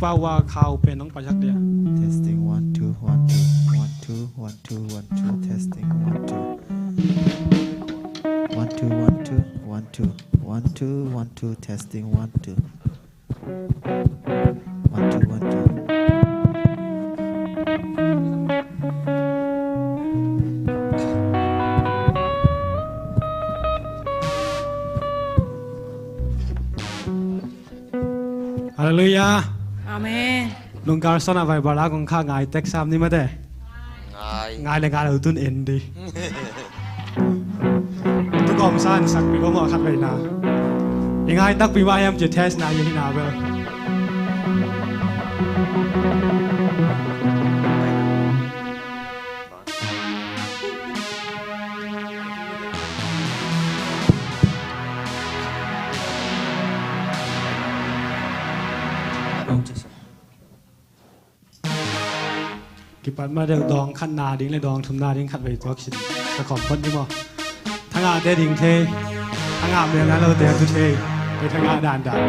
ป้าว่าเขาเป็นน้องปลาชักเดีย testing 1 2 1 2 1 2 1 2 1 2 testing 1 2 1 2 1 2 1 2 1 2 1 2 testing 1 2 1 2 1 2ฮาเลลูยาอาเมนลุงการสอนอะไรบาราของข้าง่ายเต็กซ้ำนี่มาได้ง่ายเลยง่ายเลยตุนเอ็นดีทุกคนสั้นสักปีก็มาคัดไปนะยังไงตักปีว่ายังจะเทสนายยังนาเบลกิปัดมาเดือดดองขันนาดิ้งเลยดองทุมนาดิ้งขัดไปตัวขิดตะขอบพ้นที่มอทั้งอาเตดิ้งเททั้งอาเมืองนั้นเราเตะทุเทไปทั้งอาด่านด่าน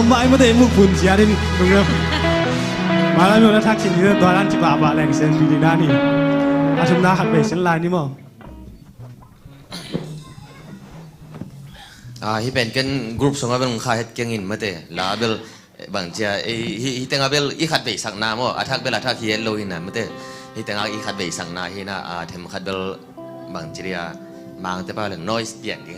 ไม้มาเตะมุกฝุ่นเสียดิมึงเริ่มมาแล้วมีคนทักสิ่งที่ตัวนั้นจิบะแรงเซนดีด้านนี้อาชุมนาขัดเบสเซนไลน์นี่มั้งที่เป็นกันกลุ่มสงฆ์เป็นข้าเฮ็ดเก่งอินมาเตะลาเบลบางเจ้าที่แต่งเบลอีขัดเบสสักนามั้งอาทักเบลอาทักเฮียโลหินะมาเตะที่แต่งอีขัดเบสสักนาเฮียนะเทมขัดเบลบางเจียบางแต่ป่าเรื่อง noise เปลี่ยนดิ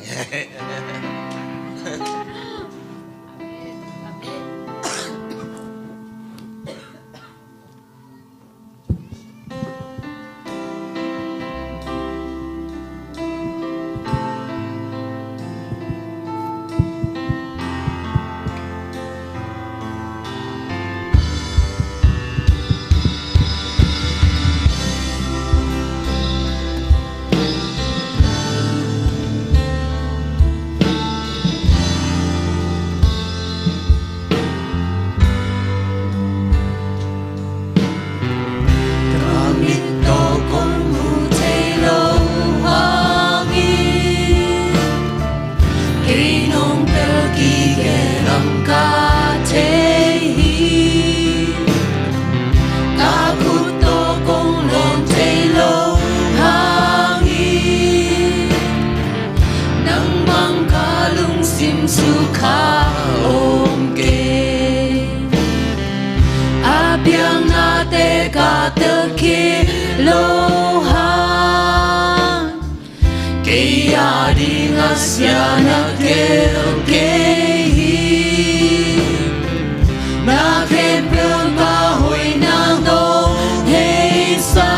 Lo ha Kaya di nga siya nagkilgay Nakipil kahoy ng dong hesa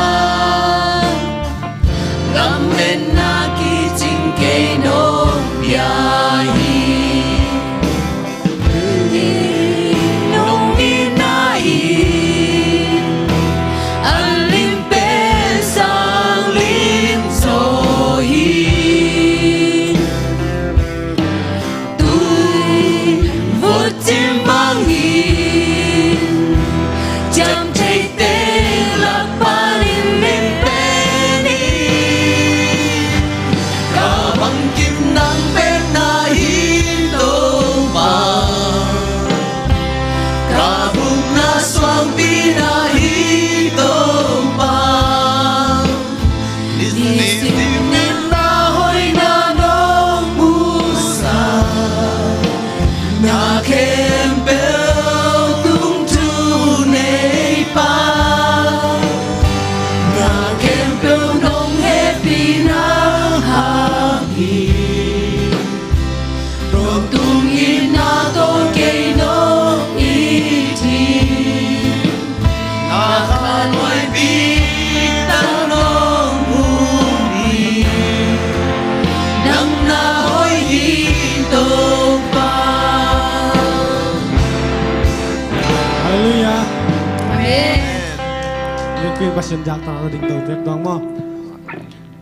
Gamin nakiting kay no biyahe Nung inahin Ang limpesang limsohin Tuy vụt tim băng hin Chăm thấy tên lạc ba linh mình bên đi Cả bằng kim nắng bên na hin tô bà Cả bụng na xoang bi na hin tô bà Nisim nin na hoi na nong musa Na kempel tung tu nei pa Na kempel nong happy na happy Rong tung in na to kay no iti Na kanoy bitang nong muli Nang nahoy hito pa Hallelujah Amen. Liquid passion jak ta ding to tek dong mo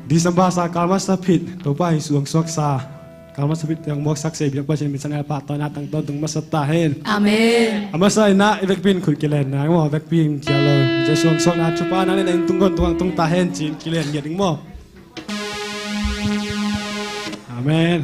Di samba sa kalma sa pit to pa suang suak sa kalma sa pit yang mok sak se biak passion misan el pa to na tang to tung masatahin Amen. Amasa ina evek pin khul kilen na mo evek pin kialo je suang suak na chupa na ne tung gon tung ta hen chin kilen ye ding mo Amen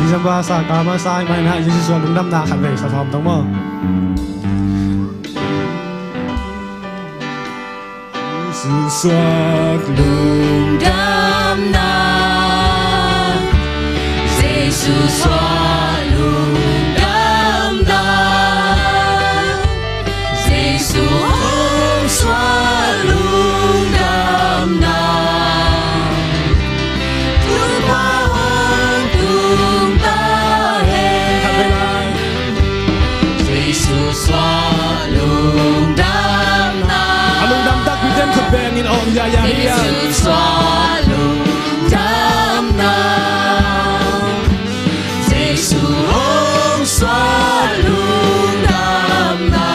Di samba sa kalma sa mai na Jesus suang lung dam na khan ve sa thom tong mo Jesus suak lung Đam na Giêsu xóa lùng đam na Giêsu không xóa lùng đam na Thương ba hôn tung ta hết Giêsu xóa lùng đam na Alung dam tak biten khut ben in om ya ya ya Giêsu xóa lùng đam na Giêsu ôm xóa lùng đam na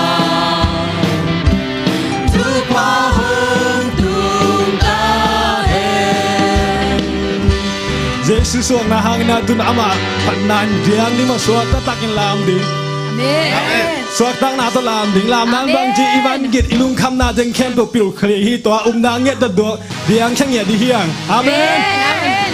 Thứ qua hơn tung ta hết Jesus suang na hang na tun ama phan nan diang ni ma suak ta takin lam ding Amen. suak tak na to lam ding lam nan bang ji ivan git ilung kham na jeng khem to pil khri hi to na nge da do diang chang ye di hiang amen Amen.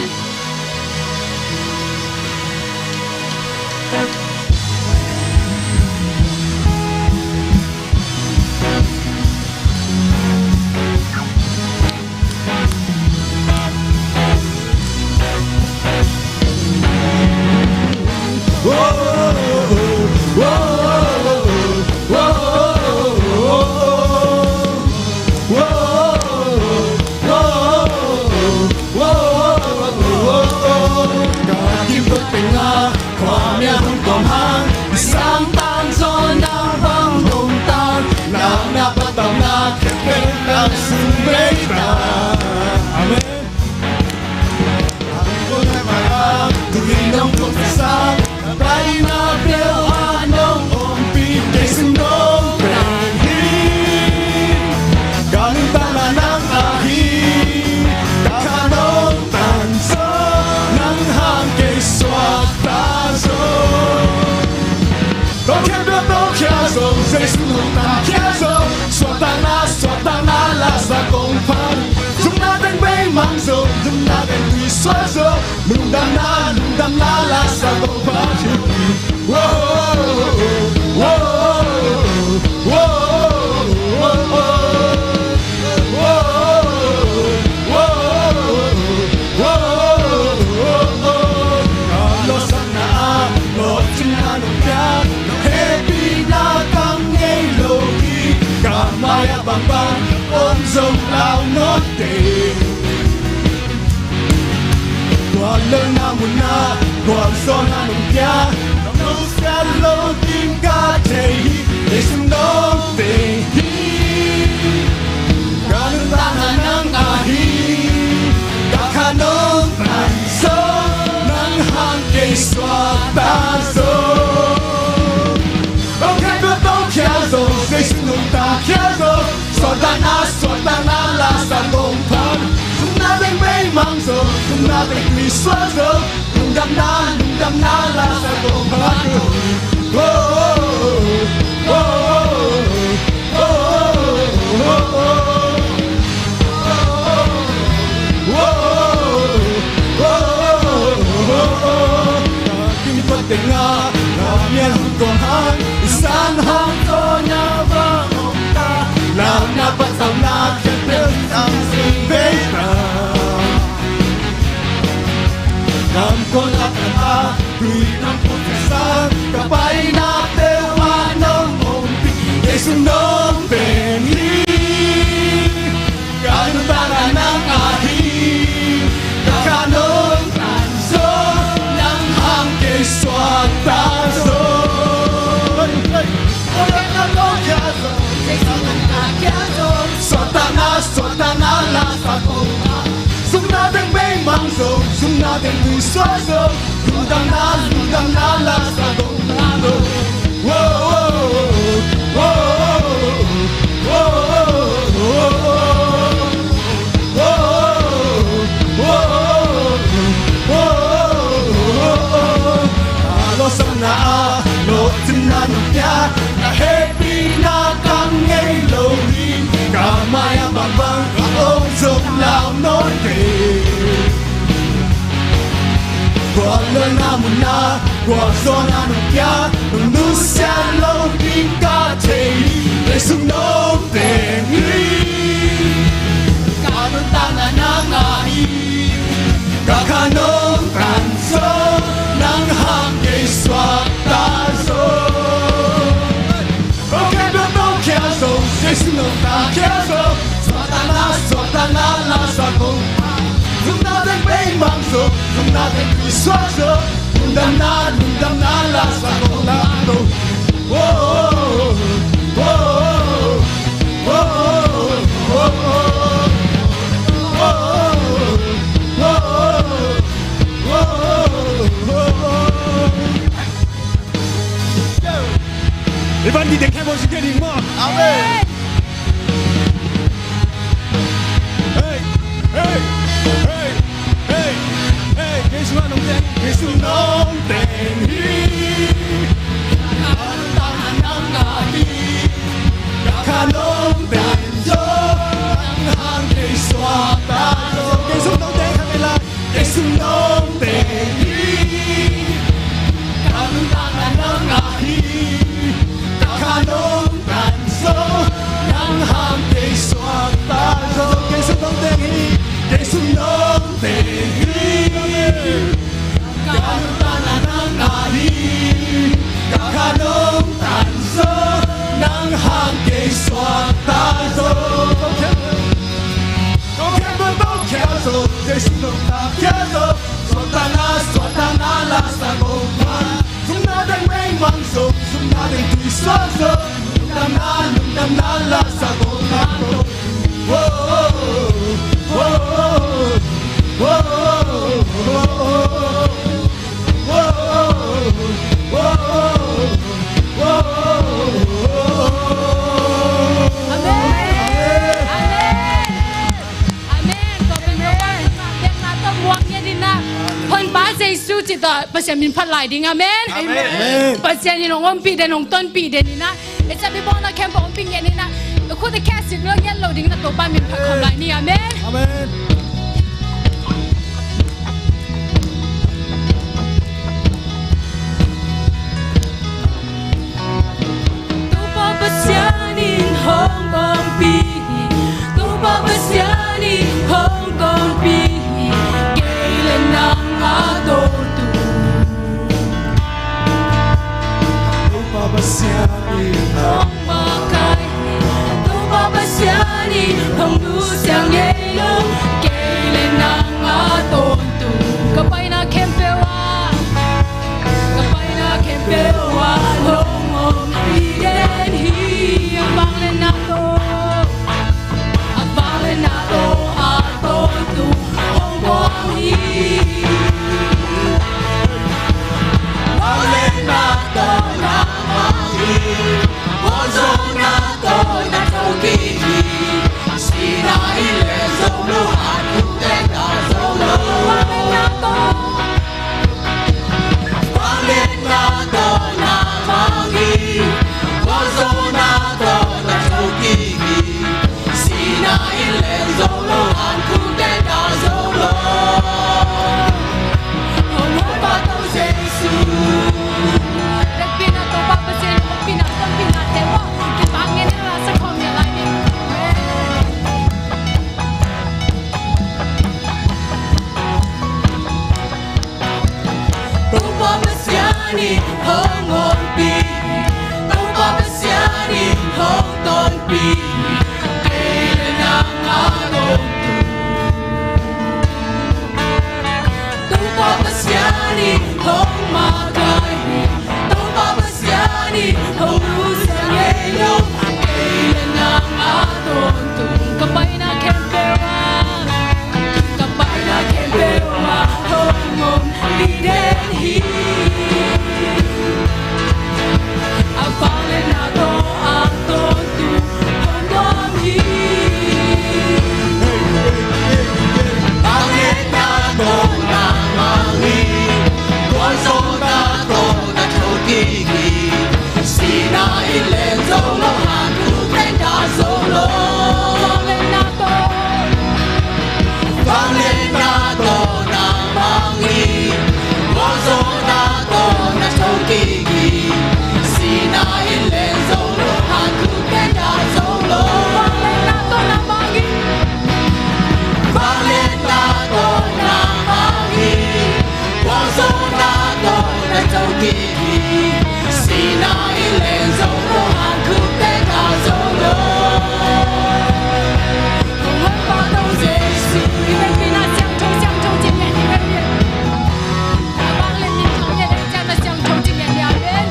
Lung dam na la sa ko pa lao nốt tình qua lớn na muốn na qua gió na nồng kia nấu xe lâu tim ca chạy để sung nốt tình cả nước ta là nắng ahi cả khả nông thành sâu nắng hàng cây xoa ta rồi ông khai bước tông kia rồi dây sung nông ta kia rồi xoa ta na là sa công phan chúng ta đánh bay mang rồi chúng ta đánh quỳ xoa rồi đừng đâm na là sa công phan tình nga miền còn hát san hang to nhà vang ông ta nào na bắt sao na khép bên sang sinh về ta nam con là ta tùy nam con sa cả bay na teo hoa nông ôm để sung nông bền đi cả nước ta là nắng ahi cả nông tàn gió nắng hàng cây xoa ta rồi ôi em có kia rồi cây ta kia rồi xoa ta na là sa công sung na đánh bay mang rồi sung na đánh quỳ xoa rồi lung đam na là sa công rồi lo sang na lo tin na ya na happy na kang ngay lo hi cả mai bang bang ông rộng lao nốt kề qua lớn na mun na qua gió na nụ ya nu xa lâu tim ca chạy để sung nốt tình cả nước ta là nắng ahi cả khả nông tàn gió nắng hàng cây xoa ta rồi ok bước tông kia rồi dây sung nông ta kia rồi xoa ta na là sa công chúng ta đánh bay mang rồi chúng ta đánh quỳ xoa rồi đừng đâm na là sa công ta rồi 이번 기대 해보시 게리 뭐 amen 예수 하는 데 예수 nông tình cả nông tình gió nắng hàng cây xoa ta rồi 예수 너무 대 카메라 예수 nông tình cả nước ta là nắng ahi cả nông tàn gió nắng hàng cây xoa ta rồi 예수 너무 대 예수 nông tình cả nước ta là nắng ahi cả nông tàn gió nắng hàng cây xoa ta rồi ok bước tông kia rồi dây sung nông ta kia rồi xoa ta na là sa công phan chúng ta đánh bay mang rồi chúng ta đánh quỳ xoa rồi đam na là sa công phan rồiจิตปัจจัยมินพัดไหลดิ่งอเมนปัจจัยนี่น้องอมปีเดนน้องต้นปีเดนี่นะเอจะไปบอกนะแคมป์อมปีเงี้ยนี่นะคุณจะแค่สิ่งเรื่องเงี้ยเราดิ่งนะตัวป้ามินพัดของไหลนี่อเมน 아멘ตัวป้าปัจจัยนี่ห้องอมปีตัวป้าปัจจัยนี่ห้องอมปีเกลนังอาโตตู Babasiani Hong Makai, Tu Babasiani, Hong Du Xiang ni hong on pi to pa sia ni hong ton pi ke na nga do to pa sia ni hong ma kai to pa sia ni hong lu sa ye yo ke na nga do tu ka pai na ken pe wa ka pai na ken pe wa hong on pi den hi a pale na do a to tu hong don hi pale na do na mangi con số na do na thâu kỳ kỳ si na ilen zo lo han ku ten da zo lo pale na do pale na do na mangi con số na do na thâu kỳ kỳ si na ilen zo lo han ku ten da zo lo pale na do na mangi pale na do na mangi con số na do na thâu kỳ kỳ si na ilen zo lo han ku ten da zo lo hong hong pa do je su ni ben pi na xiang chou jing yan ni ben yan ta bang len ni chang ye de jia na xiang chou jing yan ya ben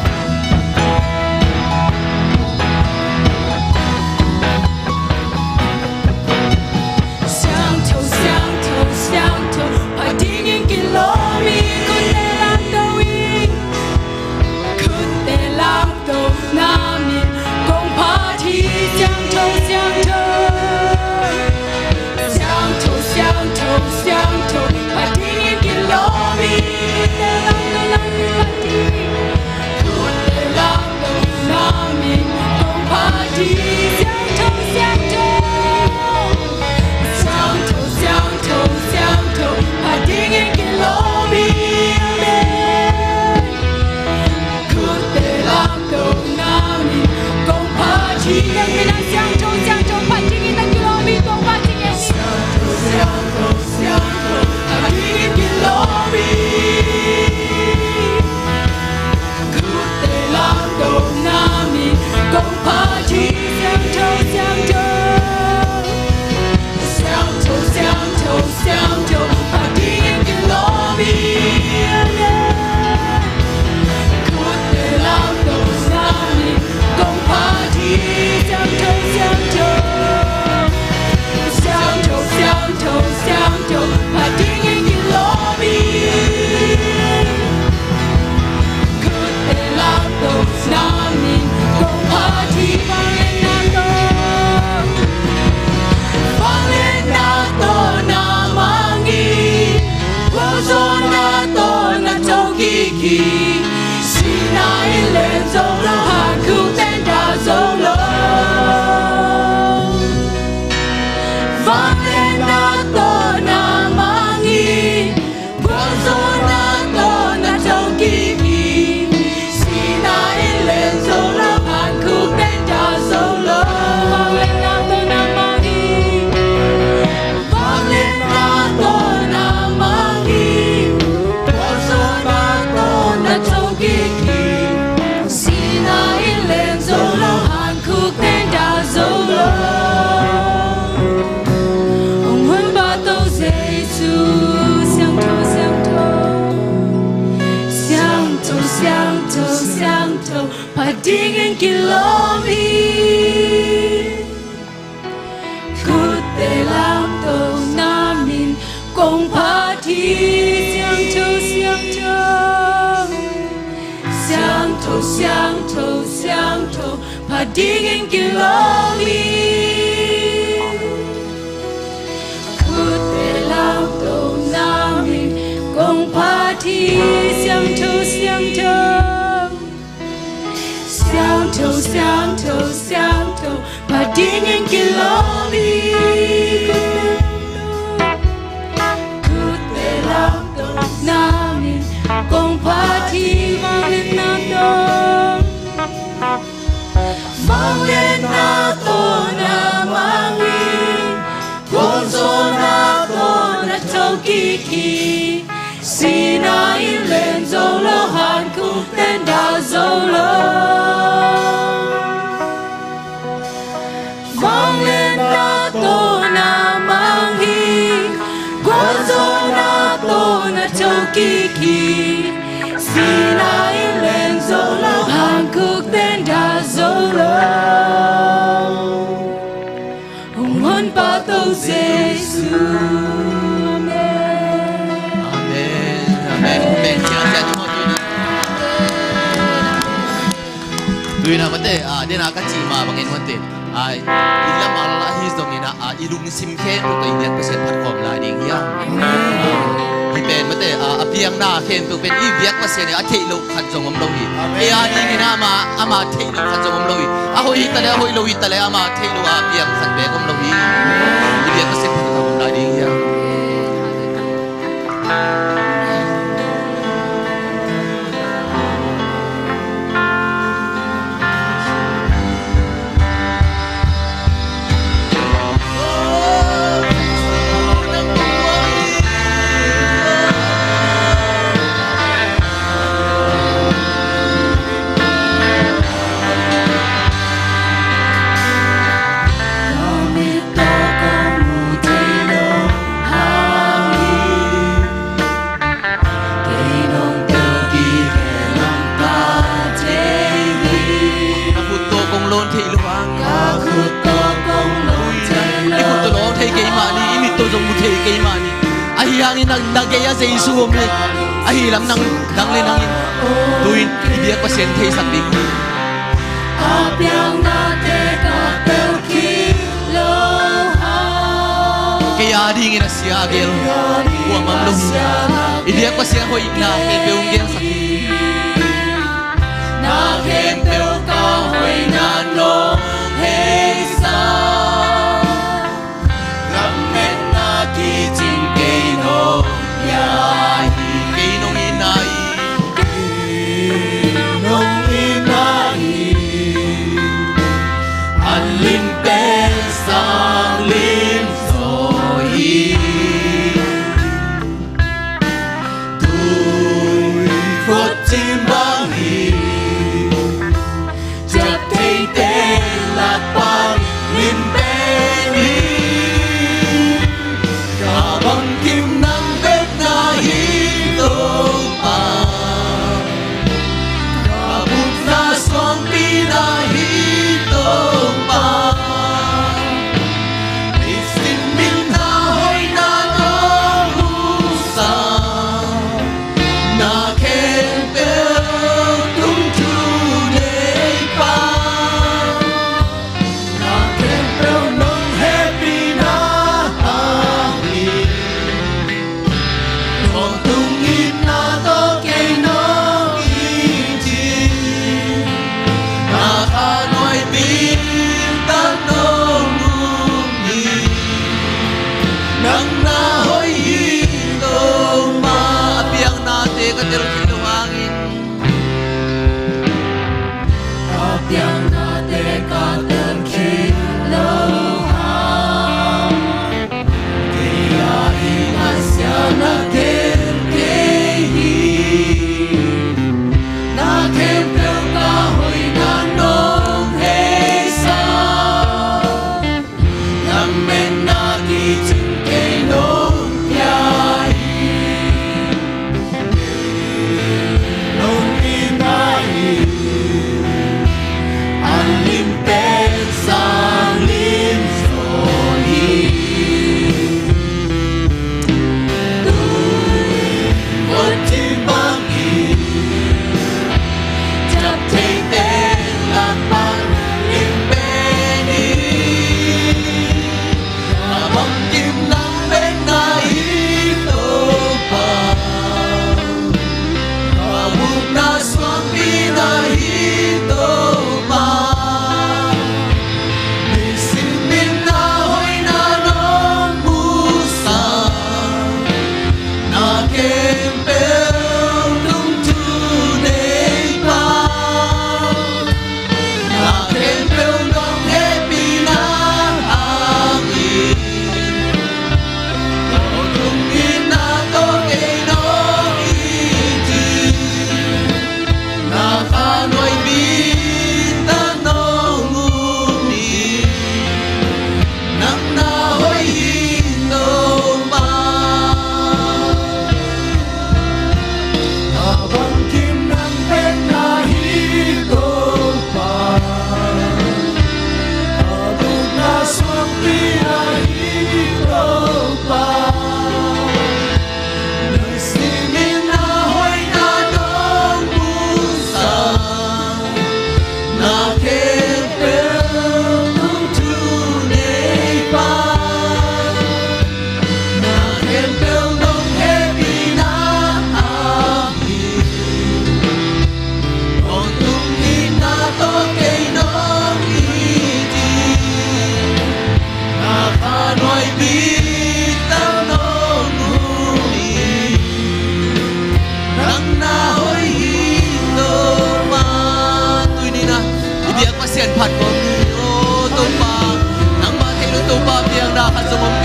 xiang chou pa ding yin ki lo mi kun de lam do wi kun de lam do na mi gong pa thi xiang chou pa ding yin ki lo mi de lam do lam mi pa thi kun de lam do na mi gong pa thi xiang chou pa ding yin ki lo mi kun de lam do na mi gong pa thi yang mi na xiang chou pa ding yin ki lo mi gong pa thi yang mi pa ding yin ki lo mi kun de lam do na mi gong pa thi xiang chou pa ding yin ki lo mi kun de lam do na mi gong pa thi xiang chou pa ding yin ki lo mi kun de lam do na mi gong pa thi pale na do na mangi con số na do na thâu kỳ kỳ si na ilen zo lo han ku ten da zo lo pale na do na mangi con số na do na thâu kỳ kỳ si na ilen zo lo han ku ten da zo lo pale na do na mangi pale na do na mangi con số na do na thâu kỳ kỳ si na ilen zo lo han ku ten da zo lo ông hơn ba tàu dây su xiang thâu pa ding yin ki lo mi kun de lam do na min gong pa thi xiang thâu pa ding yin ki lo mi kun de lam do na min gong pa thi xiang thâu pa ding yin ki lo mi kun de lam do na min gong pa thi pale na do na mangi con số na do na thâu kỳ kỳ Sinai lên dấu lô hàn khúc tên đã dấu lô vang lên na tô na mang hi qua dấu na tô na châu kỳ kỳ Sinai lên dấu lô hàn khúc tên đã dấu lô hồng hôn pa tô Giêsu Tuy na mate dia na ka chima bangin mate ilam Allah his dongina ilung sim khen to toy net percent phat khom la ding ya hi pen mate apiang na khen to pen i biak percent a thei lo khat jong am lo hi e a ding ina ama thei lo khat jong am lo hi a hoi ta le hoi lo hi ta le ama thei lo a piang khat be kom lo hi i biak percent phat khom la ding ya nagaya sa Isu om ni ahilam nang le nang tuin ibiyak pa siyang thay sa big apiang na te ka pel kilo kaya dingin na siya agil huwag mamlong ibiyak pa siyang hoy na kepeong gil sa na kepeong ka hoy na no hey sa ramen na kijing kaino Kainong inai Anlin pesang lim soi Tui phốt chim băng hi Chập thay tên lạc băng lim bên hi Cả băng kim nắng bếp na hi tông pa Cả bút na xoang pi na hi tông pa Isin min na hoi na nong hu sa Na khen beo tung chu nei pa Na khen beo nong happy na hi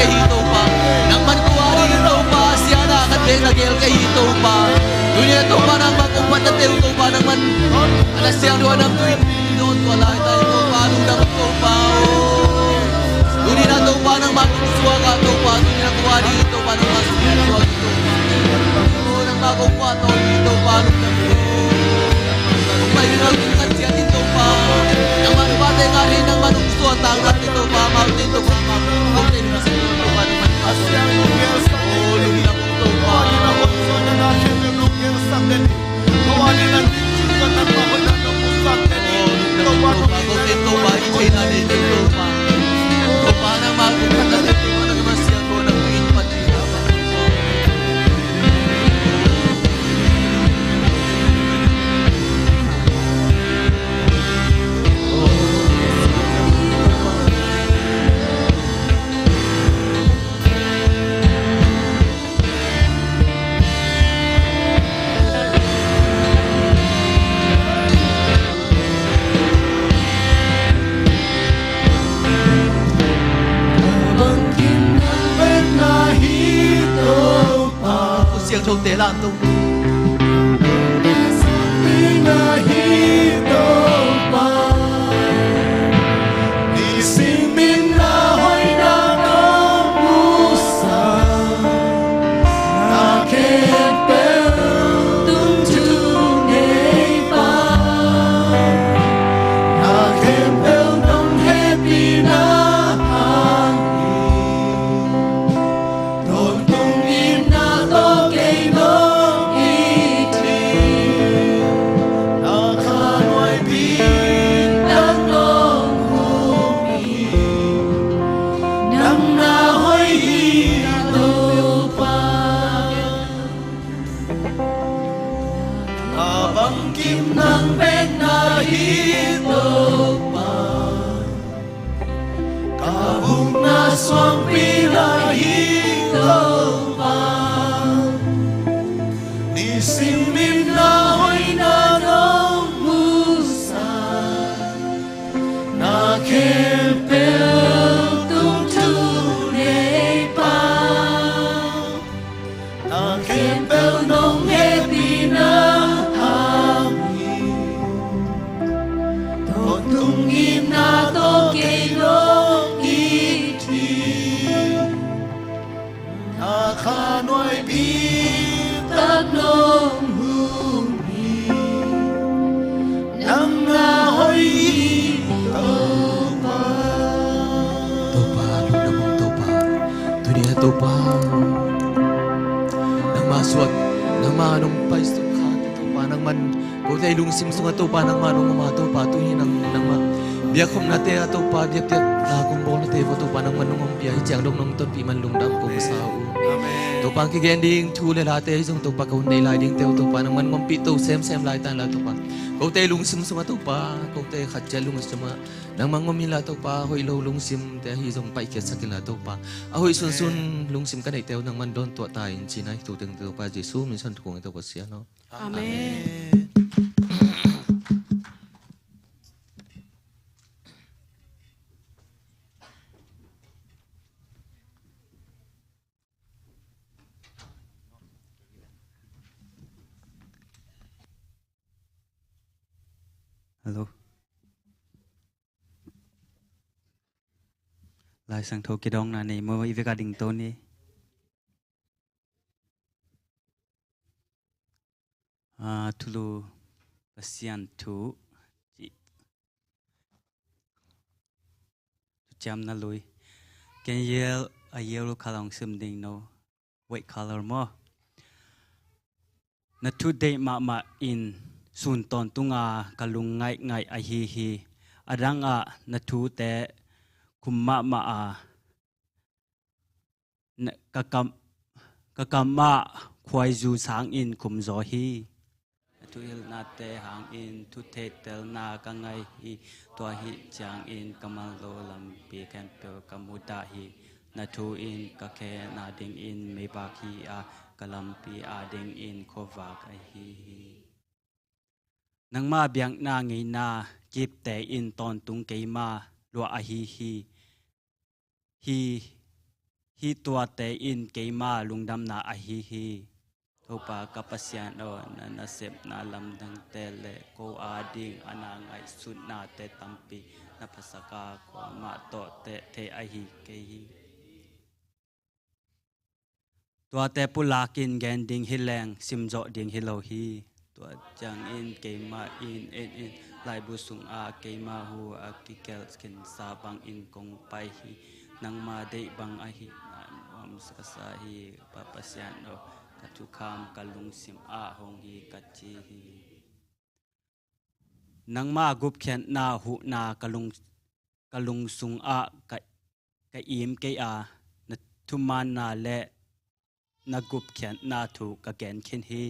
hito pa nang man kuwari hito pa siya na katbeng nagel kay hito pa dunia to pa nang magkumpat na teo to pa nang man alas siyang doon ng tuwid doon wala tayo to pa nung dapat to pa dunia to pa nang magkumsuwa ka to pa dunia kuwari hito pa nang magkumsuwa hito pa nang magkumpat to hito pa nung dapat may nagkumpat siya hito pa nang manubate nga rin nang manungsuwa tangat hito pa mautin to pa mautin na sa hito pa nang manupasya nung dapat to pa siang trong tế lan tung sim sunga to pa nang manong ma to pa tu ni nang ma bia khom na te to pa bia te na kum bo na te to pa nang manong bia chang dong nong ton pi man lung dam ko sa u to pa ki gen ding thu le la te jong to pa ko nei lai ding te to pa nang man ngom pi to sem lai tan la to pa ko te lung sim sunga to pa ko te khat cha lung sima nang mangom la to pa hoi lo lung sim te hi jong pai ke sakila to pa a hoi sun sun lung sim ka nei te nang man don to ta in chinai tu teng to pa jesu min san thung to pa sia no amen Hello. Lai sang thô cái đông này mới với gia đình tôi đi. Thulu pasian thu chị chăm na lui. Can yell a yellow color something no white color more. Na today ma in sun ton tunga kalung ngai a hi adang a na thu te kumma ma a kakama khwai zu sang in kum zo hi tu il na te hang in tu te tel na ka ngai hi to hi chang in kamal lo lam pi kan pe kamuda hi na thu in ka khe na ding in me ba hi a kalam pi a ding in khova ka hi nang ma biang na ngai na kip te in ton tung ke ma lo a hi hi tua te in keima lungdam na ahi topa kapasyan o na sep na lamdang tele ko ading anangai sun na te tampi na pasaka ko ma to te ahi kehi tua te pulakin gending hileng simzo ding hilohi tua jang in keima in lai busung a keima hu a kikel skin sabang in kong pai hi nang ma dei bang ahi am sakasahi papasyan o katukam kalung sim a hong hi kachi hi nang ma gup khen na hu na kalung sung a ka im ke a na thuman na le na gup khen na thu ka gen khen hi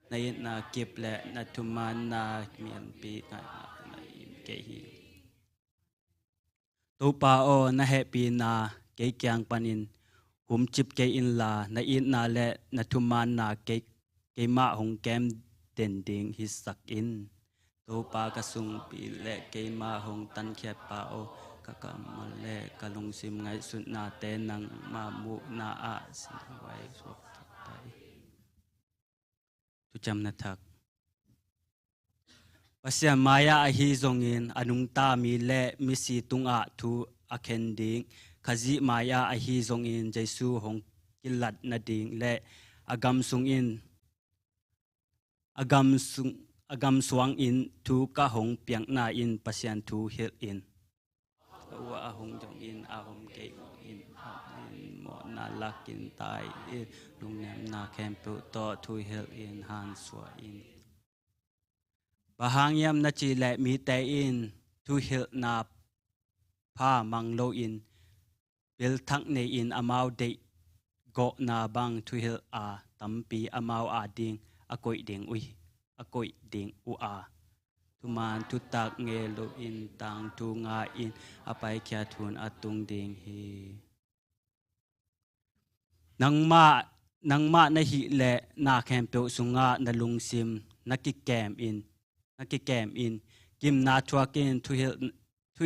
na yin na kip le na thuman na mian pi na im ke hi to pa o na happy na ke kyang panin hum chip ke in la na in na le na thuman na ke ma hong kem den ding hi sak in to pa ka sung pi le ke ma hong tan khet pa o ka ka ma le ka lung sim ngai sun na te nang ma mu na a sin wai so tai tu cham na thak pasya maya a hi zong in anung ta mi le mi si tung a thu a khen ding khazi maya a hi zong in jesu hong kilat na ding le agam sung in agam suang in thu ka hong piang na in pasyan thu hil in wa hong jong in a hom ke in mo na lakin tai in lung nem na kem pu to thu hil in han swa in bahang yam na chi le mi te in thu hil na pha mang lo in bil thak ne in amau de go na bang thu hil a tampi amau a ding akoi ding ui akoi ding u a tu man tu tak nge lo in tang tu nga in apai kya thun atung ding hi nang ma na hi le na khem pe sunga na lung sim na ki kem in kim na thuakin thu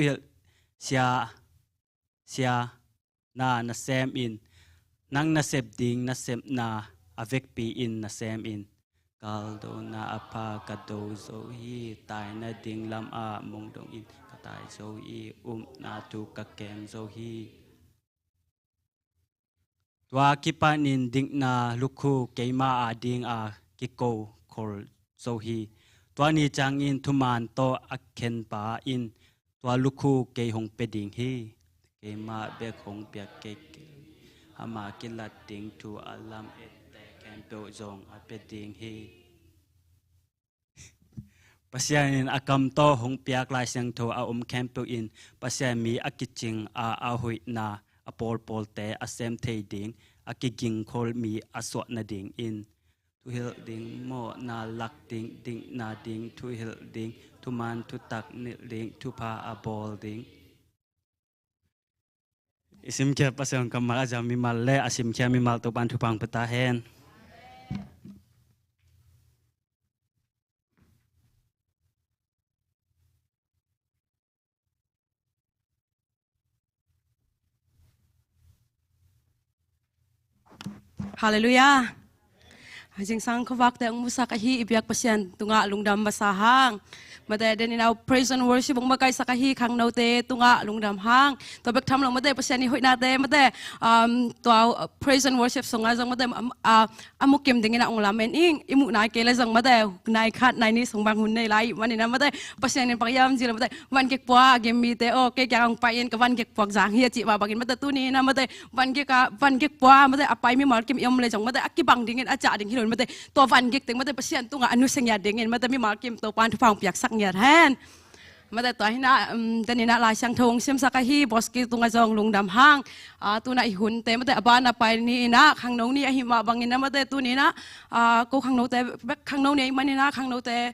hil sia na sem in nang na sep ding na sem na avek pi in na sem in kal do na apa ka do zo hi tai na ding lam a mong dong in ka tai zo i na tu ka kem zo hi tua kipanin ding na lukhu keima a ding a kiko khol zo hi tua ni chang in thuman to akhen pa in tua lukhu ke hong pe ding hi keima be khong pya ke ama kilat ding tu alam et te kem pe zong a pe ding hi pasyan akam to hong piak lai sang tho a kem pe in pasyan mi akiching a hui na a pol te a sem thei ding a kiging khol mi a so na ding in tu hil ding mo na lak ding na ding tu hil ding tu man tu tak ni ding tu pa a bol ding isim kya pasang kamal aja mi mal le asim kya mi mal to ban tu pang peta hen Hallelujah. Hajing sang kawak te ang musa kahi ibyak pasyan tunga lungdam basahang. Mate den inaw praise and worship ang magkay sa kahi kang naute tunga lungdam hang. Tobek tham lang mate pasyan ni hoy nate mate to praise and worship songa jang mate amukim dingin ang lamen ing imu nai kele jang mate nai khat nai ni song bang hun nei lai manina mate pasyan ni pakyam jil mate wan kek pwa gem mi te o ke kyang pain ka wan kek pwak jang hi chi ba bagin mate tu ni na mate wan kek pwa mate apai mi mar kim yom le jang mate akibang dingin acha ding hi mate to van gek teng mate pasyan tunga anu sengya dingin mate mi mar kim to pan tu pang piak sak nya hen mate to hina tanina la sang thong sim sakahi boski tunga jong lungdam hang tuna I hun te mate abana pai ni na khang nong ni hi ma bangin na mate tu ni na ko khang no te khang no ni mani na khang no te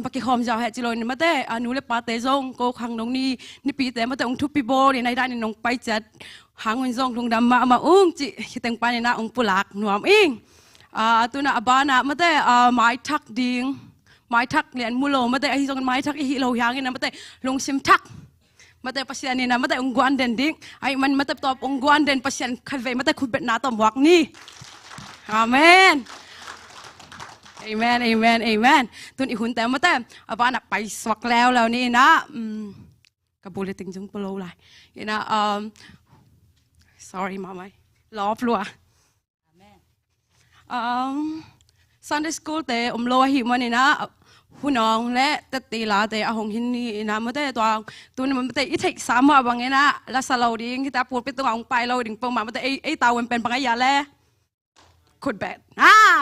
paki khom jaw he chilo ni mate anu le pa te jong ko khang nong ni pi te mate ong thu pi bo ni nai da ni nong pai chat hang jong lungdam ma ung chi hiteng pa ni na ong pulak nuam ing tuna abana mate mai thak ding mai thak lian mulo mate hi jong mai thak hi lo yang ina mate lung sim thak mata pasien ni na mata ungguan den ding ai man mata top ungguan den pasien khalve mata khubet na tom wak ni amen amen amen amen tun ihun te mata apa nak pai swak leo ni na ka boleh ting jung polo lai na sorry mamai love lua Sunday school te lo hi mani na hunong le te ti la te ahong hin ni na mo te tuang tu na mo te I thik sam ma bang na la sa lo ding kita put pi tung ong pai lo ding pong ma mo te ai tao pen bang ya leขุดแบก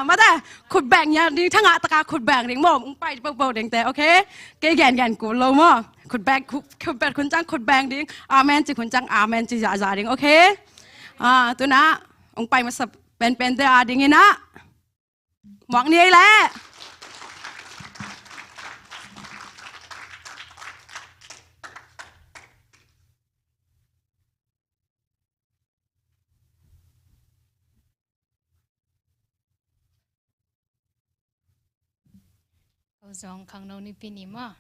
มาแต่ขุดแบกเนี่ยดิทั้งตะกาขุดแบกดิ่งมองไปเปิดดิ่งแต่โอเคเกยแกนกูโลมอขุดแบกคุณจังขุดแบกดิ่งอาเมนจิคุณจังอาเมนจิจ่าดิ่งโอเคตัวนะองไปมาสับเป็นแต่ดิ่งนะหวังนี้แหละซองขังโนนี่ปีนี้มั้ง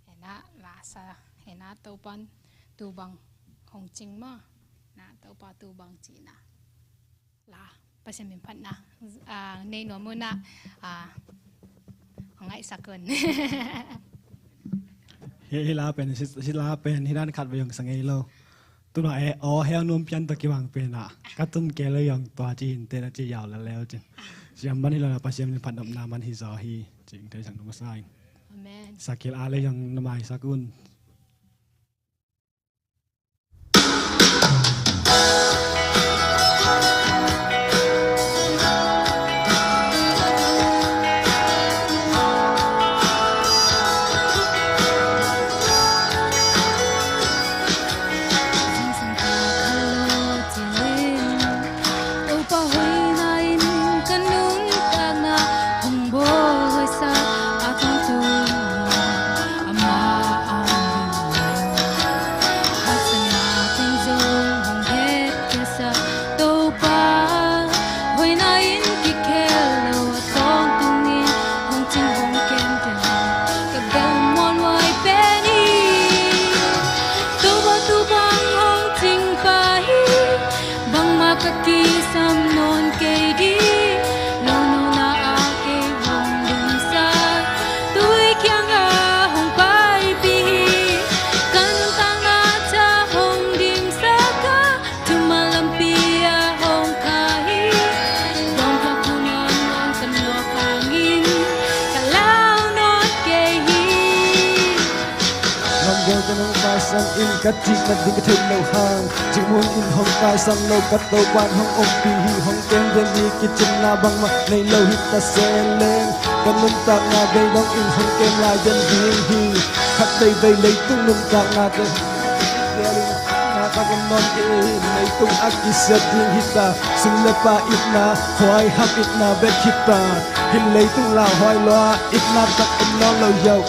เห็นนะลาซาเห็นนะตัวปันตัวบังของจริงมั้งนะตัวปาตัวบังจีนะลาประเสริฐพันนะในหน่วยมือนะของไอ้สักเกินฮิลาเป็นฮิลาเป็นฮิลาขัดไปยังสังเกตโลตัวไหนเฮลนุ่มยันตะกี้วางเป็นกัตุนเกลยังตัวจีนเตนจียาวแล้วจริงเสียงบันนี่เราประเสริฐพันดับนามันฮิซอฮีจริงได้สั่งนมาใส่สักเกลอะไรยังนำมาสักกุน sang in cắt chi cắt đi cái thêm đầu hàng chỉ muốn in hồng tai sang lâu cắt đầu quan hồng ôm pi hi hồng kem đen đi cái chân na băng mà này lâu hít ta xe lên con nung tạc na đây đóng in hồng kem là dân hiền hi khát đây đây lấy tung nung tạc na cái na ta con non cái này tung ác kỳ sát riêng hít ta sung lepa ít na hoài hấp ít na bet hít ta hin lấy tung là hoài loa ít na ta con non lâu giàu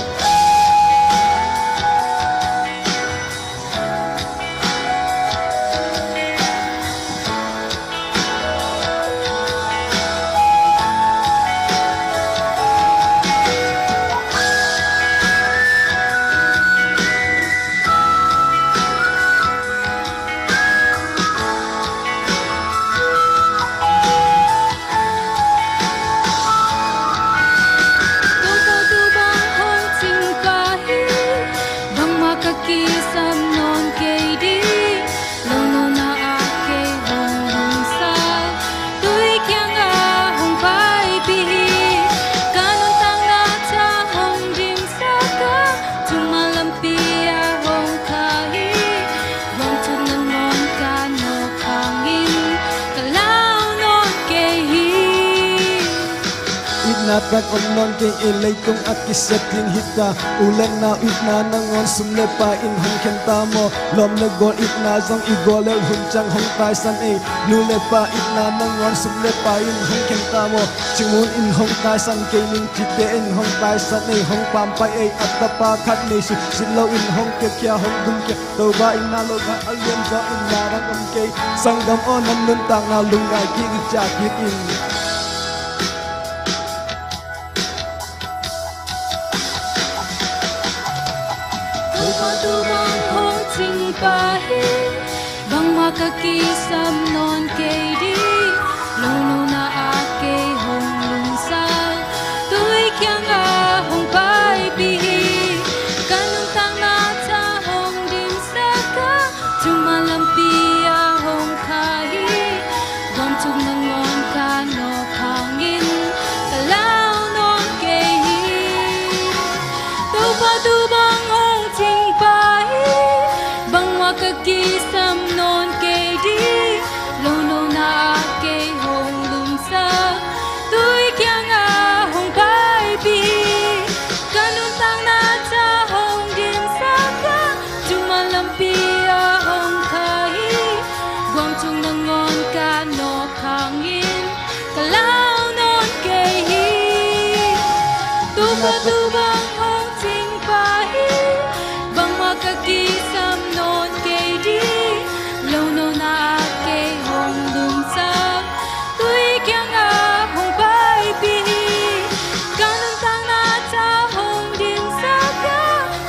Natak on ke ilay kong akisat yung hita ulan na it na nangon sumle pa in hong kenta mo lom na gol it na zong igolel hunchang hong tai san e nule pa it na nangon sumle pa in hong kenta mo chungun in hong tai san ke ning chite in hong tai san e hong pam pa e at ta pa khat ne su silo in hong ke kya hong dum ke to ba in na lo ga alien za in na rang om ke sanggam on nan nun tang na lungai ki cha ki in tu bang hong ching pahi bang makakisam non kay di luno na ake hong lunsal tuy kyang ahong pai bihi kanong tang na ta hong dim saka tumalampi ahong kahi gom tung nangon kano kangin kalaw non kay tu pa tu bang hong ting pai bang makakisam non kay di luno na ake hong lumsa tuy kyang ahong pai bi kanun tang na ta hong din saka tumalampi ahong kahi guam tung nangon kano kangin kalaw non kay tu pa tu bang hong ting pai bang makakisam non kay di luno na ake hong lumsa tuy kyang ahong pai bi kanun tang na ta hong din saka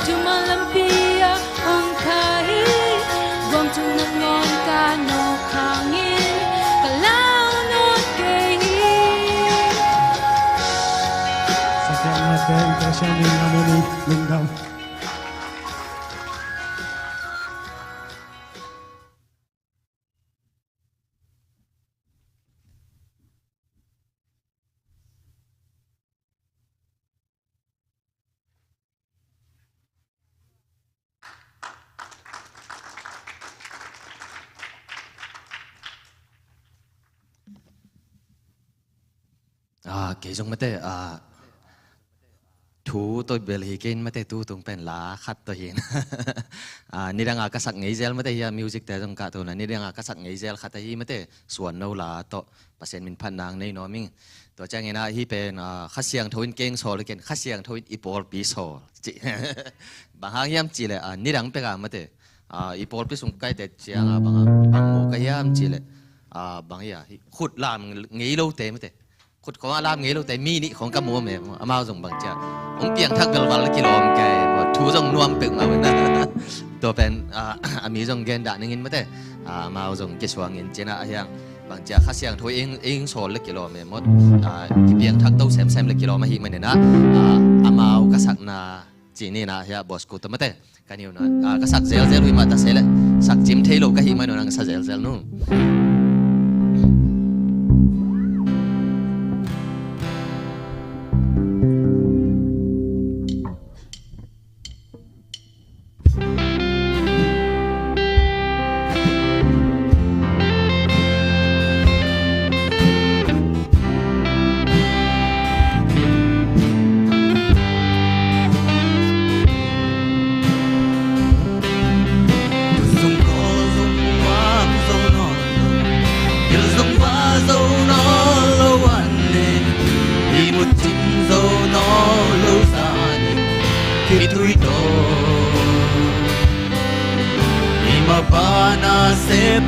tumalampi ahong kahi guam tung nangon kano kangin kalaw non kay Sakyan natin impression din namin ni Lingdam. Kể trong mất thế thú tôi bel hi ken mất thế tu tung pen lá khát tôi hiện ni đang cái sắc ngày gel mất thế music thế trong cả thôi ni đang cái sắc ngày gel khát hi mất thếส่วน nâu lá to percent min pan nang nei no mingตัวจ้างนะhi pen khát xiang thôi ken so le ken khát xiang thôi ipol pi so chị bang hang yam chị le ni đang pe ka mất thế ipol pi sung kai te chiang bang mo ka yam chị le bang ya khut lam nghĩ lâu thế mất thếขุดของอารามงี้ลูกแต่มีนี่ของกำมัวแม่อามาส่งบางจ้าผมเปียงทักเกลวันละกิโลมแกว่าทูส่งนวมตึกมาเหมือนนั้นตัวเป็นมีส่งเกณฑ์ด่านเงินไม่ได้มาส่งเกสวงเงินเจน่าอย่างบางจ้าข้าเสียงถอยเองโซนละกิโลแม่หมดเปียงทักเต้าแซมละกิโลมาหิมันเนี่ยนะอามาเอากระสักนาจีนี่นะเฮียบอสกูตัวไม่ได้กันอยู่นะกระสักเซลวิมาตัดเซลสักจิมเทโลก็หิมันนั่งสักเซลนู่น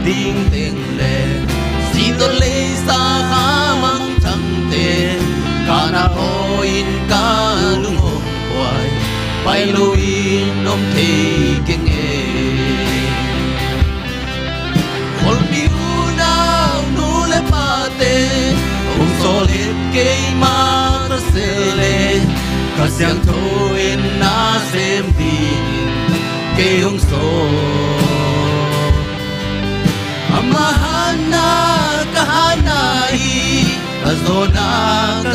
ding ding le si to le sa ha mang thang te kana hoin ka lung hom kwai pai lo in nom the keng e hol piu na nu le pa te ong so le ke ma ta se le ka siang tho in na sem di ke ong so Amahana kahanai kazonai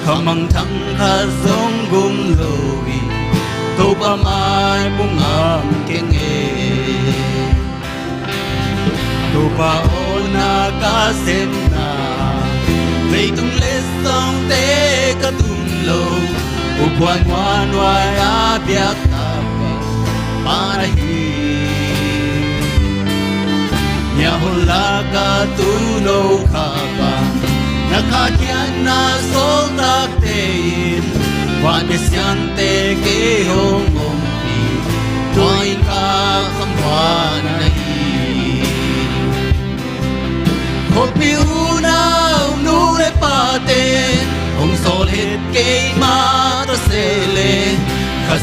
kamang thang khazong gum loi to pa mai bungam kenge to pa ona ka semna vei tung le song te ka tum lo upwan wan wai abyak ta para hi Nyahula ka tuno ka pa Nakakyan na soltak tein Wanesiante ke hongompi Tuain ka kamwanain Kopi unaw nure paten Hong solit ke matasele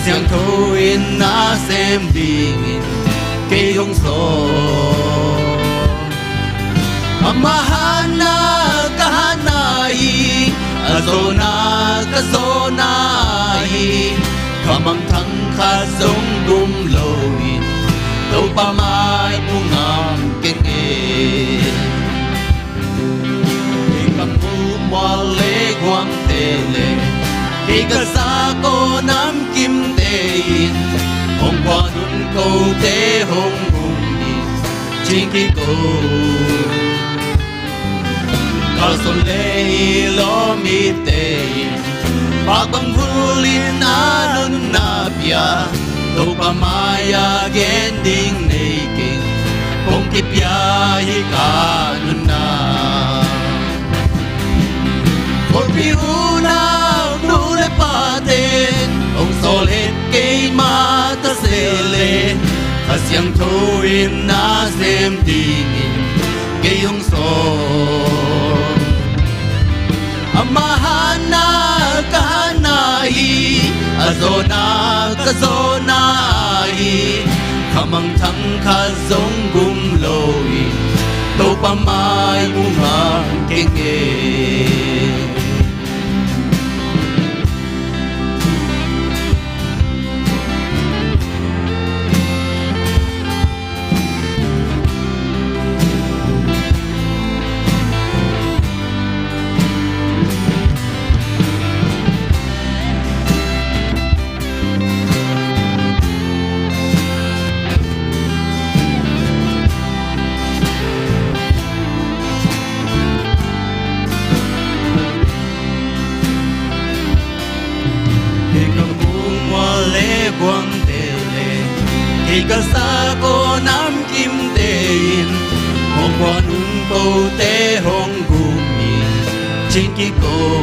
siang thu in na xem ding in cây hong so amahana kahanai azona kazonai kamang thang kha zong dum loin tàu pa mai mungam keng e kam mu mo le guam te le ke ka sa ko nam kim te in hong qua nun ko te hong bum ni ching ki ko ka son le lo mi te pag bang hulin anun na pia tàu pa maya gending naked kung kipyahi ka nun na for piuna nule paten ông sol het kay mata sele kasyang tuin na sem dingin kayong sol amahana kahanai azona kazonai kamang thang kazong gum loi to pa mai mungam kenge quang tê lê khi cả sa cô nam kim tê in hong qua nun cô tê hong gum in chính ki cô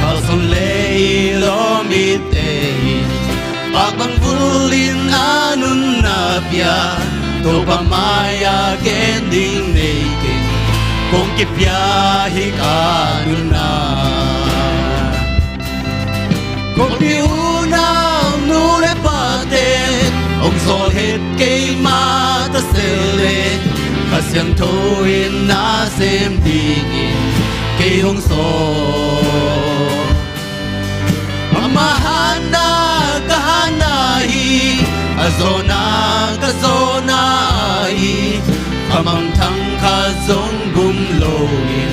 khao son lê lo mi tê in bak bang vulin anun na pia to pa maya kending naked kung kipya hi kanun na Kung piunang nule paten ông sol het kay mata sele kasyang tuin na sem dingin kay hong so amahana kahanai azona kazonai kamang thang kazong gum loin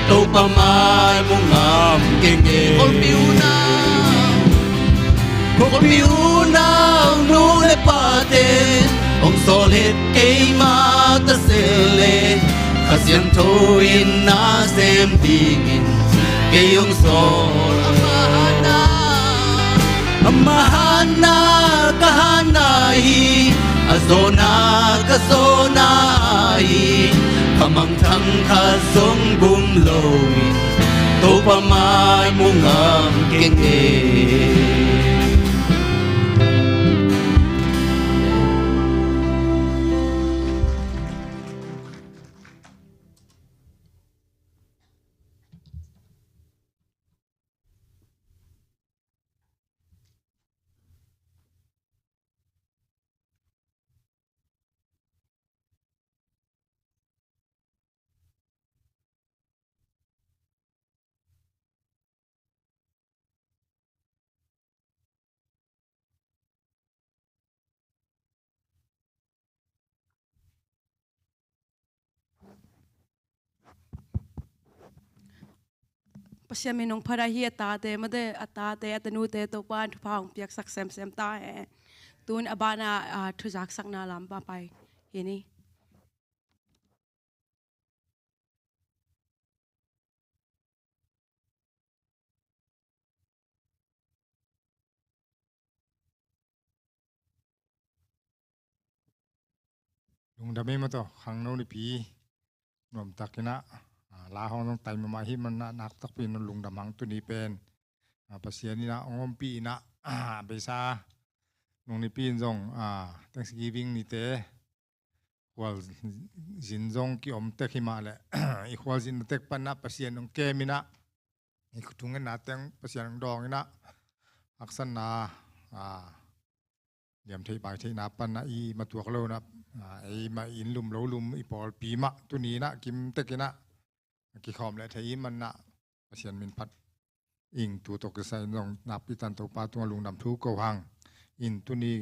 to pa mai mungam kenge kung piunang Kung piunang nule paten ông sol het kay mata sele kasyang tuin na sem dingin kayong sol amahana kahanai azona kazonai kamang thang kazong gum loin to pa mai mungam kenge pasya minong parahi atate made atate atanute to pan thupang piak sak sem sem ta he tun abana thujak sak na lam pa pai ini lung dami mo to hang no ni pi nom takina la hong nong tai ma hi man na nak tak pin lung damang tu ni pen pasien ni na ngom pi na be sa nong ni pin jong Thanksgiving ni te wal jin jong ki om te hi ma le i khwal jin tek pan na pasien nong ke mi na อีกทุ่งเงินนาเตียงประเสียงดองนี่นะอักษรนาเดี๋ยวที่ใบที่นาปันนะอีมาตัวเรานะไอมาอินลุมเราลุมอีปอลปีมะตัวนี้นะกิมเตกินะกี่คอมเลยที่มันนะประเสียงมินพัดอิงตัวตกใส่น้องนับพิตันตัวปลาตัวลุงดำทุกเกาหังอินตัวนี้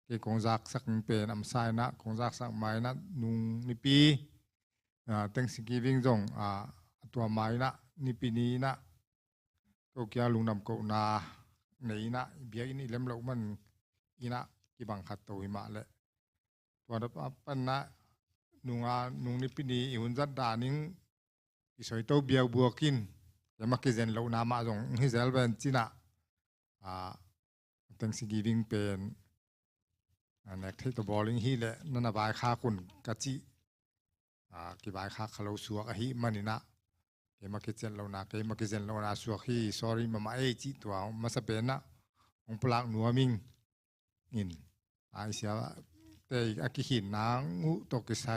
เกี่ยกงจักสักเป็นอัมไซนะกงจักสักไม้นะนุงนิปีตั้งสิกีวิ่งจงตัวไม้นะนิปีนี้นะก็เกี่ยลุงดำเกานาในนะเบียนี่เล่มเรามันอีนะกี่บังคัดตัวหิมะเลยตัวดับปันนะนุงนิปีนี้หุ่นจัดดานิงอีสอยตัวเบียวบัวกินแต่มากินเรานามาจงฮิเซลเป็นจีน่ะตั้งสิกีวิ่งเป็นนักเทตบอลลิงฮีเละนั่นบายค่าคนกะจิกี่บายค่าเขาสัวกะฮีมันนี่นะเกมากินเรานาเกมากินเรานาสัวฮี sorry มาเอจิตัวมาสเปนนะองปลากหนัวมิงอินเสียแต่อากิหินนางงูตกใส่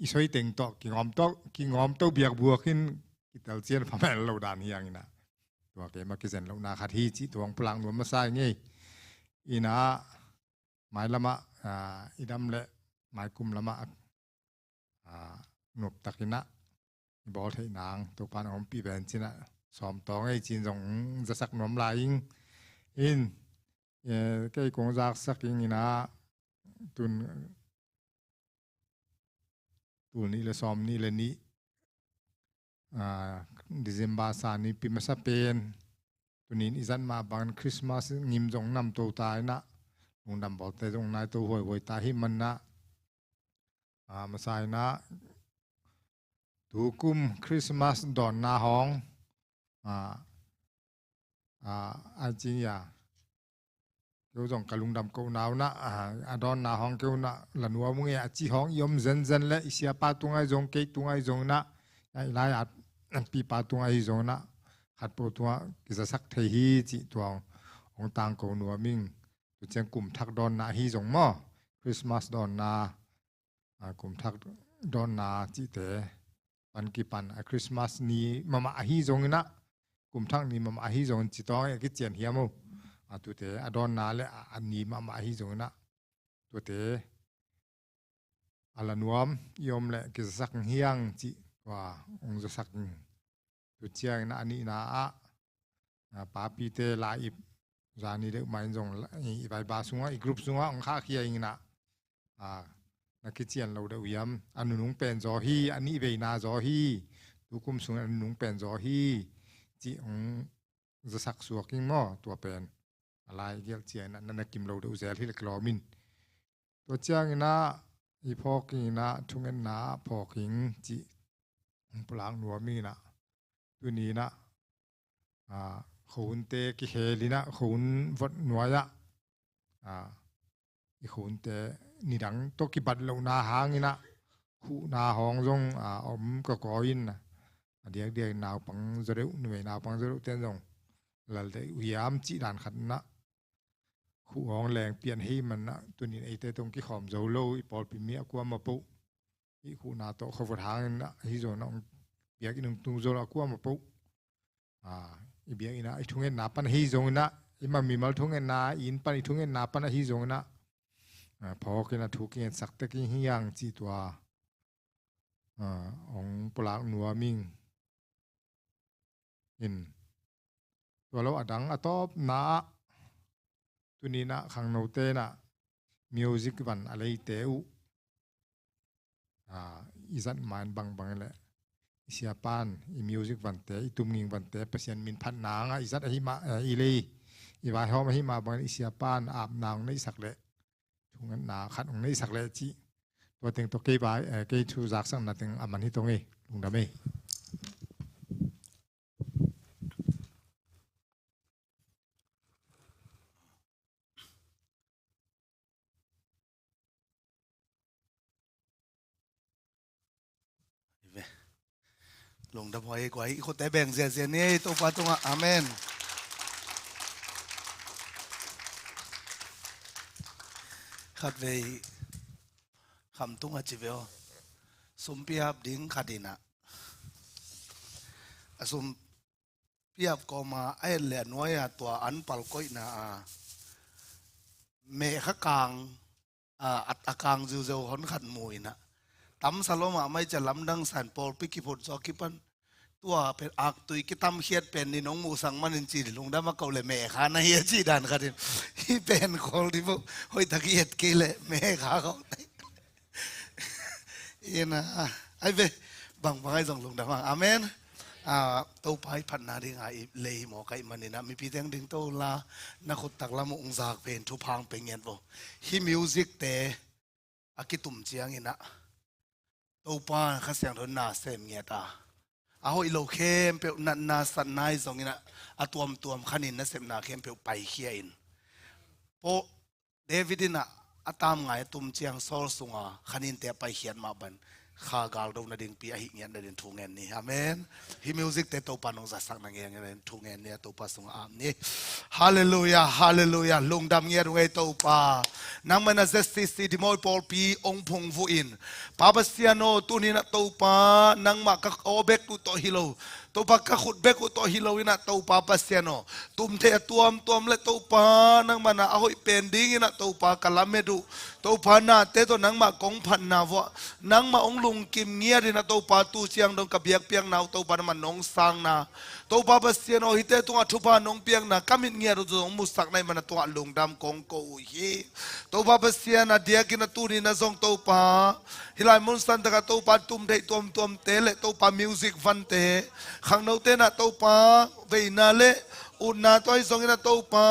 อีสอยเต็งตกกิงอมโตเบียกบัวขึ้นกิตาเซียนพม่าเราดานเฮียงนะตัวเกมากินเรานาขัดฮีจิตัวองปลากหนัวมาใส่งี้อีนะหมายละมะอีดำเละหมายกุมละมะหนุบตักินะบอลให้นางตัวปานอมปีเป็นจีนะสอมตองไอจีนส่งจะสักหนอมลายอินใกล้กงจากสักยิงนะตุนนี่เลยสอมนี่เลยนี้ดิเซมบาสานี่ปีมาสเปนตัวนี้อีสันมาบางคริสต์มาสนิมจงนำตัวตายนะลงดำบอกแต่ตรงนายตัวหวยตายให้มันนะมาใส่นะถูกุมคริสต์มาสดอนนาห้องอาจริงอย่าเกี่ยวกับลุงดำเกาหนาวนะดอนนาห้องเกี่ยวนะหลันวัวมึงอาจีห้องยมเซนเลยเสียปาตุงไอจงเกยตุงไอจงนะไอ้ลายปีปาตุงไอจงนะขัดปูตัวกิจสักเทีจิตัวองต่างเกาหนัวมิงตัวเจ้ากลุ่มทักดอนนาฮีจงมอคริสต์มาสดอนนากลุ่มทักดอนนาจิเตปันกีปันคริสต์มาสนี้มาฮีจงนะกลุ่มทักนี้มาฮีจงจิตองกิจเจียนเฮียมูตัวเตอดอนนาและอันนี้มาฮีจงนะตัวเตอัลนวมยอมและกิจสักเฮียงจิว่าองจะสักตัวเจียงนะอันนี้นะปาปีเตลาอิบจานี่เด็กไม่จงอีใบบาสุงอีกรุ๊ปสุงองข้าเคียงนะนักกิจเจียนเราเดียมอันนุ่งเป็นจอฮีอันนี้เวนาจอฮีดูกุมสุงอันนุ่งเป็นจอฮีจีองจะสักสวกิงมอตัวเป็นอะไรเกี่ยวเจียนนั่นนักกิมเราเดียวเซลที่เล็กลอมินตัวเจียงนะอีพอกิงนะทุ่งเงินนะพอกิงจีปลางหนัวมีนะตัวนี้นะขุนเตกิเฮลินะขุนวัดหนัวยะอีขุนเตนี่ดังตัวกิบัดลงนาหางนี่นะคู่นาห้องจงอมก็ก่ออินนะเดียกนาวปังจะเร็วหน่วยนาวปังจะเร็วเต้นจงหลังจากวิยามจีด่านขันนะคู่ห้องแรงเปลี่ยนให้มันนะตัวนี้ไอเตตรงกี่ขอมโจโลอีปอลปีเมียกว่ามาปุ๊อีคู่นาโตเขาฝัดหางนะฮิโซน้องเปียกอีหนึ่งตุงโจลากว่ามาปุ๊อีเบียอีนะอีทุ่งเงินนาปันฮิโซนะอีมามีมาทุ่งเงินนาอินปันอีทุ่งเงินนาปันฮิโซนะพอกินทุกเงินสักตะกี้ฮิยังจีตัวองปลากหนัวมิงอินตัวเราอดังอตอบนาตัวนี้นะขังโนเตนะมิวสิกวันอะไรเตอุอีสันมันบังเลยเสียปานอีมิวสิกวันเตอีตุมงิงวันเตเปอร์เซ็นต์มินพันนางอีสันอหิมาอีเลยอีวายหอมอหิมาบังอีเสียปานอาบนางในสักเลยทุ่งนั้นนาขัดองในสักเลยจีตัวเต็งตัวเกย์บายเกย์ทูจักสังนั่นเต็งอามันที่ตรงนี้ลุงดำเอลงดับหอยกว่าคนแต่แบ่งเสียนี่ตัวฟ้าตัวอาเมนขัดเวคำตุ้งอาจิเวลสมปียบดิ้งขัดดินะ สุมเพียบก็มาไอ้แหล่น้อยตัวอันปัลก้อยนาเมฆกลางอัตกลางจิวเจวหอนขัดมวยนะตั้มสโลมาไม่จะล้ำดังสันปอลปิกิพดจอกิปันตัวเป็นอักตุยกิตั้มเขียดเป็นนี่น้องมูสังมันจีลงได้มาเกาเลยเมฆาในเฮียจีดันกันที่เป็นคนที่พวกหอยตะเกียดกิเลเมฆาเขาอีนะไอ้เว้บางไอ้ส่งลงดังอาเมนตัวไปพันนาดิ่งไอเลยหมอไก่มันนี่นะมีพี่แตงดิ่งตัวละนักขุดตักละมุงจากเป็นทุพังเป็นเงี้ยบ่ฮีมิวสิกเตะอากิตุ่มเจียงอินะตัวป้าข้าเสียงทนนาเซมเงี้ยตาอาหอยโลเข้มเปียวนันนาสันนายส่งอินะอาตัวมขันินนะเซมนาเข้มเปียวไปเขียนโปเดวิดินะอาตามไงตุ่มเจียงโซลสุงาขันินเตะไปเขียนมาบันข้ากาลดงนาดิ่งปีหิเงี้ยนาดิ่งทุ่งเงินนี่อาเมนฮีมิวสิกเตตัวปานองจะสักนังเงี้ยนาดิ่งทุ่งเงินเนี่ยตัวปาสงอามนี่ฮาเลลูยาฮาเลลูยาลงดำเงี้ยรงไอตัวปานังมันจะเซสติดิมอยปอลปีองพงฟูอินปาบเซียโนตุนินะตัวปานังมากักโอเบกตุโตฮิโลตัวปากกักขุดเบกตุโตฮิโลอินะตัวปาบเซียโนตุมเทตัวมเลตัวปานังมันนะอาหอยเป็นดิ้งอินะตัวปากะลาเมดูตัวปานาเตตัวนังมากงพันนาวะนังมาองลุงกิมเงียดินะตัวปาตูเชียงดงกับเบียกเปียงนาวตัวปามันนองสังนาตัวปาบเซียโนฮิเตตัวทุพานองเปียงนากามินเงียรุจงมุสักในมันตัวลุงดำกงโกฮีตัวปาบเซียนาเดียกินตูนี่นะทรงตัวปาฮิลายมุนสันตะกตัวปาตุมได้ตัวเตเลตัวปามิวสิกฟันเตขังโนเตนะตัวปาเวนาเลอุนนาตัวไอทรงนะตัวปา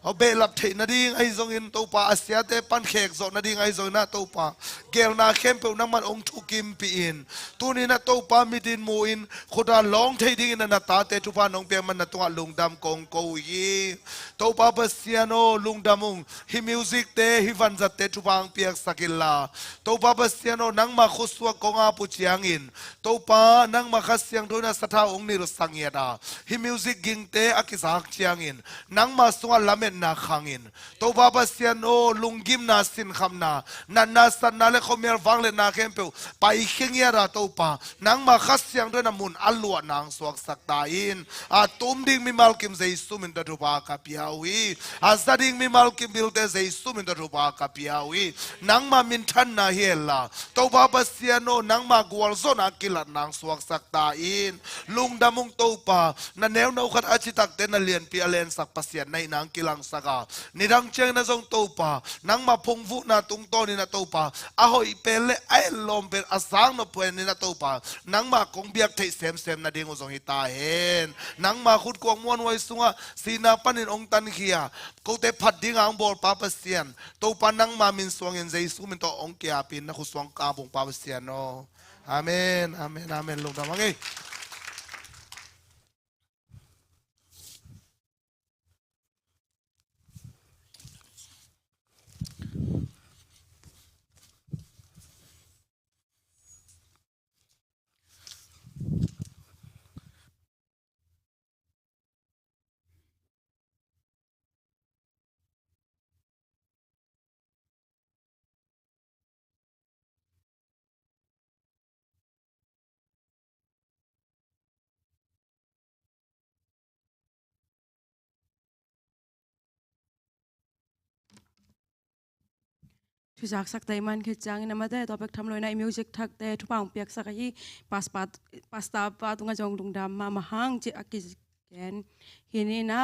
เอาเบลับเทนาดิ่งไอทรงอินตัวปาอาเซียเตปันเขกโซนาดิ่งไอทรงนะตัวปาเกลนาเข้มเปน้ำมันองทุกิมปีอินตัวนี้นะตัวปามิดินมูอินขดาลองเทดิ่งนะนาตาเตทุพานองเปียมันนะตัวลุงดำกงโกยีตัวปาเปเซียโนลุงดำมุงฮิมิวสิกเตฮิฟันจัตเตทุพางเปียกสกิลลาตัวปาเปเซียโนนังมาขุสวกงอาปุจยังอินตัวปานังมาขัดเสียงโดยนะสัทธาองนิรสังเยดาฮิมิวสิกกิงเตอากิสักเชียงอินนังมาสวงลาเมนนาขังอินตัวปาเปเซียโนลุงกิมนาสินคำนานันนาสันนาเลคอมเมลฟังเลนาเข้มเปียวไปเขียงเยราตัวปานังมาขัดเสียงด้วยน้ำมุนอัลลวดนางสวกสักตาอินตุมดิ่งมีมัลกิมเซซุมินตะทุปากับยาวีซาดิ่งมีมัลกิมบิลเตเซซุมินตะทุปากับยาวีนังมามินทันนาเฮลาตัวปาเปเซียโนนังมากวลโซนากิลันนางสวกสักตาอินลุงดำมุงตัวปานันแนวนาขัดอาชิตักเตนเลียนปีอเลนสักเปเซียนในนางกิลังสักานิดังเชงนะทรงตัวปานังมาพงฟุนาตุงโตนี่นะตัวปาอาหอยเปเลไอลมเป็นอาสังนพวยนี่นะตัวปานังมากงเบียกเทเซมนะเดงอุซงฮิตาเห็นนังมาขุดกวงมวนไว้สุงะสีนาปันินองตันเขียกูเตพัดดิ้งอังบอลปาเปเซียนตัวปานังมามินสวงเงินใจสุมินตัวองเกียปินนะขุดสวงกาบงปาเปเซียนโนอาเมนอาเมนอาเมนลงดามังเอทุจักสักแต่มันคือจังนะมาแต่ตัวเป็กทำลอยในมิวสิกทักแต่ทุกปางเปียกสักยี่ปัสตาปาตุงจงดุงดำมาหังจิอากิแกนฮินี่นะ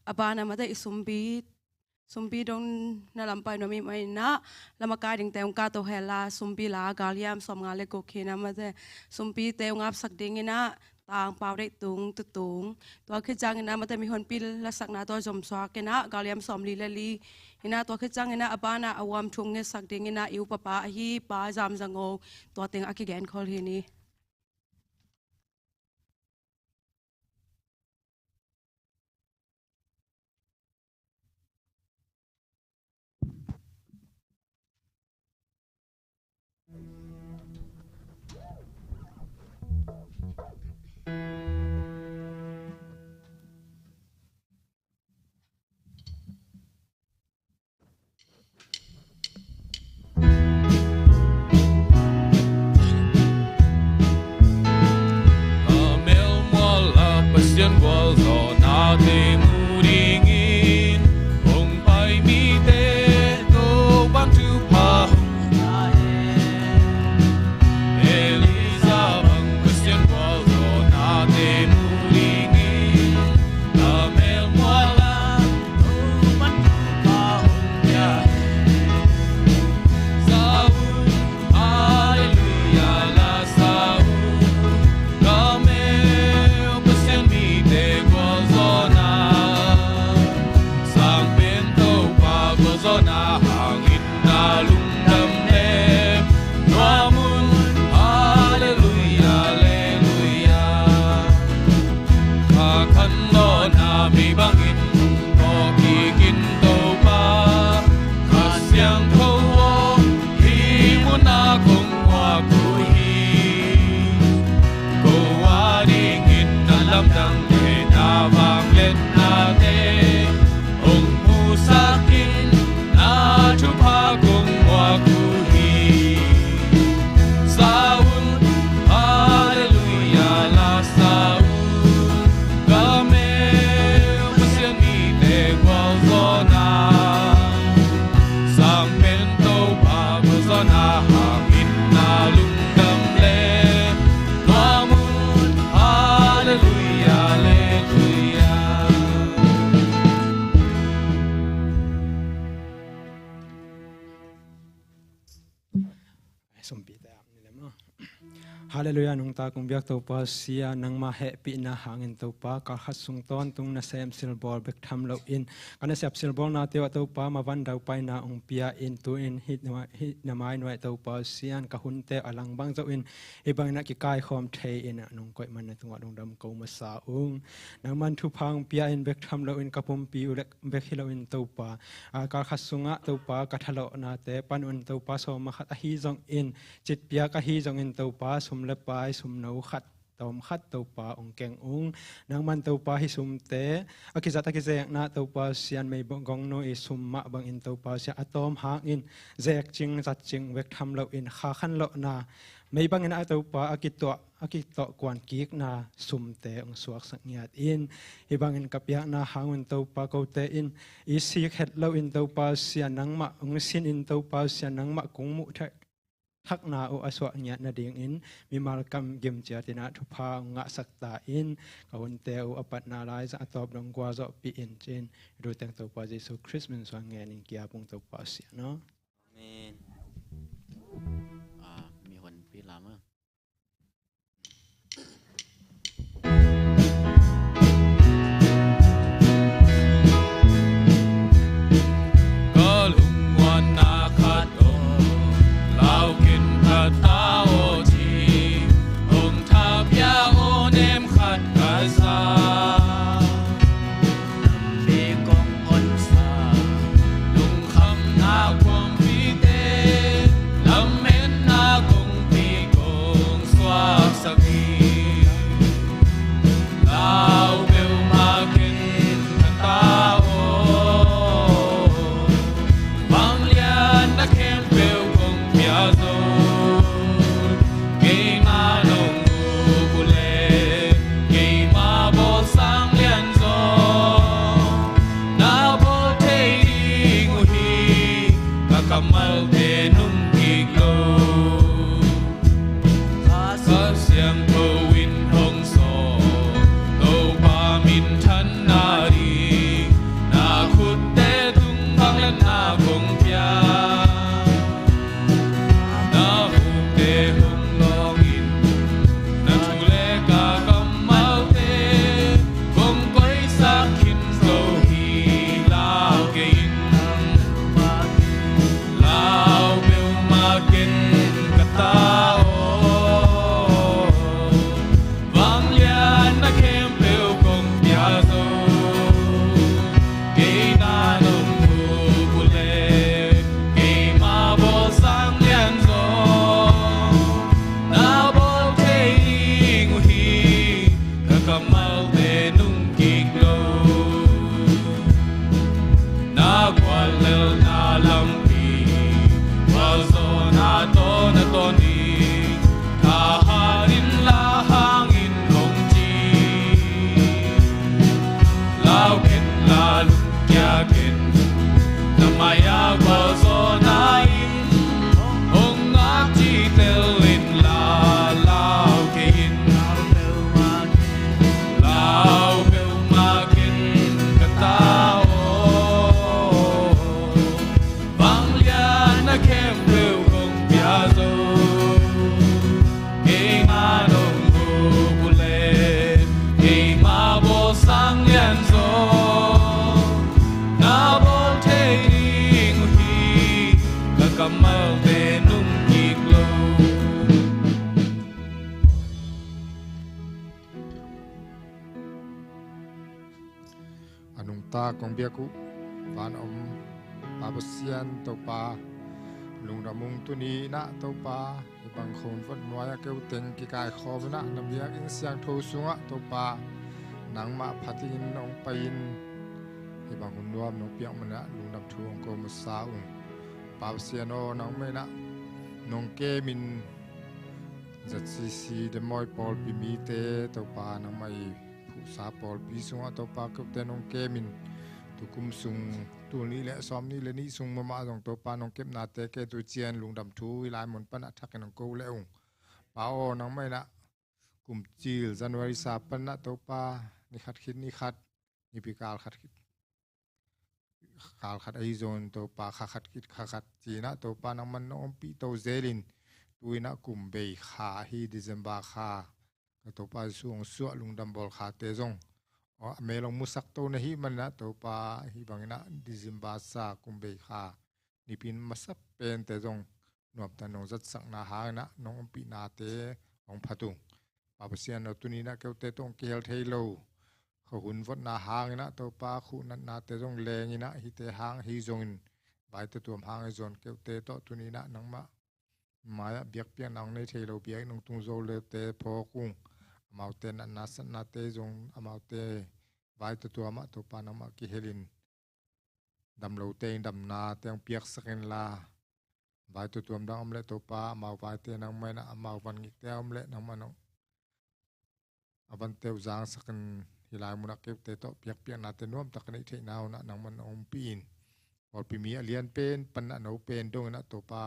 อบานะมาแต่สุมบีดงนาลำไปโนมีไม่นะลำมากายดิ่งแต่องกาโตเฮลาสุมบีลากาลิยามสมงาเลโกเคนะมาแต่สุมบีแต่องอับสักดิ่งนะต่างเปล่าได้ตุงตัวคือจังนะมาแต่มีคนปีละสักนาตัวจมสวากนะกาลิยามสมลีละลีนะตัวคือจังนะอบานะอวามชงเงสักดิ่งนะอิวปะปาฮีปาจามจังโงตัวเต็งอากิแกนคอลฮีนี่ Hallelujah nung ta kung biak to pa siya nang mahappy na hangin to pa kahasung ton tung na sem silbol bek tham lo in kana sep silbol na te to pa mawan daw pa na ong pia in to in hit na mai noi to pa sian ka hunte alang bang zo in ibang na ki kai khom the in nong koi man na tunga dong dam ko ma sa ung nang man thu phang pia in bek tham lo in kapum pi ulek bek hilo in to pa ka khasunga to pa ka thalo na te pan un to pa so ma khat hi zong in chit pia ka hi zong in to pa sum le pai sum no khat tom khat to pa ong keng ung nang man to pa hi sum te akizata ki zek na to pa sian mei bong gong no e sum ma bang in to pa sia atom hang in zek ching zat ching vek tham lo in kha khan lo na mei bang in a to pa akito kwan kik na sum te ong suak sak ngiat in ibang in kapya na hangun to pa ko te in isik het lo in to pa sia nang ma ong sin in to pa sia nang ma kung mu tha thak na o aswa nya na ding in mi mal kam gem cha tina thu pha nga sakta in ka un te o apat na lai za top dong kwa zo pi in chen ru teng to pa jesu christmas wa nge ning kia pung to pa sia no amen mi hon pi lama anung ta kong biaku van om babasian to pa lung ramung tu ni na to pa ibang khon fat noya keu teng ki kai khom na nam biak in siang tho sunga to pa nang ma phatin ong pain ibang hun nuam no piak mana lung dam thu ong ko ma sa ung babasian o nang me na nong ke min zat si de moi pol pi mi te to pa nang mai sa pol pi sunga to pa ko te nong ke min tu kum sung tu ni le som ni le ni sung ma ma dong to pa nong kep na te ke tu chian lung dam thu i lai mon pan athak nong ko le ung pa o nang mai na kum chil january sa pan na to pa ni khat khit ni khat ni pi kal khat khit kal khat ai zon to pa kha khat kit kha khat chi na to pa nang man om pi to zelin ตุยนะกุมเบยขาฮีดิเซมบาขาก็ตัวปาสุงสัวลุงดำบอลขาเตจงอ๋อเมลงมุสักตัวนะฮีมันนะตัวปาฮีบางนะดิเซมบาซากุมเบยขานี่พินมาสับเป็นเตจงนวบแต่นงจัดสักนาหานะนงปีนาเตองพัตุงปาเสียนเอาตัวนี้นะเกี่ยวเตตงเกลเทโลเขาหุ่นวัดนาหางนะตัวปาขุนันนาเตจงเลงนะฮิเตหางฮิจงใบตัวหางไอจนเกี่ยวเตโตตัวนี้นะนังมาเบียกเปียนองในเทโลเบียกนงตุงโซเลเตพอกุ้งมาเตนนาสนาเตจงมาเตใบตัวมาตัวปานมากิเฮลินดำโลเตงดำนาเตียงเปียกสกินลาใบตัวดังอมเลตัวปามาใบเตนังไม่นะมาวันกิเตอมเลนังมันองวันเตวจางสกินฮิลายมุนักเก็บเตโตเปียกเปียกนาเตนวมตะกันในเทนาวนะนังมันองปีนพอปีมีเลียนเป็นปันนะโนเป็นดงนะตัวปา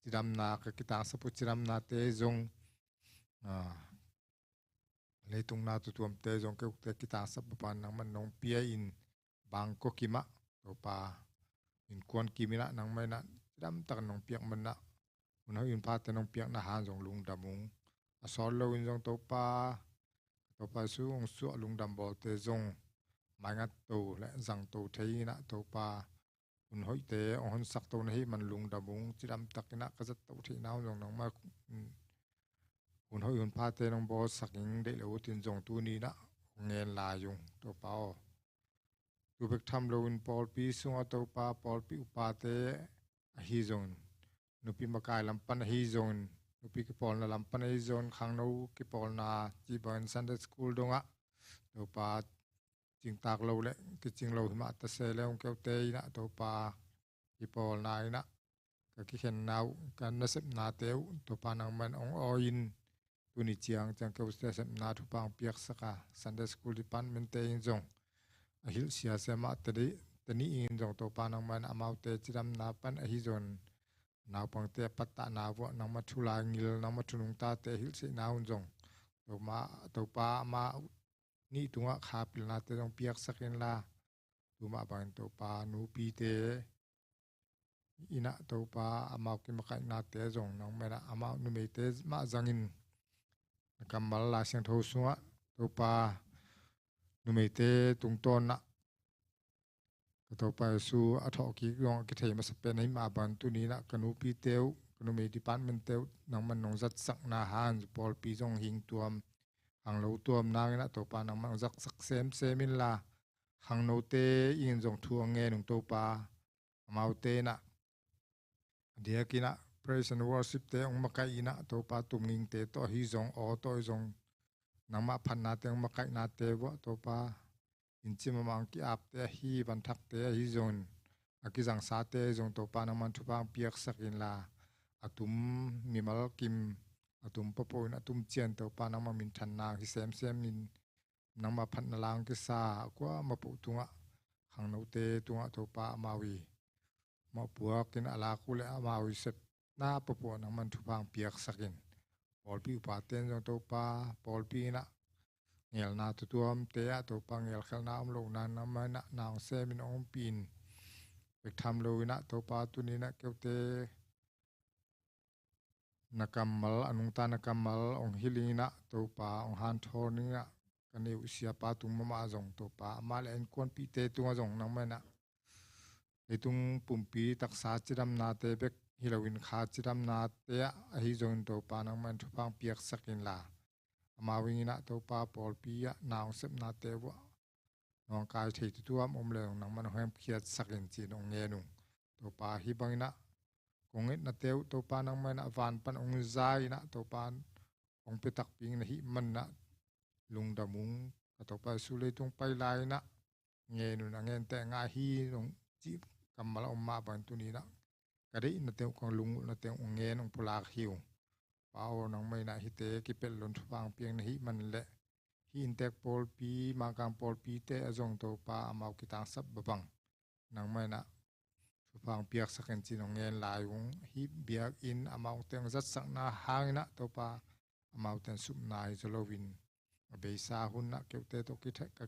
จิรำนาคิตาสปุจิรำนาเตจงเลยตรงนาตัวเตจงเกิตาสปุปันนังมันนงเปียอินบางก็กิมะตัวปาอินควนกิมินะนังไม่นะจิรำตักนงเปียกมันนะมันเอาอินพาเตนงเปียกนะหานจงลุงดำมุงสอนเราอินจงตัวปาสูงสัวลุงดำบอเตจงมางัดตัวและจังตัวเทีนะตัวปาคุณหอยเตะองสักตัวนี้มันลุงดำบุงจิรำตักนะก็จะตัวที่น้าวน้องมาคุณหอยคุณพาเตน้องบอสักยิงได้แล้วตินจงตัวนี้นะเงินลายงตัวเปล่าตัวเบกทำเราอินปอลปีส่งตัวปาปอลปีอุปาเตฮิจงนุปีมากายลำปันฮิจงนุปีกิปอลนาลำปันฮิจงขังนูกิปอลนาจีบันซันเดสคูลดงะตัวปาจิงตากเราเลยกิจิงเราหิมะตะเซเลงเกวเตยนะตัวปาอีปอลนายนะก็คิดเห็นนาวกันนับนาเตวตัวปานังมันองออินตัวนี้จียงจังเกวเตเสนาทุปังเปียกสักาซันเดสคูลดิปันเมนเตยิงจงอหิลเสียเสมาตะนี้อินจงตัวปานังมันอามาวเตจิรำนาปันอหิจนนาวปังเตปัตตานาวนังมาทุลางิลนังมาทุนุงตาเตหิลเสนาวจงตัวปามานี่ตัวขาปิลนาเตต้องเปียกสักเห็นละตัวมาบางตัวปานูปีเตอินะตัวปาอามากิมาไกนาเตจงน้องไม่ละอามานูเมเตมาจังอินกำบัลลาเสียงทูสัวตัวปานูเมเตตุงต้นนะตัวปาสู้อัฐกิกองกิเทมาสเปนให้มาบันตัวนี้นะกนูปีเตวกนูเมดิปันเมนเตวน้องมันน้องจัดสักนาฮานปอลปีจงหิงตัวหังเราตัวมนางนะตัวปานังมันจักสักเซมินลาหังโนเตอินจงทัวเงนงตัวปามาเตนะเดียกินะ praise and worship เตองมาไกนะตัวปาตุมิงเตตัวฮิจงอตัวจงนังมาพันนาเตองมาไกนาเตวะตัวปาอินจิมมังกิอาบเตฮีบันทักเตฮิจงอากิจังสาเตจงตัวปานังมันทุบางเปียกสักินลาอาตุมมีมัลกิมอาตุมปะปนอาตุมเจียนตัวปานังมามินทันนางที่เซมมินนังมาพันนลางกิสากว่ามาปุตุงะขังโนเตตุงะตัวปามาวีมาปัวกินอาลาคุเลอามาวีเสพหน้าปะปนนังมันทุบางเปียกสักินปอลปีอุปาเตนจงตัวปาปอลปีนะเงลนาตัวมเตะตัวปาเงลขนาอมโลนันนังมันนะนางเซมินองปีนไปทำโลวินะตัวปาตุนี้นะเกวเตนักมัลอนุตานักมัลองฮิลินะตัวปาองฮันทอนี่นะกันเอวเสียปาตุงมาจงตัวปามาเลนควนปีเตตัวจงนังไม่นะในตุงปุ่มปีตักษาจิรำนาเตเบกฮิลวินขาจิรำนาเตะฮิจงตัวปานังมันทุพังเปียกสักินลามาวินะตัวปาปอลปีอะนาวเสพนาเตวะน้องกายที่ตัวอมเลงนังมันแหมเขียดสักินจีนองเงนุงตัวปาฮิบังนะกงเอ็ดนาเตวตัวปานังมันอวานปันองใจนะตัวปานองเปตักปิงนะฮิมันนะลุงดามุงตัวปาสุเลตงไปลายนะเงนุนะเงินแต่งาฮีนงจีกำมาละอมมาบันตุนี้นะกระดินาเตวของลุงนาเตวองเงนองพลาคิวเปล่านังไม่นะฮิเตกิเป็นหล่นฟังเพียงนะฮิมันเละฮิอินเตกปอลปีมากางปอลปีเตอจงตัวปาอมาวกิตังสับบังนังไม่นะฟังเปียกสักจีนองเงินลายวงฮิเบียกอินอมาวเตียงจัดสักนาหางนะตัวปาอมาวเตียงสุบนายจโลวินเบยซาหุนนะเกี่ยวเตตัว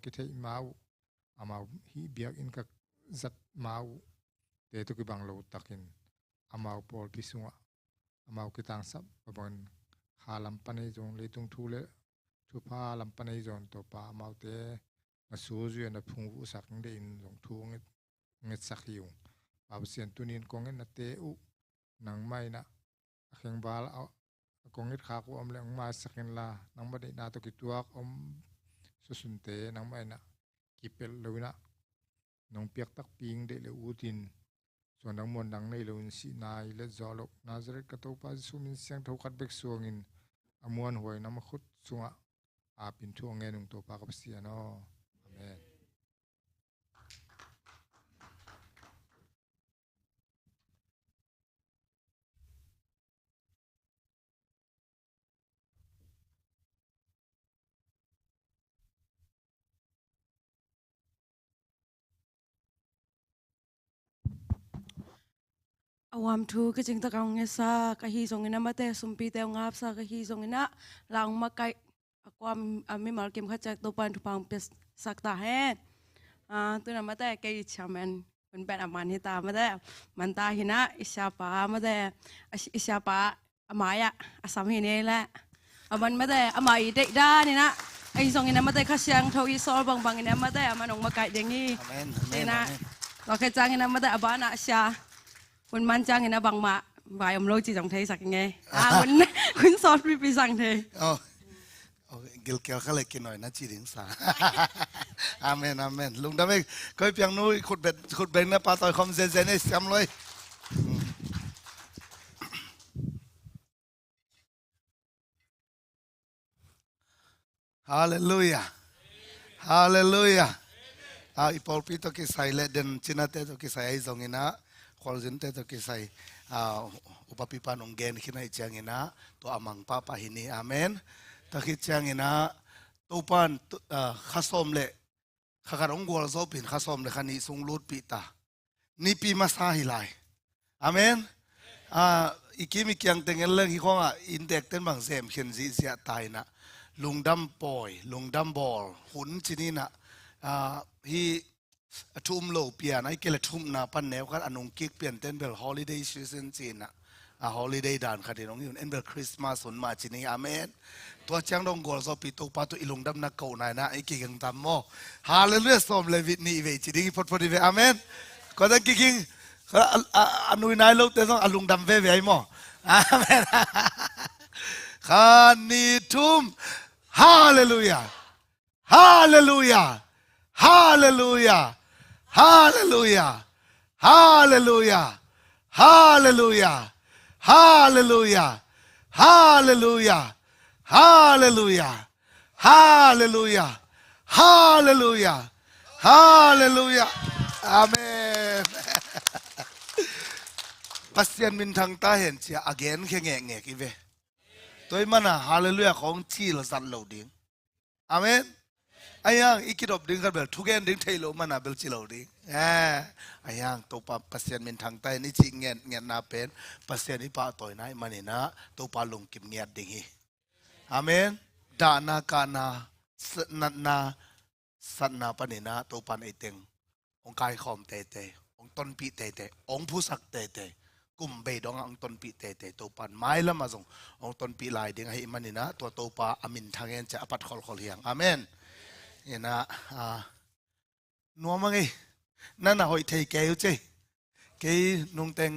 กิเทมาวอมาวฮิเบียกอินกับจัดมาวเตตัวกิบังโลตักินอมาวปอลพิสุงะ mau kita sab babon halam panai jong leitung thu le thu pha lam panai jong to pa mau te na su ju na phung u sak de in jong thu nget sak hiu pa sian tunin kong en na te u nang mai na kheng bal kong it kha ko om le ma sakin la nang ma de na to ki tuak om su sun te nang mai na ki pel loina nong piak tak ping de le u tinส่วนดังมวลดังในลุนสีนายและจอลกนาซาเรตกระตุกปาสุมินเสียงเท่ากัดเบกสวงินอมวนหวยน้ำขุดสุงะอาปินช่วงเงินตัวปากกับเสียนออาเมนอวามทูก็จึงตะกองเงซากะฮีทรงเงินมาแต่สุมปีแต่งาบซากะฮีทรงเงินลางมาไกความไม่มาเกมขัดจากตัวปันทุพังเป็นสักตาแห่ตัวนั้นมาแต่เกยชามันเป็นแบบอามันฮิตามาแต่มันตาหินะอิชาปามาแต่อิชาปาอามายะอาสามหินี่แหละอามันมาแต่อามายเด็กด้านี่นะไอ้ทรงเงินมาแต่ข้าเชียงเท่าอีซอลบางเงินมาแต่อามันองมาไกอย่างนี้นี่นะเราแค่จ้างเงินมาแต่อาบานะชาวันมันจ้างเห็นนะบางมาบ่ายอมโลจีจงเทสักไงคุณซอสปีสั่งเทกิลเกลเขาเลยกินหน่อยนะจีดิงสาอาเมนอาเมนลุงดำเองเคยเพียงนู้ขุดเบ็ดนะปลาต่อยคอมเซนเซนนี่จำเลยฮาเลลูยาฮาเลลูยาอีพอลปีตัวกิใส่เลเดนชินาเตตัวกิใส่ไอ้ตรงนี้นะควอลจินเตตัวกิใส่อุปปิปานองเกนขึ้นให้เจียงนี้นะตัวอามังป้าปะหินีอาเมนตะคิดเจียงนี้นะตัวปานข้าสมเละข้าการองกวลโซปินข้าสมเละขันนี้ทรงลูดปีตานี่ปีมาซาฮิไลอาเมนอีกี้มีเกียงเต็งเรื่องที่เขาอินเด็กเต้นบางเซมเขียนซีเสียตายนะลุงดำปอยลุงดำบอลหุ่นจีนี่นะฮีทุ่มโลเปียนไอ้เกลทุ่มนาปันแนวกันอันงกิกเปลี่ยนเต้นเบลฮอลิเดย์ซีซันจีนนะฮอลิเดย์ด่านคดีน้องอยู่เอ็นเบลคริสต์มาสสนมาจีนี่อาเมนตัวเจ้าดงกอลซอปีตุปาตุอิลุงดำนักเก่าหน่อยนะไอ้กิกังตามโมฮาเลลูยาสมเลวิตนี่เวจีนี่พอดีเวอาเมนก็ได้กิงอันนุยนายลูกแต่ต้องอลุงดำเวไอ้โมอาเมนขันนีทุ่มฮาเลลูยาฮาเลลูยาฮาเลลูยาHallelujah. Hallelujah. Hallelujah. Hallelujah. Hallelujah. Hallelujah. Hallelujah. Hallelujah. Hallelujah. Amen. Pasien min thang ta hen chia again khe nge ki ve. Toi mana hallelujah khong chi lo san lo ding. Amen. Ayang ikidop ding kan bel tugen ding thailo mana bel chilo ding ayang to pa pasien min thang tai ni chi ngen na pen pasien ni pa toy nai manina to pa lung kim ngiat ding hi amen da na ka na sat na panina to pan ai teng ong kai khom te te ong ton pi te te ong phu sak te te kum be dong ang ton pi te te to pan mai la ma jong ong ton pi lai ding hi manina to pa amin thangen cha apat khol hiang amenนะนัวมั้งไงนั่นน่ะหอยเทเกลเจ้เกยนุ่งเต็ง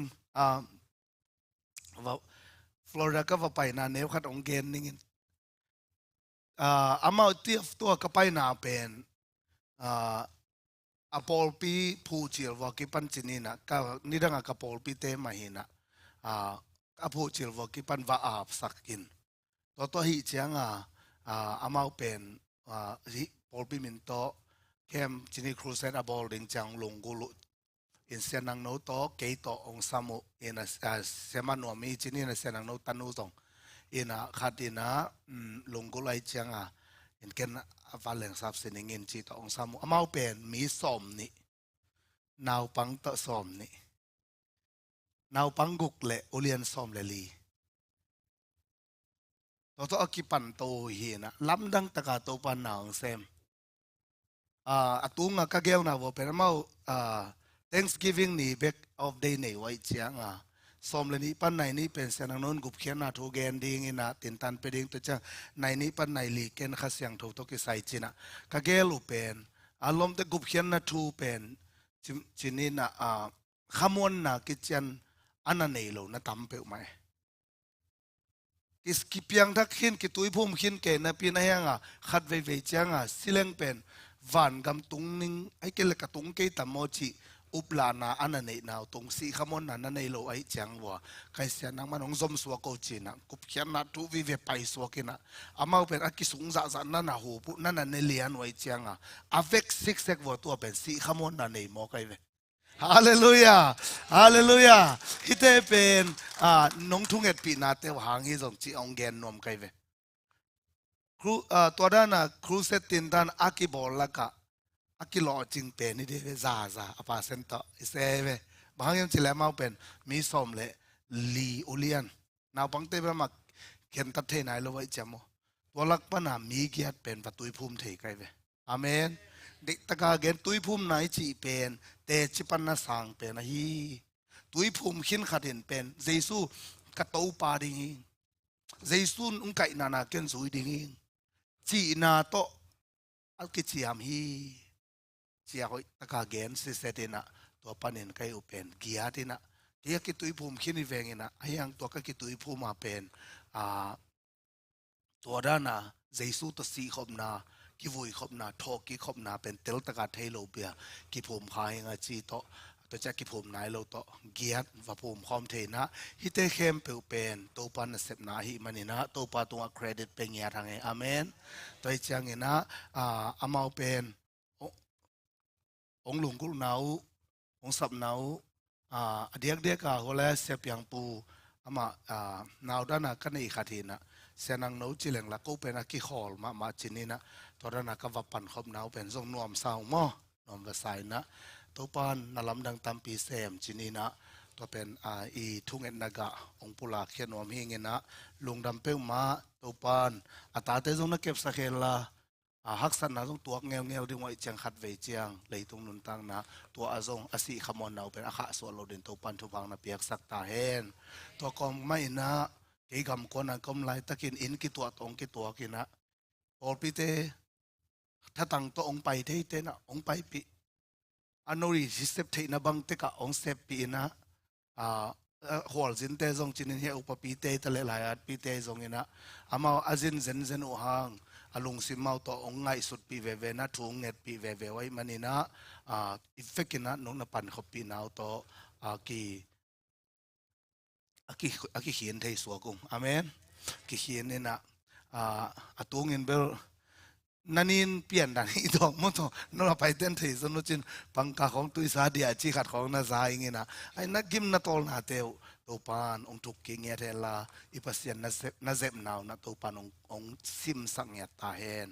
ว่าฟลอริดาก็ว่าไปนาเนวขัดองเกนนี่อามาเทียบตัวก็ไปนาเป็นอพอลปีผู้เจียวว่ากิปันจินีนะก็นี่ดังกับอพอลปีเตมาหินะอผู้เจียวว่ากิปันว่าอาบสักกินตัวหิเจียงอามาเป็นพอลปีมินโตเข้มจินีครูเซนอบอลดิงจังลงกุลุอินเซนังโนโตเกยโตองซามุอินเซมันวมีจินีนเซนังโนตันูตงอินขัดอินลงกุไลจังอินเกนฟัลเลงซับเซนิงอินจิโตองซามุอามาเป็นมีสอมนี่นาวปังตะสอมนี่นาวปังกุกเละโอเลียนสอมเลลีตัวอกิปันโตเฮีนะล้ำดังตะกาโตปันนางเซมตุงก็เกี่ยวนะว่าเป็นมาThanksgiving นี่ back of day นี่ไว้เชียง สมเลยนี้ปันไหนนี้เป็นเสียงนนกุบเขียนนาทูเกนดิ้งอินะตินตันไปดิ้งตัวจ้าในนี้ปันไหนลีเกนข้าเสียงทูตกิใส่จีนะกะเกลูเป็นอารมณ์แต่กุบเขียนนาทูเป็นจินี่นะขมวนนะกิจยันอันนั้นเอโลนะตำเปิลไหมกิสกิเปียงทักขินกิตุยพุ่มขินเกนนะปีนะยังขัดเวเวจังสิเลงเป็นวันกำตุงนิงไอ้เกลกตุงเกตามโมจิอุปลานาอันนั้นเองนาตรงสีขมอนนั้นในโลไอจังวัวใครเสียนังมันองสมสวกโกจินะกุบเขียนนัดทุวิเวไปสวกินะอามาเป็นอักกิสุงจะนั่นนะหูปุนั่นในเลียนไว้จังอาเวกซิกเซกวัวตัวเป็นสีขมอนนั้นในโมไกเวฮาเลลูยาฮาเลลูยาฮิตเป็นน้องทุ่งเอ็ดปีนาเตวหางฮิจงจีองเกนนวมไกเวครูตัวด้านน่ะครูเซตินด้านอากิบอลละกะอากิโลจิงเป็นนี่เดเวซาอปาเซนต์อิเซเวบางอย่างจิเลมาเป็นมีสมเลลีโอเลียนนาบังเตเป็นมาเขียนตัดเทนายโลไว้จำโมตัวลักปนามีเกียรติเป็นประตูภูมิเทไกเวอาเมนเด็กตะกาเกนตุยภูมิไหนจีเป็นเตจิปันนาสังเป็นนะฮีตุยภูมิขินขัดเห็นเป็นเยซูกระตูปาดิงเยซูอุ้งไก่นาเกนสุยดิงจีนาโตอัลกิจิยามฮีเสียหอยตะกาเกนสิเสตินะตัวปันเห็นไกอุเป็นเกียรตินะเกียกิตุยภูมิขินเวงินะไอ้ยังตัวก็กิตุยภูมิมาเป็นตัวด้านน่ะเยซูตัวสีขบนากิวุยขบนาทอกิขบนาเป็นเตลตะกาเทโลเบียกิภูมิขายงาจีโตตัวจะกิภูมินายโลโตเกียรติว่าภูมิคอมเทนะฮิเตเข้มเปลวเป็นตัวปันเสพนาฮิมันนี่นะตัวปาตัวเครดิตเป็นเงียทางไงอาเมนตัวจังเงนะอามาเป็นองหลวงกุลนาวองสับนาวเดียกหัวแลเสียบยังปูอามานาวด้านกันในขาทีนะเสียนังนูจิเลงละกูเป็นอากิขอลมาจินี่นะตอนนั้นก็ว่าปันขบนาวเป็นทรงนวมสาวหม้อนวมภาษานะตัวปานนลำดังตามปีเสมจินี่นะตัวเป็นอีทุ่งเอ็นนากะองปุลาเขียนวมเฮงนะลุงดำเป้งมาตัวปานอัตราเตจงนักเก็บสักเฮลาฮักสันนะต้องตัวเงี้ยวดึงไว้จังขัดเวจียงเลยตรงนุนตังนะตัวอาจงอาศิขมอนเอาเป็นอาคาส่วนเราเดินตัวปันทุบังนะเปียกสักตาเฮนตัวกองไม่นะเกี่ยกำคนนั้นกำไรตะกินอินกี่ตัวตรงกี่ตัวกินนะพอปีเตถ้าตั้งตัวองไปเทเตนะองไปปีอันนู้นสิเซปเทนะบังเตกะองเซปปีนะหัวจินเตจงจินเฮียอุปปีเตตะเลหลายอัดปีเตจงนะอามาอาจินเซนอุหังอลุงสิมาตัวองไงสุดปีเวนะทุ่งเน็ตปีเวไว้มันนี่นะอิฟเฟกินะน้องนับปันขบปีนาวตัวกีเขียนไทยสวกุงอเมนกีเขียนเนี่ยนะตัวเงินเบลนันนินเปลี่ยนดังนี้ดอกมั้งตัวนั่นเราไปเต้นไทยสนุกจินปังกาของตุยสาเดียจีขัดของนาซายเงี้ยนะไอ้นักกิมนาตอลนาเตวตัวปานองทุกเงี้ยเทล่าอีปัสยันนาเซบนาวนาตัวปานองซิมสังเงียตาเฮน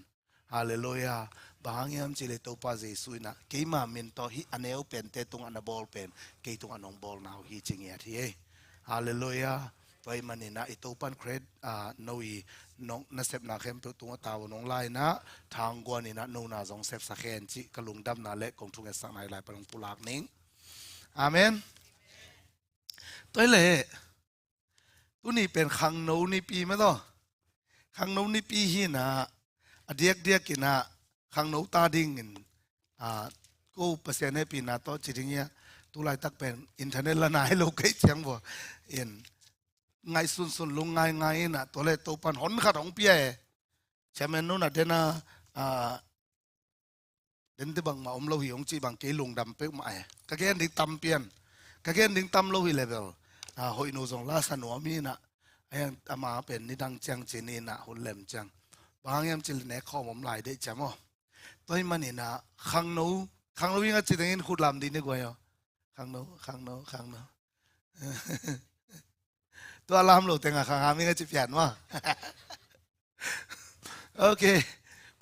ฮาเลลูยาบางอย่างจิเลตัวปาเจสุยนะเกี่ยมามินตัวฮิอันเอวเป็นเตตุงอันบอลเป็นเกี่ยตุงอันองบอลนาวฮิจิงเงียที่ฮาเลลูยาไปมันนี่นะไอตัวปันเครดโนอีน้องนักเสพนาเข้มตัวตัวตาวน้องไล่นะทางกวนนี่นะนูนาสองเสพสักแค่จิกลุงดำนาเละของทุกเอสักนายลายปรงปุลากนิ่งอาเมนตัวเล่ตัวนี้เป็นขังโนนี่ปีไหมต่อขังโนนี่ปีหินะเดียกกินะขังโนตาดิ่งกูเปอร์เซ็นต์ในปีนาโตจิตเงี้ยตัวลายตักเป็นอินเทอร์เน็ตละนายโลกไอ้เชียงบ่เอ็นไงสุนลงไงนะตัวเล็กตัวปันหอนขัดของเปียใช่ไหมนู้นน่ะเดน่าเดินที่บางมาเราหิวจีบางเกลุงดำเป๊กมาก็แค่ดิ้งตำเปียนก็แค่ดิ้งตำเราหิเลเวลหอยนูส่งลาสนัวมีนะไอ้อามาเป็นนิดังจังเจนีนะหุ่นเล่มจังบางอย่างจิลเนคข้อผมลายได้จำอ๋อตัวมันนี่นะขังนู้วิ่งก็จิตอย่างนี้ขุดลำดีนี่กว่าอยู่ขังนู้ตัวลำหลุดแต่งขังหามีก็จิบหยันว่าโอเค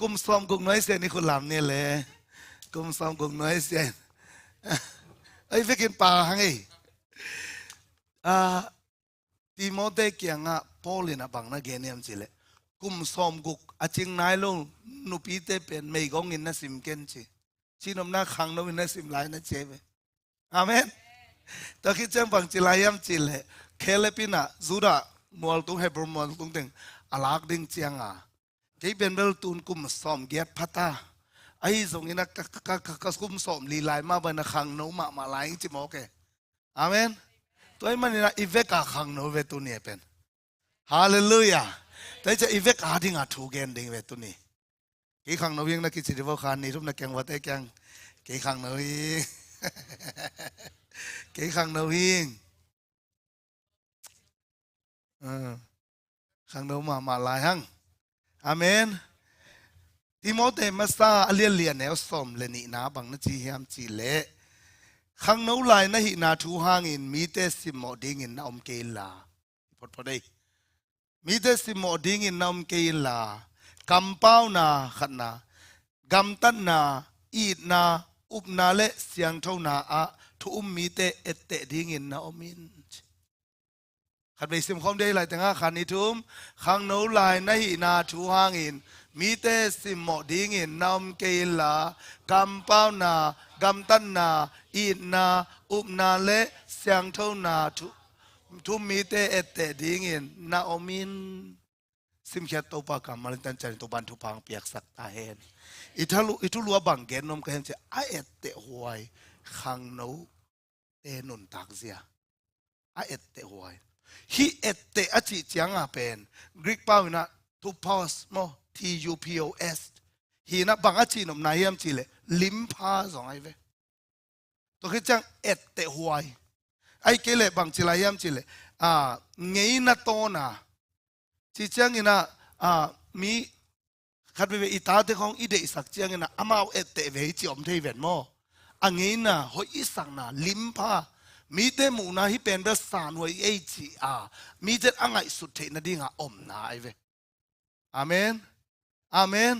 กุมซ้อมกุมน้อยเสียนี่ขุดลำนี่เลยกุมซ้อมกุมน้อยเสียไอ้ฟิกินปลาฮังไอ้ติโมเตเกียงอ่ะพอลินะบังนะเกเนียมจิเลกุมซ้อมกุกอาจิงนายลงนุปีเตเป็นไม่กองอินนะสิมเกนจีชีนมนาขังนวินนะสิมไลนะเจเวอาเมน ตะคิดจังบังจิลายมจิเลเคเลปินะจูดามัวตุงเฮบรมัวตุงเต็งอลากดิงเจียงอ่ะที่เป็นเบลตูนกุมสอมเกียรพัตตาไอ้ส่งอินักกกุมสอมลีลายมาเป็นขังโนมาลายจิโมเกอาเมนตัวมันนี่นะอีเวกาขังโนเวตุนี่เป็นฮาเลลูยาแต่จะอีเวกาดิ่งอ่ะถูกเกนดิ่งเวตุนี่กี่ขังโนวิ่งนักกิจวัตรขันนี่ทุกนักแกงวัดเอกยังกี่ขังโนวิ่งกี่ขังโนวิ่งขังโนมาลายหังอาเมนทิโมเธมาซาเลียนเนวสมเลนีนาบังนจีเฮียมจีเล่ขังโนลายนะหินาทูหางอินมีเตสิโมดิงอินนาอมเกลาพอดมีเตสิโมดิงอินนาอมเกลากำเป้านาขันนากำตันนาอีดนาอุบนาเลเสียงเท่านาอะทุมมีเตเอเตดิงอินนาอมินขัดไปซิมคอมได้หลายแต่งขันนิทุมขังโนลายนะหินาทูหางอินมีเตสิโมดิงอินนามเกลากำเป้านากำตันนาอีดนาอุบนาเลเสียงเท่านาทุมมีเตเอเตดิงอินนาอมินซิมเขียนตัวปากมาลิตันจันตัวบันทุพังเปียกสักตาเห็นอิทุลัวบังเกนนมก็เห็นจะไอเอเตหวยขังโนเตนุนตักเสียไอเอเตหวยฮีเอเตอจิจังอาเป็นกรีกเป้านะทูพอสโมTUPOS ฮีนะบางอาจีนมนายยามจีเลลิมพาสองไอเวตัวคือจังเอเตหวยไอเกเลบางจีลายามจีเลเงยนะโตนะจีจังอินะมีขัดไปอีตาเตของอีเดสักจังอินะอามาเอเตเวจิอมเทเวนโมเงยนะหอยอีสังนะลิมพามีเตมูนะฮิเป็นเบสานหวยเอจีมีเจอังไงสุดเทนดิ่งอมนะไอเวอาเมนอาเมน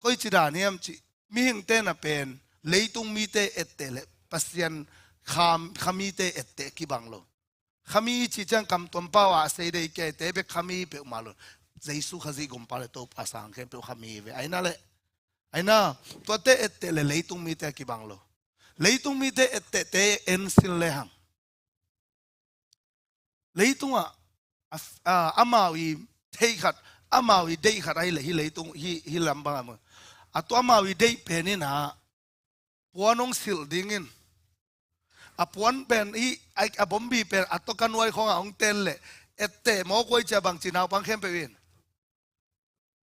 ก็อิจฉาเนี่ยมจิมีหิงเตนะเป็นเลยตุงมีเตเอเตเลปัสยันขมีเตเอเตกี่บังโลขมีจิจังคำตุนป้าวาเสด็จเกเตเบขมีเปมาโลเจสุขจิกุมปาเลโตภาษาอังกฤษเปขมีเวไอ้นั่นแหละไอ้น่ะตัวเตเอเตเลเลยตุงมีเตกี่บังโลเลยตุงมีเตเอเตเตเอ็นสินเลหังเลยตุงอามาวีเทขัดอามาวิเดย์ขัดไอ้เลยฮิเลยตรงฮิลำบากมั้งตัวอามาวิเดย์เป็นนี่นะปวนองสิลดิ้งินปวนเป็นไอ้บอมบีเป็นตัวกันไว้ขององเตลเลยเอเตมอกไว้จะบางจีนเอาบางเข้มไปวิน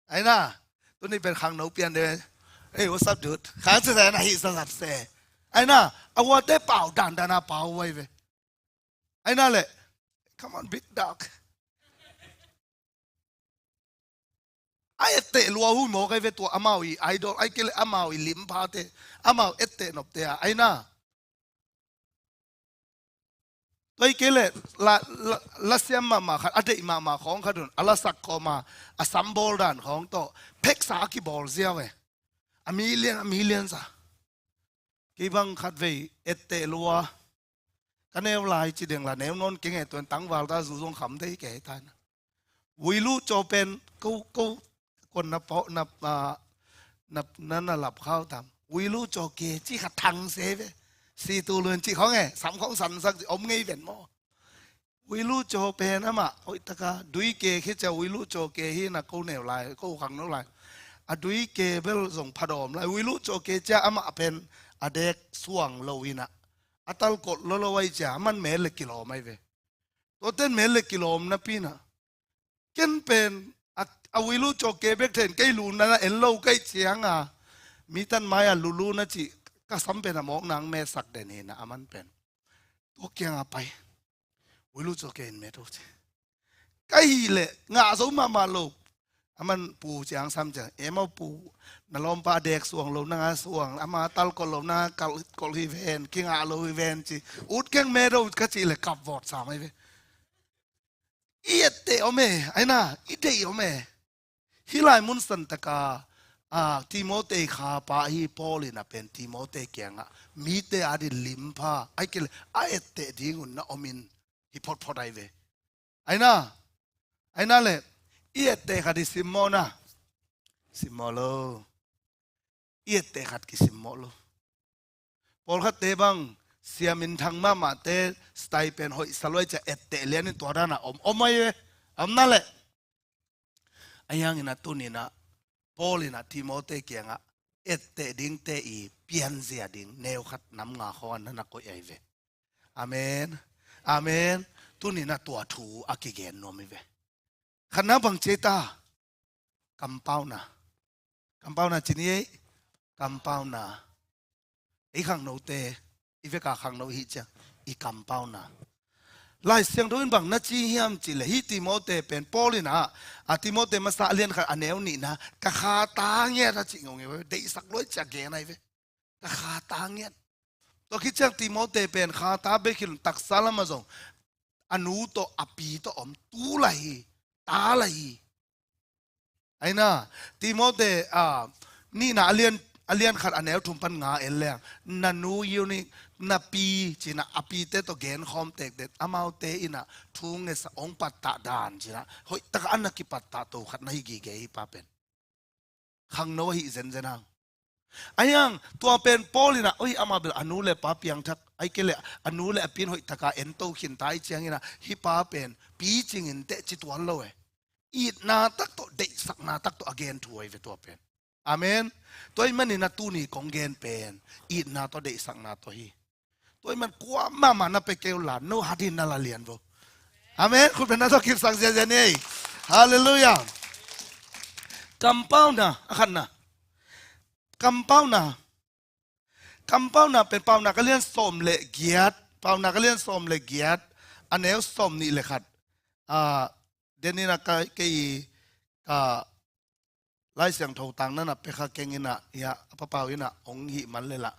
ไอ้น่ะตัวนี้เป็นขังหนูเปลี่ยนเลยเอ้ยว่าสับจุดขาจะแต่ไหนสับเสไอ้น่ะเอาว่าได้เป่าดันดานาเป่าไว้เว้ไอ้น่ะเลย come on big dogไอเตะลัวหุ่นโมกไอเวตัวอามาวีไอดอลไอเกลอามาวีลิมพาเตอามาเอเตะนบเตะไอน่าตัวไอเกลละเสียมมาขัดอเดอิมาของขัดุนอลาสักก็มาอสัมบอลดันของโตเพ็กสากีบอลเสียเวอมิเลียนซะกีบังขัดเวเอเตะลัวกันเนวลายจีเดียงละเนวนนเก่งไอตัวตั้งวาลตาสุสงขำได้แก่ตายนะวิลูโจเป็นกูคนนับนั่นหลับเข้าทำวิลูโจเกจีขัดทังเซฟสี่ตัวเรือนจีเขาไงสามของสันสักอมไงเป็นหม้อวิลูโจเป็นนะมาโอ้ยตะกาดุยเกคิดจะวิลูโจเกฮีนักกูเหนียวลายกูขังนั่นลายดุยเกเบลส่งพดอมลายวิลูโจเกจะอามาเป็นเด็กสว่างโลวินะตัลกดโลไว้จะมันเมลกิโลไม่เวตัวเต้นเมลกิโลนะพี่นะเกินเป็นอาวิลูโจเกเบกเทนใกล้ลูนั่นเอ็นโลใกล้เชียงมีตันไม้ลูนะจีก็ซ้ำเป็นมองนางแม่สักเดนเห็นมันเป็นตัวเกียงไปวิลูโจเกนเมตุใกล้เลยงาสมาโลมันปูเชียงซ้ำจังมาปูนลมปลาเด็กสวงลมนางสวงมาตัลกลมนากอลฮิเวนกิงอาโลฮิเวนจีอุดเกียงเมโดก็จีเลยกับวอดสามไอ้เวอีเตอเมไอ้น่ะอีเตอเมฮิลายมุนสันตกาทิโมเตขาปาฮีปอลินะเป็นทิโมเตเกียงมีเตอดีลิมพาไอ้เกลไอ้เตดิ้งุนนะอมินฮิพอดไอเวไอ้น่ะเลยอีเตขัดซิมโมนะซิมโมโลอีเตขัดกิซิมโมโลพอขัดเตบัง เสียมินทางมาเตสไตเป็นหอยสลวยจะเอตเตเลียนตัวด้านะอมไม่เวนั่นแหละไอ้ยังนะตุนี่นะปอลินะทิโมเตเกียงอะเอตเตดิ้งเตอีเปียนเสียดิ้งแนวขัดน้ำงาขอนนั่นก็ไอเวอาเมนอาเมนตุนี่นะตัวถูอากิเกนโนมิเวขณะบังเจตากำเป้านะจีนี้กำเป้านะไอ้ขังโนเตอีเวกาขังโนฮิจังอีกำเป้านะลายเสียงโดนบังนัจีเฮียมจิเลฮิติโมเตเป็นปอลินะอาติโมเตมาสาเลียนขัดอันเนวนี่นะกะขาตาเงี้ยนะจิงงเว้ยเดสักร้อยจากเกนไอเว้ยกะขาตาเงี้ยตัวคิดจังติโมเตเป็นขาตาเบคิลตักซาลามาซงอนุโตอปีโตอมตูไหลตาไหลไอ้น่ะติโมเตนี่นะเลียนขัดอันเนวทุ่มปันงาเอลแล้วนันนูยูนี่นาปีจีน่ะอปีเตตัวเกนคอมเตกเด็ดอามาเตอินะทุ่งเงสองปัตตาดานจีน่ะเฮ้ยตะกันนักกิปัตตาโตขัดนาฮิกิเกฮิปาเป็นขังโนฮิเซนเซนังไอ้ยังตัวเป็นโปลินะโอ้ยอามาเบลอนุเลปาเปียงทักไอ้เกลอนุเลปีนหอยตะกาเอ็นโตขินตายเจียงนะฮิปาเป็นปีจิงอินเตจิตวันโลเออีดนาตักโตเดสักนาตักโตอเกนถวยเวตัวเป็นอาเมนตัวมันนี่นาตูนี่ของเกนเป็นอีดนาโตเดสักนาตัวฮีตัวมันกว่ามานาไปเกลหลานโนฮัดินนาลาเลียนโวอาเมนคุณเป็นนักธุรกิจสังเสียเจนี่ฮาเลลูยากำเป้านะขันนะกำเป้านะเป็นเป้านะก็เลี้ยนสมเละเกียรติเป้านะก็เลี้ยนสมเละเกียรติอันนี้สมนี่เลยขัดเดี๋ยวนี้นะก็ไล่เสียงโทตังนั่นนะไปข้าเก่งอินะยาพระเปล่าอินะองหิมันเลยละ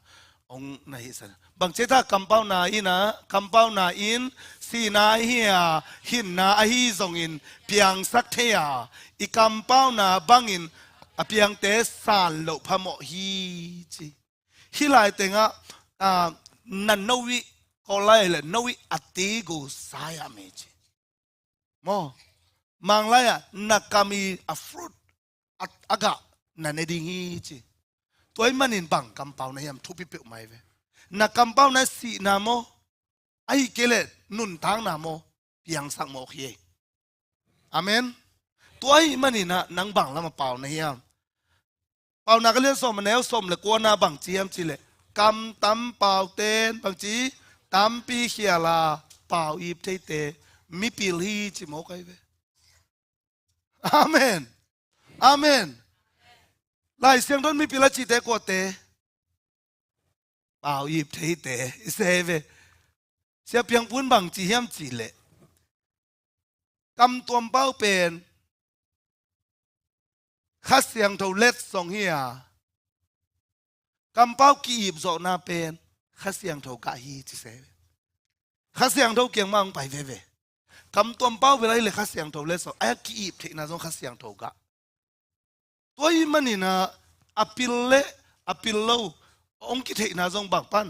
องนาฮิสันบางเจ้ากำเป้านาอินะกำเป้านาอินสีนาฮิยาหินนาฮิซงอินเพียงสักเทียอีกำเป้านาบังอินเพียงเตสานโลพะโมฮีจีฮิไลเตงะนันนวิก็ไล่เลยนวิอติกุสายาเมจีโมมังไล่นักกามีอัฟรุตอากานันเอดิงีจีตัวมันอินบังกำเป้านะยามทุบปิเปไม่เวนักกำเป้านะสีนาโมไอ้เกล็ดนุนทางนาโมเพียงสักโมฮีอาเมนตัวมันอินนังบังละมาเป้านะยามเป่านาก็เลี้ยงสมมันแล้วสมเลยกว่านาบังเจียมจีเลยกำตำเป่าเต้นบางจีตำปีเขียลาเป่าอีบเตมีปิลฮีจิโมกไอเวอาเมนอาเมนไล่เสียงต้นมีปิลจีเตกว่าเตเป่าอีบเตเซเวเสียเพียงพูนบังจีเฮียมจีเลยกำตัวเป้าเป็นข้าเสียงเท่าเล็ดสองเฮียกำเป้ากีบโซนาเป็นข้าเสียงเท่ากะฮีจิเซข้าเสียงเท่าเกียงมังไปเว่กำตัวเป้าเวลาเลยข้าเสียงเท่าเล็ดสองไอ้กีบเทน่าจงข้าเสียงเท่ากะตัวยิ่มันนี่นะอภิเล่อภิโลองค์กิเทน่าจงบักปัน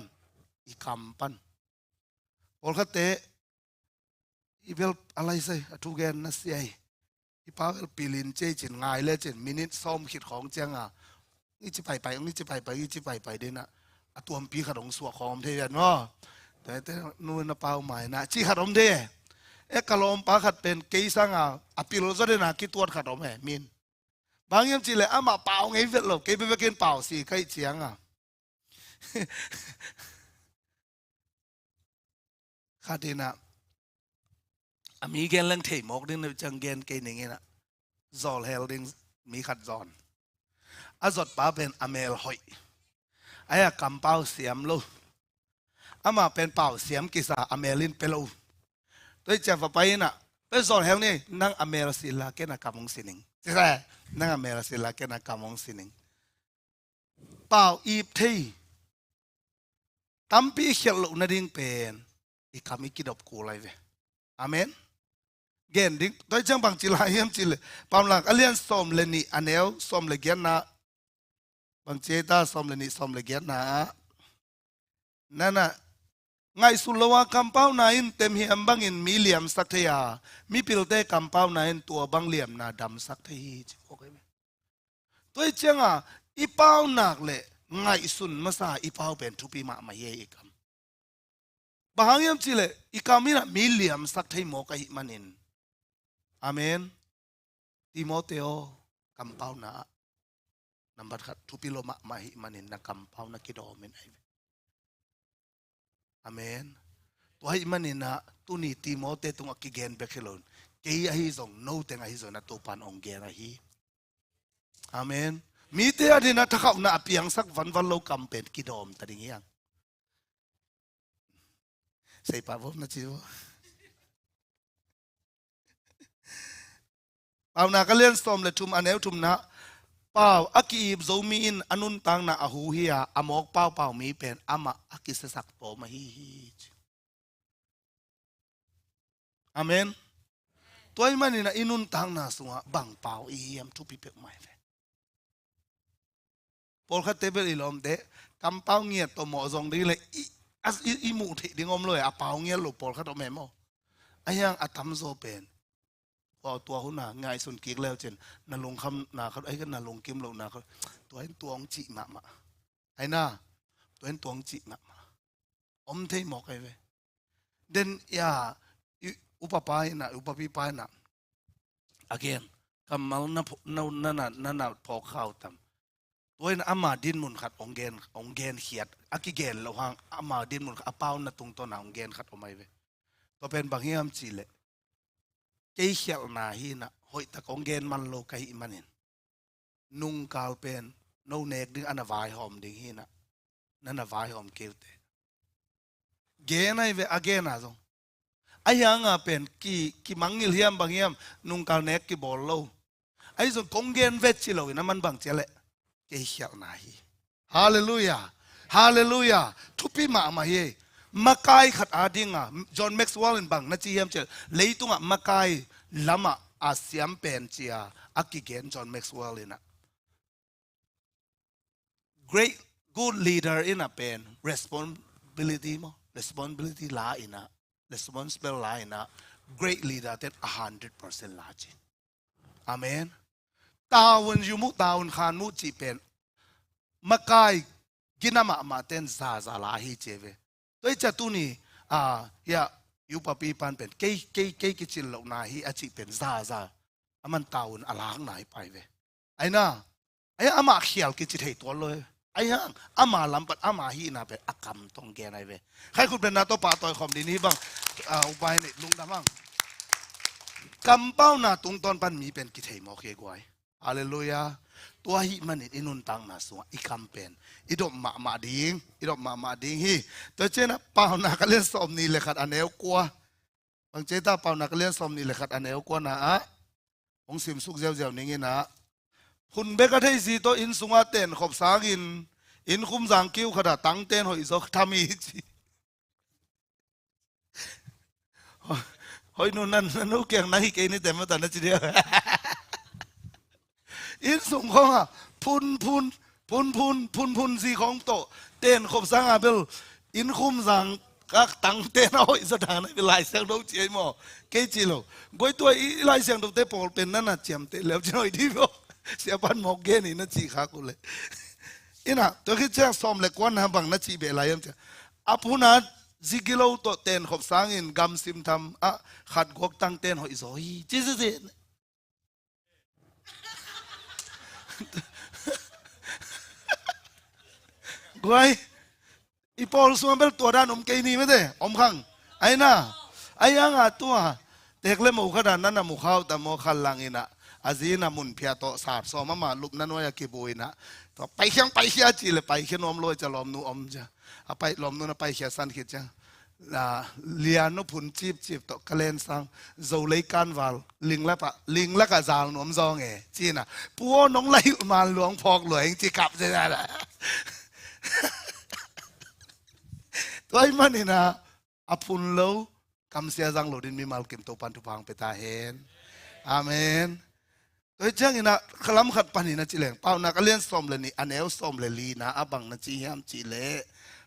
อีกำปันโอลคัตเตอีเบลอะไรใส่ทุกแกนนัสเซียอีป้าเวลปีลินเจจินง่ายเลยจินมินิซ้อมขิดของเจียงอ่ะนี่จะไปนี่จะไปนี่จะไปเด่นะตัวปีขนมสวกของเทียนว่าแต่นู่นเป้าหมายนะจีขนมเทียกะลมป้าขัดเป็นกีสังอ่ะปีโลจะได้นะกี่ตัวขนมแห่มินบางอย่างจีเลยมาเป่าไงเวลากีไปกินเป่าสิใครเจียงอ่ะข้าดีนะมีเกณฑ์เรื่องเทมอกดิ้งในจังเกณฑ์อย่างเงี้ยนะจอลเฮลดิ้งมีขัดจอนอาจดป้าเป็นอเมลหอยไอ้กำเป้าเสียมลูอามาเป็นเป่าเสียมกิสาอเมลินเปลูด้วยเจ้าไปน่ะเป็นจอลเฮลนี่นั่งอเมลศิลาเกนักกำมงสินิงใช่ไหมนั่งอเมลศิลาเกนักกำมงสินิงเป่าอีบที่ตั้มปีเขียลุนาดิ้งเป็นอีกคำอีกกิดอบกูอะไรเว้อาเมนเกณฑ์ดิ้งโดยจังบางจิลายมจิเลปามหลังอเลียนสมเลนีอันเอลสมเลเกียนนะบางเจตาสมเลนีสมเลเกียนนะนั่นน่ะไงสุลวะคำเป้านาอินเต็มเหียมบังอินมีเหลี่ยมสักเทียมีปิลเตคำเป้านาอินตัวบังเหลี่ยมนาดำสักทีจิโอเคไหมโดยจังอ่ะอีเป้าหนักเลยไงสุนมาซาอีเป้าเป็นทุปีมาเยอีกคำ บางยามจิเลอีกามินะมิลเลียมสักที่โมกะหิมันินอาเมนติโมเตโอกำเป้านะนับบัดขัดทุพิโลมะมาหิมันินนะกำเป้านะกิดอเมนไออาเมนตัวหิมันินนะตุนีติโมเตตุงอกิเกนเบคิลอนเกียฮิซงโนเตงฮิซงนะตัวปันองเกนะฮีอาเมนมีเตอดีนะถ้าเขาหน้าเปียงสักวันโลกำเป็นกิดอมตัดอย่างเงี้ยใส่ปากผมนะจิ๋วเอาหน้าก็เลี้ยนสมเลยทุมอันเอวทุมนะเป้าอักกีบโซมีอินอนุนตังนะอหูเฮียอมอกเป้ามีเป็นอามาอักกิสสักโปมาฮีอาเมนตัวมันนี่นะอินุนตังนะสัวบังเป้าอีเฮียมทุบปีเปกไม่เว้พอลคัตเตเบลอีลอมเดกำเป้าเงียบตัวหมอทรงดีเลยอีหมูที่ดิ้งอมเลยอาเป้าเงี้ยหลบพอลคัตตัวแม่หมอไอ้ยังอาทำโซเป็นพอตัวเขาหนาง่ายสุนกิกแล้วเจนนาลงคำนาเขาไอ้ก็นาลงกิมลงนาเขาตัวเห็นตัวองจิมาไอ้น่าตัวเห็นตัวองจิมาอมเทหมอกไอ้เว้เดนยาอุปปายนะอุปปิปายนะ again คำมานั่นพอเข้าทำตัวนั้นอามาดินมุนขัดองเกนเขียดอากิเกนเราห่างอามาดินมุนอาเป้านะตรงตัวหนาองเกนขัดออกมาเว้ตัวเป็นบางอย่างจีเล่เกี่ยเขียลนาฮีนะหอยตะองเกนมันโลกะหิมันินนุ่งกาลเป็นโนเนกดึงอันวายหอมดึงฮีนะนั่นวายหอมเกี่ยวเตเกนไอเวอเกนอะจงไอ้ยังอ่ะเป็นกี่มังงิลเฮียมบางอย่างนุ่งกาลเนกกี่บอลโลไอ้จงกงเกนเวชิโลนะมันบางเจเล่เกี่ยเขียลนาฮีฮาเลลูยาฮาเลลูยาทุพิมาเฮมาไกขัดอาดิงอ่ะจอห์นแม็กซ์วอลล์บังนัดจีเอ็มเจเลยตุงอ่ะมาไกลำอ่ะอาเซียมเป็นเจียอักกิเกนจอห์นแม็กซ์วอลล์นะ great good leader อินะเป็น responsibility มั้ง responsibility ลาอินะ responsible ลาอินะ great leader เต็ด100%ลาจิอาเมนตาวันยูมุตาวันขานมุจีเป็นมาไกกินมาเต้นซาลาฮิเจเวตัวจัตุนียายูปปีปันเป็นเกยกิจิลเหล่านาฮีอาจิเป็นซามันตาวนอลางไหนไปเวไอ้น่าไอ้อามาเขียลกิจิเหตุตัวเลยไอ้ยังอามาลำปัดอามาฮีน่าเป็นอักมตรงแกไหนเวใครคุณเป็นนาตัวป่าต่อยคอมดีนี้บ้างอุบายเนี่ยลุงดำบ้างกำเป้านาตรงตอนปันมีเป็นกิจเหตุมอเคกวยฮาเลลูยาตัวหิมันอินุนตังนาสัวอีคำเป็นอีดอกมาดิ้งฮีตัวเจนะเป่านักเลี้ยนสมนี่เลยขัดอันเอวกลัวบางเจตาเป่านักเลี้ยนสมนี่เลยขัดอันเอวกลัวนะองสิมสุกเจ้านี่งี้นะคุณเบกะเทซีโตอินสุงาเต้นขบสากินอินคุมสังคิวขดาตังเต้นหอยซอกทำอีจีหอยนู่นนั่นนู่นเก่งนะฮิเกนี่แต่มาตอนนั้นจีเดียวอินส่งของพุนสีของโตเต้นขบสังอาเบลอินคุมสังกักตังเต้นเอาอีสถานเป็นลายเสียงดงเจียมอเกจิโลกวยตัวอีลายเสียงดงเตปอลเป็นนั่นน่ะเจียมเตแล้วจะหน่อยที่บอกเสียบันหมอกเกนี่นั่นจีขากุเลยอิน่ะตัวคิดแจ้งซ้อมเล็กวันนะบังนั่นจีเบลายมเจ้าอาพูนัดซิกิโลโตเต้นขบสังอินกำซิมทำขัดกวกตังเต้นหอยซอยจีเจกวยอีพอลส่วนเบลตัวด้านอมเกนี่ไม่ได้อมขังไอ้น่ะไอ้ยังตัวเด็กเล่มมุขด้านนั้นน่ะมุขาวแต่มุขันลังอินะอาจีน่ะมุนเพียโตสาดซ้อมมาลุกนั่นว่าอยากกิบุยนะตัวไปเขียจีเลยไปเขียนอมลอยจะล้อมนูอมจ้ะไปล้อมนูนะไปเขียสันขิดจ้ะเลียนพุนจีบตัวกะเลนสังโจเลยกันวาลลิงแล้วก็จางนวมซองจีน่ะปัวน้องไล่มาหลวงพอกหลวงจีกลับจะได้ตัวไอ้มันนี่นะอภุนโลกำเสียจังโลดินมีมาลเก็มตัวปันทุพังไปตาเห็นอาเมนตัวเจ้านี่นะขลังขัดปันนี่นะจีเหลงเป้านักเลี้ยนส้มเลยนี่อันเอวส้มเลยลีนะอาบังนะจียามจีเล่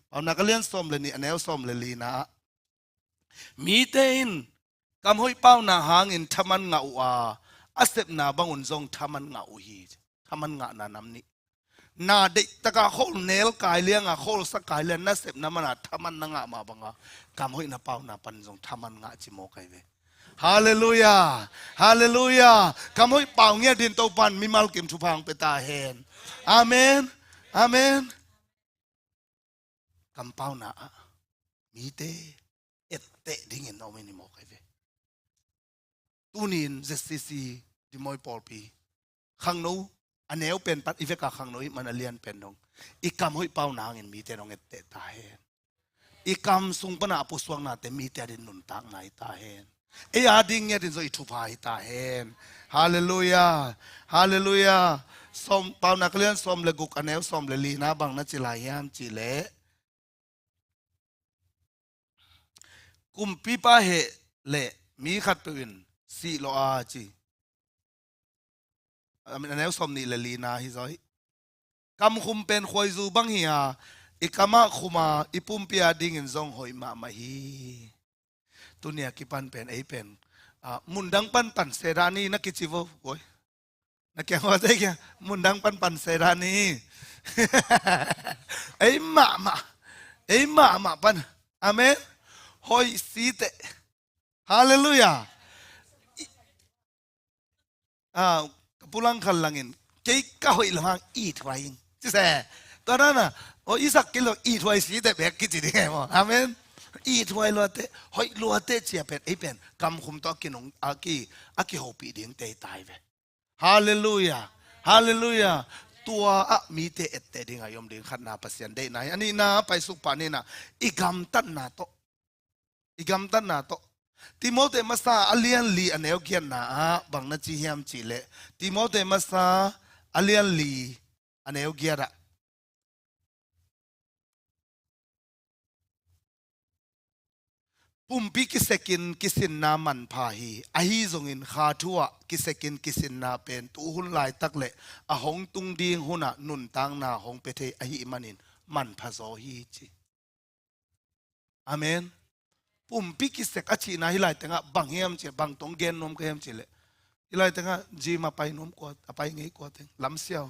เป้านักเลี้ยนส้มเลยนี่อันเอวส้มเลยลีนะมีเต้นกำห้อยเป้านาหางอินทมันเงาอาเสพนาบังอุนซงทมันเงาฮีทมันเงานาน้ำนี้ นาเด็กตะกาโคลเนลกายเลี้ยงอะโคลสักกายเลี้ยงน่าเสพน้ำมันอะทำมันนังอะมาบังอะกำห้อยน้าเป้าน้าปันจงทำมันงะจิโมกไอเวฮาเลลูยาฮาเลลูยากำห้อยเป่าเงี้ยดินโตปันมีมัลกิมชุพังเปตาเฮนอาเมนอาเมนกำเป้าน้ามีเตเอตเตดิ้งเงินเอาไม่นิโมกไอเวตูนินเจสซีซีดิมอยปอลปีขังโนอันเนวเป็นปัดอีเวกาขังโนมันเลียนเป็นนงอีกำห้อยเป้านางเงินมีเตนงเอตเตตาเฮนอีกำสุงปนาปุสวงนาเตมีเตดินนุนตักนายตาเฮนเอียดิ้งเงี้ยดินโซอิทุพายตาเฮนฮาเลลูยาฮาเลลูยาสมเป้านักเลียนสมเลกุกอันเนวสมเลลีนาบังนัจิลายยามจิเลกุมปีป้าเหเลมีขัดปืนสีโลอาจีอันนี้สมนี่เลลีนาฮิซอยกำคุมเป็นคอยจูบังเฮียอีกมาคุมาอีปุ่มเปียดิ่งซงหอยมาฮีตัวเนี้ยกิปันเป็นไอเป็นมุนดังปันเซรานีนักกิจิโวโอยนักแกว่าได้แก่มุนดังปันเซรานีไอมาปันอาเมนหอยสีเตฮาเลลูยาpulang khalangin kei ka hoi lang eat waing ji se to na na o isak kilo eat wai si te bek ki ji de mo amen eat wai lo te hoi lo te chia pen ei pen kam khum to kinong aki ho pi ding te tai ve hallelujah hallelujah ตัวมีเตเอเตดิงayom ding khat na pasien de nai ani na pai su pa ni na igam tan na toติโมเตมัสซาอเลียนลีอันเอวเกียนนาบังนัจิฮิมจิเลติโมเตมัสซาอเลียนลีอันเอวเกียระปุ่มปีกิเซกินกิสินนามันพาฮีอาฮีจงอินคาทัวกิเซกินกิสินนาเป็นตูหุนลายตักเลอะหงตุงดิงหุนะนุนตังนาหงเปเทอาฮีมันินมันพาโซฮีจิอาเมนปุ่มปิกิเสกอาชีนะฮิไลแต่งะบังเฮียมเจบังตงเกนนมเกมเจเลฮิไลแต่งะจีมาไปนมกวดไปไงกวดเองลำเสียว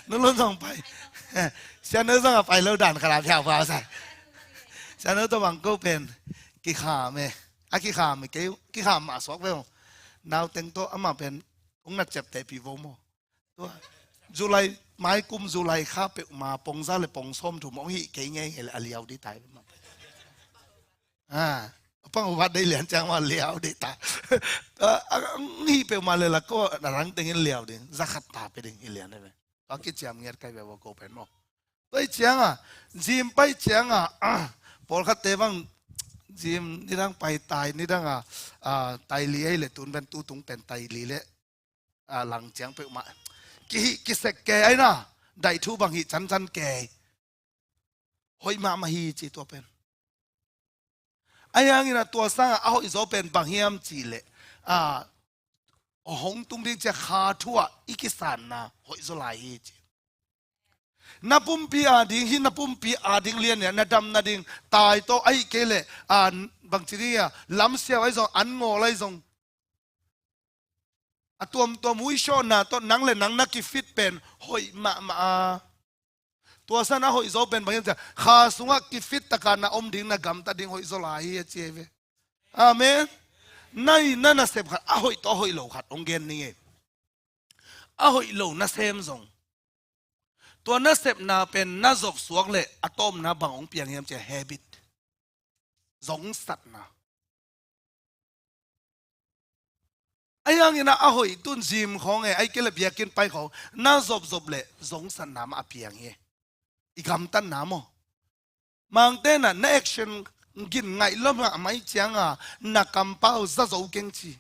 นั่นเราต้องไปฉันนึกต้องไปแล้วดันขนาดแถวฟ้าใส่ฉันนึกต้องบังก็เป็นกิขาเมกิขาเมกิขามาสวกเวลนาวเต็งโตอามาเป็นองนัดเจ็บแต่ปีโวโมตัวจุไลไม้กุมจุไลข้าเปมาปงซาเลยปงส้มถูกมองหิเก่งไงเอเลียวดีตายมาปังวัดได้เหรียญจังว่าเลียวดีตายนี่เปมาเลยละก็รังเต็งเลียวดิจะขัดตาไปดิเหรียญได้ไหมก็คิดจำเงี้ยใครแบบว่าโกเป็นมั้งไปเจียงจิมไปเจียงพอขัดเตวังจิมนี่ดังไปตายนี่ดังตายเลี้ยเลยตุนเป็นตู้ตุงเป็นตายเลี้ยหลังเจียงไปมากิเสกแกไอ้น่ะได้ทูบังหิจันแกหอยมาฮีจีตัวเป็นไอ้ยังงี้นะตัวสร้างเอาอิโซเป็นบังเฮียมจีเละหงตุ้งดิ้งจะขาทั่วอีกิสันนะหอยโซลายจีนับปุ่มปีอาดิ้งหินนับปุ่มปีอาดิ้งเลียนเนี่ยนัดดำนัดดิ้งตายโตไอ้เกเละบางทีนี่ล้ำเสียไว้ส่งอันงอไว้ส่งตัวมุ้ยชนนะตัวนังเลยนังนักกิฟิตเป็นหอยมาตัวสันนะหอยโซเป็นบางอย่างจะข้าสุงกิฟิตตะการนะอมดิ่งนะกำตะดิ่งหอยโซลายเจเวอาเมนนั่นน่ะเสพขัดหอยต่อหอยโลขัดองเกนนี่หอยโลน่ะเซมซงตัวน่ะเสพน่ะเป็นน่ะจกสวกเลยอะตอมน่ะบางองเปียงเฮียมจะแฮบิตสงสัตนะไอ้ยังงี้นะหอยตุนซิมของไอ้เกล็ดเบียกินไปเขาน่าจบเลยสงสันน้ำอเพียงเงี้ยอีกคำตั้นน้ำมังเต้น่ะในแอคชั่นกินไงล้มไม่เจียงนักกำเป้าจะโจเก่งจี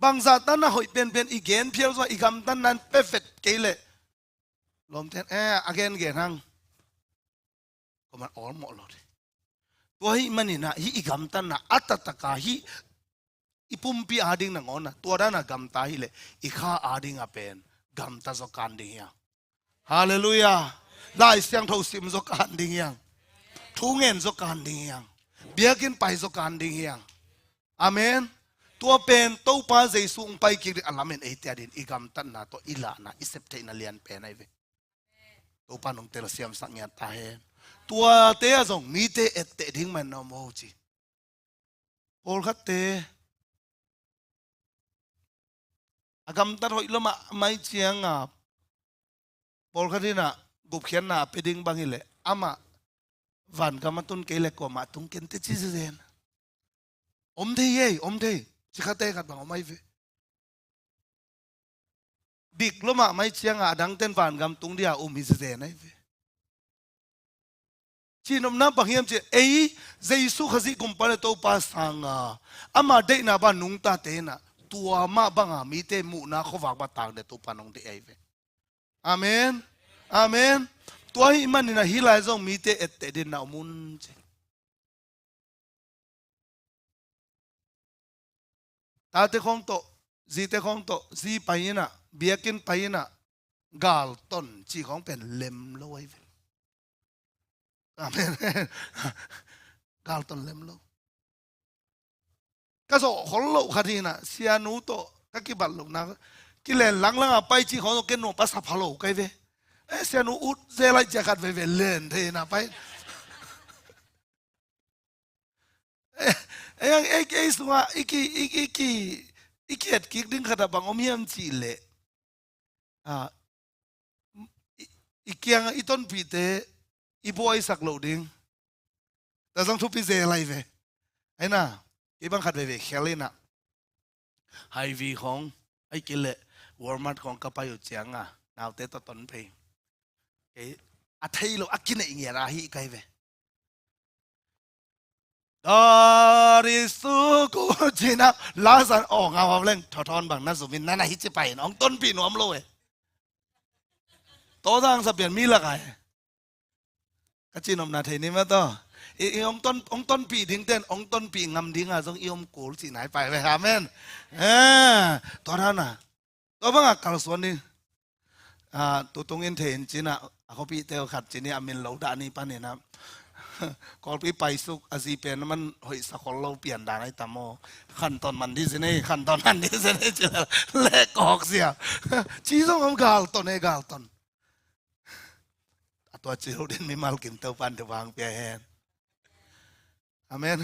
บางสัตว์น่ะหอยเป็นอีเกนเพียวว่าอีกคำตั้นนั้นเพอร์เฟกต์เกลเลยลมเต้นเกนหังก็มันอ่อนหมดเลยตัวฮีมันนี่นะฮีอีกคำตั้นน่ะอัตตะกาฮีอีปุ่มปีอาดิ้งนังอนตัวนั้นกำตาฮิเลอีข้าอาดิ้งเป็นกำตาจกการดิ้งยังฮาเลลูยาได้เสียงทูซิมจกการดิ้งยังทุ่งเงินจกการดิ้งยังเบียกินไปจกการดิ้งยังอาเมน ตัวเป็นตัวป้าเจสุงไปกิริอัลลาเมนเอเตียดินอีกำตันนาตัวอิลานะอิเซปเทนัเลียนเป็นไอเวตัวป้านงเตลเซียมสังเงียตาเฮตัวเตะจงมีเตะเอเตดิ้งมันนอมโอจีโอลคัตเตอากำตันหอยละมาไม่เชียงอ่ะโอลคัตดินะกุบเขียนน่ะไปดิ้งบางอิเลอามาวันกำมันตุนเกล็กกว่ามาตุนเกนเตจิเซนอมเทย์อมเทสิขัดเตะกันบางอไม่เวดิกละมาไม่เชียงอ่ะดังเต้นวันกำตุงเดียมิเซนไอเวจีนอมน้ำบางเฮียมเจเอเจสุขสิกุมปะเลโตปัสสังอ่ะอามาเดน่ะบ้านนุงตาเตน่ะตัวมาบางอ่ะมีเตมุนะเขาฝากบัตรต่างเดตัวปานงเตไอเวอาเมนอาเมนตัวหิมันนี่นะฮิลายจงมีเตเอเตดินน่ะมุนเจตาเตคงโตจีเตคงโตจีไปน่ะเบียกินไปน่ะกาลต้นจีของเป็นเล็มลอยเวอาเมนกาลต้นเล็มลอยก็โซ่คนโลกคดีน่ะเสียนูโตก็กิบัลลูกนะกิเลนหลังอ่ะไปจีของโตเกนโนปัสสะพะโลกไกเวเสียนูอุดเซลัยจะกัดเวเล่นเทน่ะไปสุงะอีกเอ็ดกิกดึงขดาบังอมเฮียมจีเละอีกอย่างอีต้นปีเตอีบอยสักโลดิงแต่ต้องทุบปีเซอะไรเวไอ้น่ะอีบังขัดเวเขลิน่ะไฮวีของไอ้กิเลวอร์มัดของกระเป๋าอยู่เจียงอ่ะนาวเตตต้นเพย์อัฐิโลอักกินเองราฮีไกเวdari suku Cina lasan oh ngawal leng thon bang na sumin na hi chi pai nong ton pi nom lo e to dang sa pian mi la kai ka chi nom na thei ni ma to i ong ton pi ding ten ong ton pi ngam ding a jong i om kul chi nai pai ve amen to na na to bang a kal son ni tu tung in thein china a ko pi teo khat chi ni amin lo da ni pa ni naกอลปีไปสุกอาซีเป็นมันหอยสักคนเราเปลี่ยนด่านไอ้ตามโมขั้นตอนมันดิสิเน่ขั้นตอนนั้นดิสิเน่จะเละกอกเสียชี้ส่งของกาลตอนเอกาลตอนตัวจิโรดินมีมาลกินเต้าปันเดวางเปียแฮนอาเมน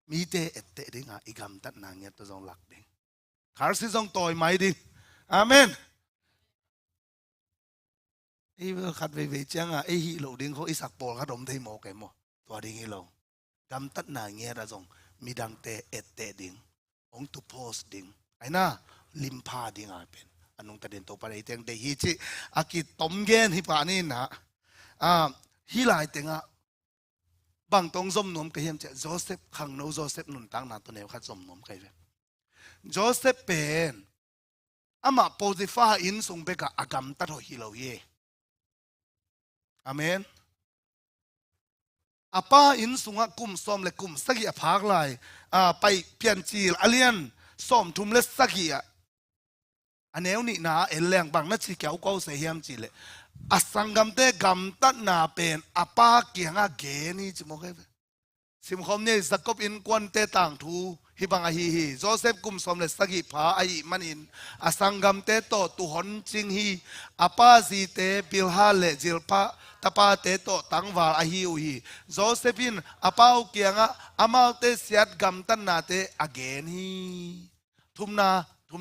มีเตะเตะดิ้งอ่ะอีกคำตัดนางเงี้ยตัวจงหลักดิ้งคาร์ซิจงต่อยไม่ดิ้งอาเมนไอ้ขัดเวจังอ่ะไอ้ฮิโลดิ้งเขาไอ้สักปอลขัดมที่หมอกไอ้หมอตัวดิ้งฮิโลกำตัดนางเงี้ยระจงมีดังเตะเตะดิ้งองตุโพสดิ้งไอ้น่ะลิมพาดิ้งอ่ะเป็นอันนู้นตัดเด่นตัวไปไอ้เตียงเดฮิจิอากิตอมเกนฮิปานี่นะฮิลายเตียงอ่ะบางตรงสมนมก็เห็นจะโจเซฟขังโนโจเซฟนุนตั้งนาตัวเนวขัดสมนมใครเป็นโจเซฟเป็นอามาโพซิฟ้าอินส่งไปกับอากรรมตัดหัวฮิโลเยอาเมนอาป้าอินสุงะกุมซ้อมเล็กกุมสักยะพากลายไปเพียนจีลอเลียนซ้อมทุ่มเล็กสักยะอันนี้นี่นะเอลแรงบางนัดชีเกี่ยวกับเสียมจีเลยอาสังกัมเตกำตัดนาเป็นอาป้าเกียงอาเกนี่จิโมเกฟสิมคมเนี่ยสกบอินกวนเตต่างทูฮิบังอาฮีโจเซฟกุมซ้อมเล็กสักยะพาไอมันอินอาสังกัมเตโตตุหอนจิงฮีอาป้าซีเตปิลฮาเลจิลพาตาป้าเตโตตั้งวาลอาฮิอุฮีโจเซฟินอาป้าเกียงอามาเตเสียดกำตันนาเตอาเกนฮีทุมนาอ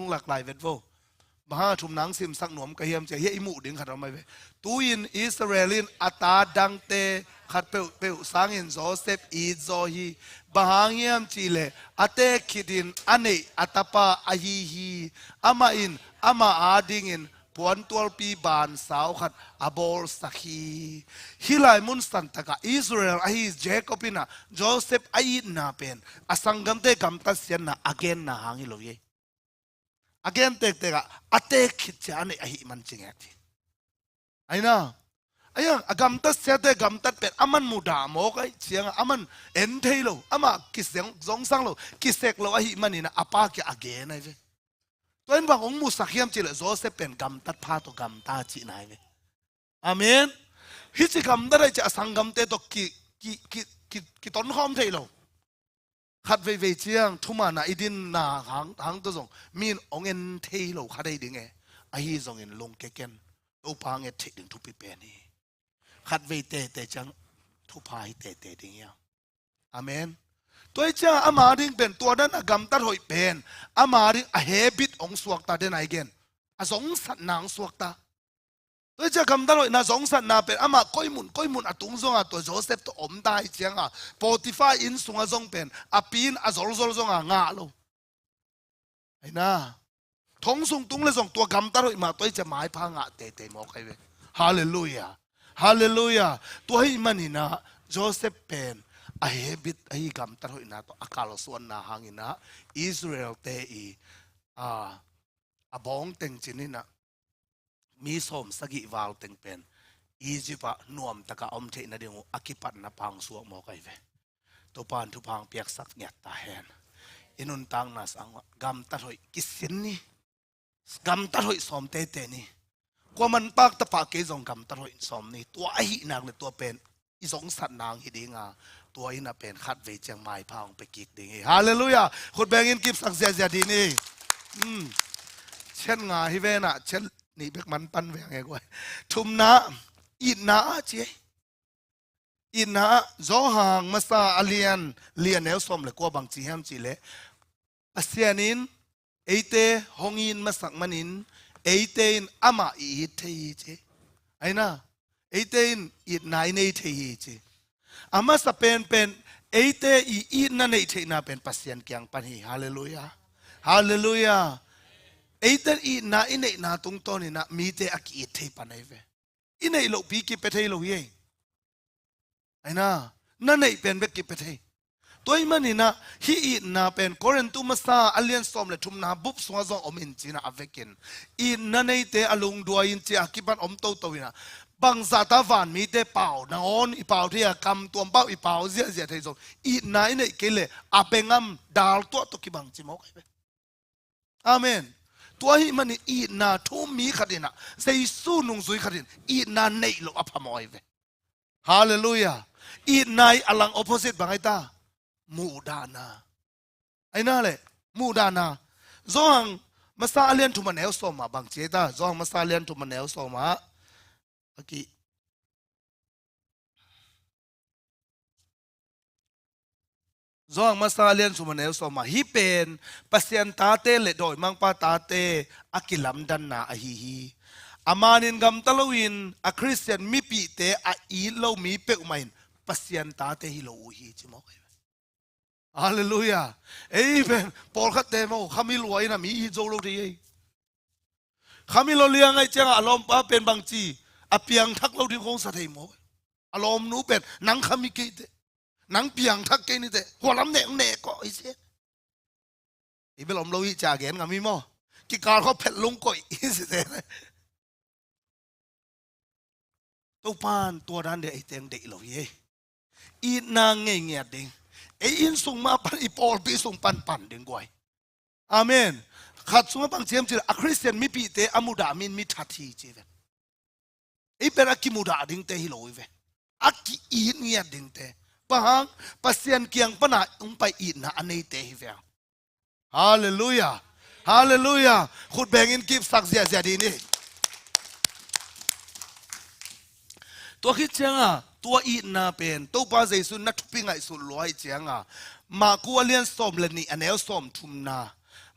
งหลักหลายเวทโวบ้าทุมนังซิมสักหนวมกระเฮียมจะเฮียอิมูดึงขัดเอาไม่เวตูอินอิสราเอลินอัตาดังเตขัดเปวสังอินโจเซฟอีโจฮีบ้าเฮียมจีเลอัตเตคิดินอันเนอัตปาอาฮีอามาอินอามาอาดิงอินปวนตัวปีบานสาวขัดอาบอลสักฮีฮิลายมุนสันตะกะอิสราเอลอาฮีเจคอบินะโจเซฟอายินาเป็นอสังกัมเตกัมตัสเซียนนะอเกนนะหางฮิโลเยอเกนเตกะอเตคิดจานี่อาฮิมันจริงแท้ไอ้น่ะไอ้ยังกัมตัสเซียเตกัมตัดเป็นอามันมุดาโมกไอ้เสียงอามันเอ็นเทโลอามากิเสียงสงสังโลกิเสกโลอาฮิมันนี่นะอาปากะอเกนไอ้เวตัวเองบางองค์มุสักยามจิเลโจเซฟเป็นกำตัดพาตัวกำตาจีนายเวอาเมนฮิจิกำตัดได้จะสังกำเตตัวกิ ต้นหอมเทโลขัดเวเจียงทุมานาอิดินนาหางตัวส่งมีนองเงินเทโลขัดได้ดึงไงไอ้ส่งเงินลงแก่นอุปางเงินเทดึงทุบปีเปนี่ขัดเวเตจังทุพายเตดึงยังอาเมนตัวเจ้าอามาดึงเป็นตัวนั้นกำตัดหอยเป็นอามาดึงเฮบิตองสวกตาเดนไอเกนสงสันนางสวกตาตัวเจ้ากำตัดหอยน่าสงสันนาเป็นอามาก้อยมุนตุงซงตัวโจเซฟตัวอมได้เจียงโปรติฟาอินสุงซงเป็นปีนโซลซงงาโลไอ้น่าทงสุงตุงเลยส่งตัวกำตัดหอยมาตัวจะหมายพังเตมอกไอ้เวฮาเลลูยาฮาเลลูยาตัวให้มันนี่นะโจเซฟเป็นเฮบิตกำตัดหอยนะตัวอากาศส่วนนาหางินะอิสราเอลเตอีบองเต็งจินนี่นะมีสมสกิวาลเต็งเป็นอียิปต์นวมตะกะอมเทนะเดียวอากิปันนะพังสวกหมอกไอเวตัวปานทุพังเปียกสักเนียตาแหนอินุนตังนัสอังกำตัดหอยกิสินนี่กำตัดหอยสมเตนี่กว่ามันปากตะปากเกจงกำตัดหอยสมนี่ตัวไอ้นางเลยตัวเป็นอีสงสัตนางฮิดีงาตัวอินะเป็นขัดเวเจียงไม้พังไปกิกดิ่งฮาเลลูยาคนแบงอินกิบสักเสียดีนี่เช่นงาฮิเวนะเช่นนี่เบกมันปันแหวงไงกูทุมนะอินนะเจีอินนะโจหางมาซาอเลียนเนลสมเลยกว่าบางจีแฮมจีเล่อาเซียนินเอเตฮงอินมาสักมันินเอเตนอามาอีเทยเจไอ้น่ะเอเตนอินนายเนเทยเจอามาสเป็นเอเตอีนั่นเนเทน่าเป็นปัสเซียนเกียงปันฮีฮาเลลูยาฮาเลลูยาไอ้แต่อีน่าอินเนน่าตรงต้นนี่นะมีแต่อักอีเทปันไอเวอินเนโลปีกิเปเทโลเย่ไอ้น่ะนั่นเนเป็นเบกิเปเทตัวมันนี่นะฮีอีน่าเป็นโคเรนตุมาซาอัลเลียนสอมเลยทุมนาบุบสวาซองอมินจีน่าอเวกินอีนั่นเนเตอลุงดวยินจีอากิบันอมโตวินะบางซาตาวันมีแต่เป่านอนอีเป่าที่กำตัวเป่าอีเป่าเสียเทศงอีน่าอินเนเกเลอาเปงมดาลตัวตุกิบังจิมอกไอเวอาเมนตัวที่มันอีน่าทุ่มมีขัดินะเซซูนุงซุยขัดินอีน่าเนยโลอัพมอยเวฮาเลลูยาอีน่าอลังออปโพสิตบางไอตามูดานาไอ้น่าเลยมูดานาจงมาซาเลียนทุมันเอลสมาบางเจตาจงมาซาเลียนทุมันเอลสมาโอเคจงมาซาเลียนทุมันเอลสมาฮิเป็นปัสยันตาเตเลโดยมังปาตาเตอากิลัมดันนาอหิฮีอามานินกำตะลวินอาคริสเตียนมีปีเตอาอีโลมีเปอุมัยนปัสยันตาเตฮิโลอุฮีจิมอกฮาเลลูยาเอ้ยเป็นปอลขัดเตมขามิลวยนะมีฮิโจโลดีขามิโลเลียงไอ้เจ้าอารมณ์เป็นบางจีอเปียงทักเราที่คงสะเทมออารมณ์นู้เป็นนังขามิกิเตนังเปียงทักเกนิเตหัวลำเนงก็ไอ้เสียอีเบลอมเราอีจ่าเกนกับมีมอกิการเขาเผ็ดลงก่อยอีเสียตัวปานตัวนั้นเด็กไอ้เตียงเด็กเราเย่อีนางเงี้ยเด้งไอ้อินส่งมาปันอีปอลปีส่งปันเด้งกวยอาเมนขัดส่งมาบางเจียมจีอะคริสเตียนมีปีเตอมุดามินมีทัดทีเจเวไอ้เป็นอักกิมุดาดิ่งเตฮิโลเวอักกิอีนเงี้ยดิ่งเตปะฮังปัสเซียนเกียงปนาอุ้งไปอีนนะอันนี้เตฮิเวฮาเลลูยาฮาเลลูยาขุดแบ่งอินกิฟสักเสียดีนี่ตัวคิดเจ้าตัวอีน่าเป็นตัวป้าเจสุนนักทุบไงสุดลอยเจียงมากัวเลียนสมเลนี่อันเอลสมทุมนา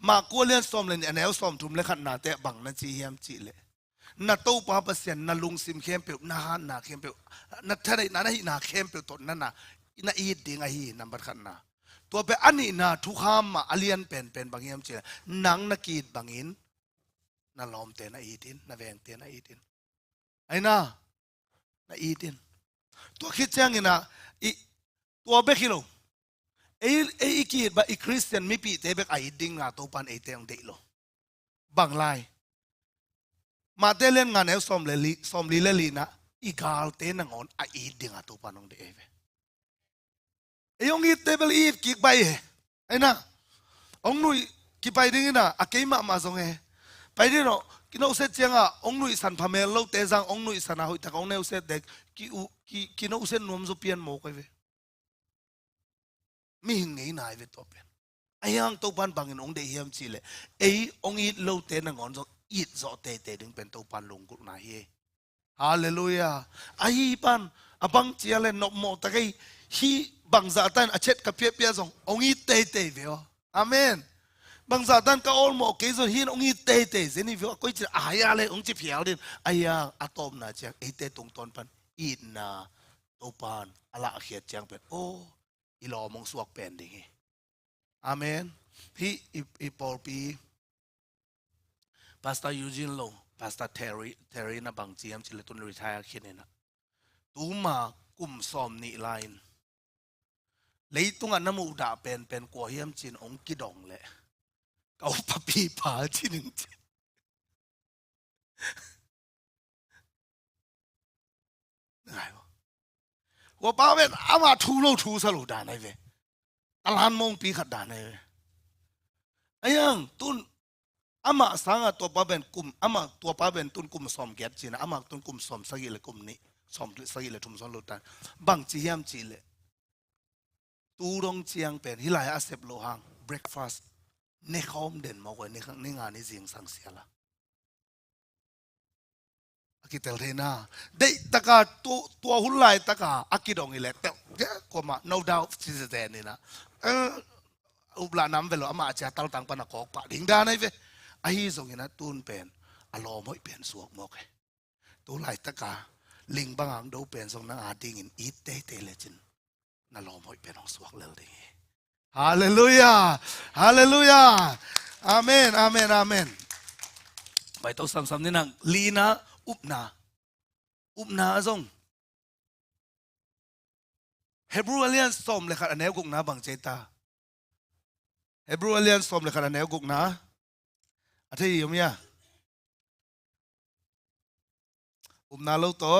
มากัวเลียนสมเลนี่อันเอลสมทุมเลขันนาแต่บังนั่นจีเฮียมจีเลนัตัวป้าเปอร์เซ็นต์นัลุงซิมเข้มเปียวนาฮันนาเข้มเปียวนัท่านนั้นหินาเข้มเปียวตนนั่นน่ะอินาอีดดิ้งไอฮีนับบัดขันนาตัวเป็นอันนี้นาทุกข้ามมาอเลียนเป็นบางเฮียมจีนังนักกีดบางอินนาลอมเตนอีดินนาแวงเตนอีดินไอ้น่านาอีดินตัวคิดจังอินะตัวเบกิโลไอ้กีดบะไอ้คริสเตียนมีปีเตเบกไอ้ดิ้งงาตัวปันไอ้เตงเดโลบางไลมาเตเลนงานเอลสอมลีเลลีนะอีกาลเตนังอนไอ้ดิ้งงาตัวปันองเดเอเวไอ้ยงอีเตเบลอีกิกไปไอ้น่ะองนุยกิไปดิ้งนะอาเกยมาซงเอไปดิโนกินเอาเสร็จยังองนุยสันพาเมลโลเตจังองนุยสันอาหุยตะองเนลเสร็จเด็กกินเอาเสร็จนวมจุเปียนโมกไปเว mi hing ngei nai ve to pen ayang to pan bangin ong de hiam chi le ei ong it lo te na ngon zo it zo te ding pen to pan lung gu na hi hallelujah ai pan abang chia le no mo ta kai hi bang za tan a chet ka pia pia zong ong it te ve amen bang za tan ka ol mo ke zo hin ong it te zeni ve ko chi aya le ong chi phial din aya atom na chang ei te tung ton pan it na to pan ala khiat chang pen o ilo mong suak pen ding hi amen hi i Paul pi Pastor Eugene Lo Pastor Terry na bang chiam chile tun retire khinena tu ma kum som ni line leitung an namu da pen ko hiam chin ong ki dong le kau papi pa chining ngai wo pa ven ama thu lo thu sa lo da nai ve alan mong pi khat da nai ayang tun ama sanga to pa ben kum ama to pa ben tun kum som get china ama tun kum som sagi le kum ni som sagi le thum son lo tan bang chi hiam chi le tu rong chiang pen hilai asep lo hang breakfast ne khom den mo ko ni khang ni nga ni jing sang siala akitel thena dei taka to hulai taka akidong ile te ko ma no doubt chi se ni na ubla nam velo ama cha tal tang pa na ko pa ding da nai ve a hi zong ina tun pen alo moi pen suak mo ke tu lai taka ling bangang do pen song na a ding in it te le chin na lo moi pen ong suak lel ding hallelujah hallelujah amen amen amen bai to sam ni nang lina upna zong Hebrew Alliance som le khat aneu guk na bang cheta Hebrew Alliance som le khat aneu guk na athei yum ya upna lo to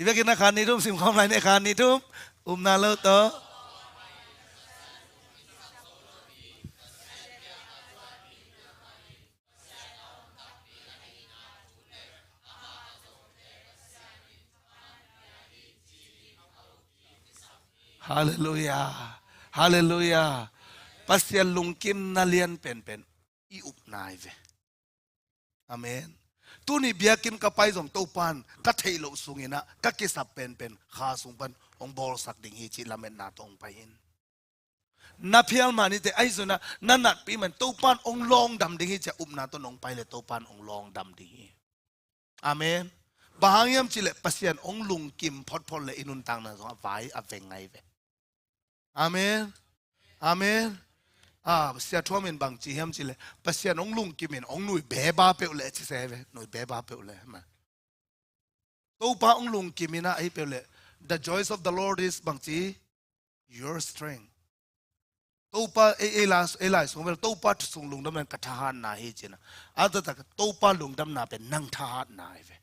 ivekina khan ni tum sim khom lai ne khan ni tum upna lo to Hallelujah Hallelujah Pasya lungkim na lian pen i upnai ve Amen Tuni biakin kapay zong topan ka thailo sungina ka kisap pen kha sungpan ong bol sak ding hi chi lamen na tong pain na phial mani te ai zona nanat pi man topan ong long dam ding hi cha upna to nong pai le topan ong long dam ding hi Amen Bahangyam chile pasyan ong lungkim phot le inun tang na zong vai aveng ngai ve Amen Amen sia thomin bang chi hiam chile pasyan ong lung kimin ong nui be ba pe le chi se ve nui be ba pe le ma to pa ong lung kimina ai pe le the joys of the Lord is bang chi your strength to pa elas song vel to pa sung lung dam ka thahan na hi china ada ta to pa lung dam na pe nang thahat na ai ve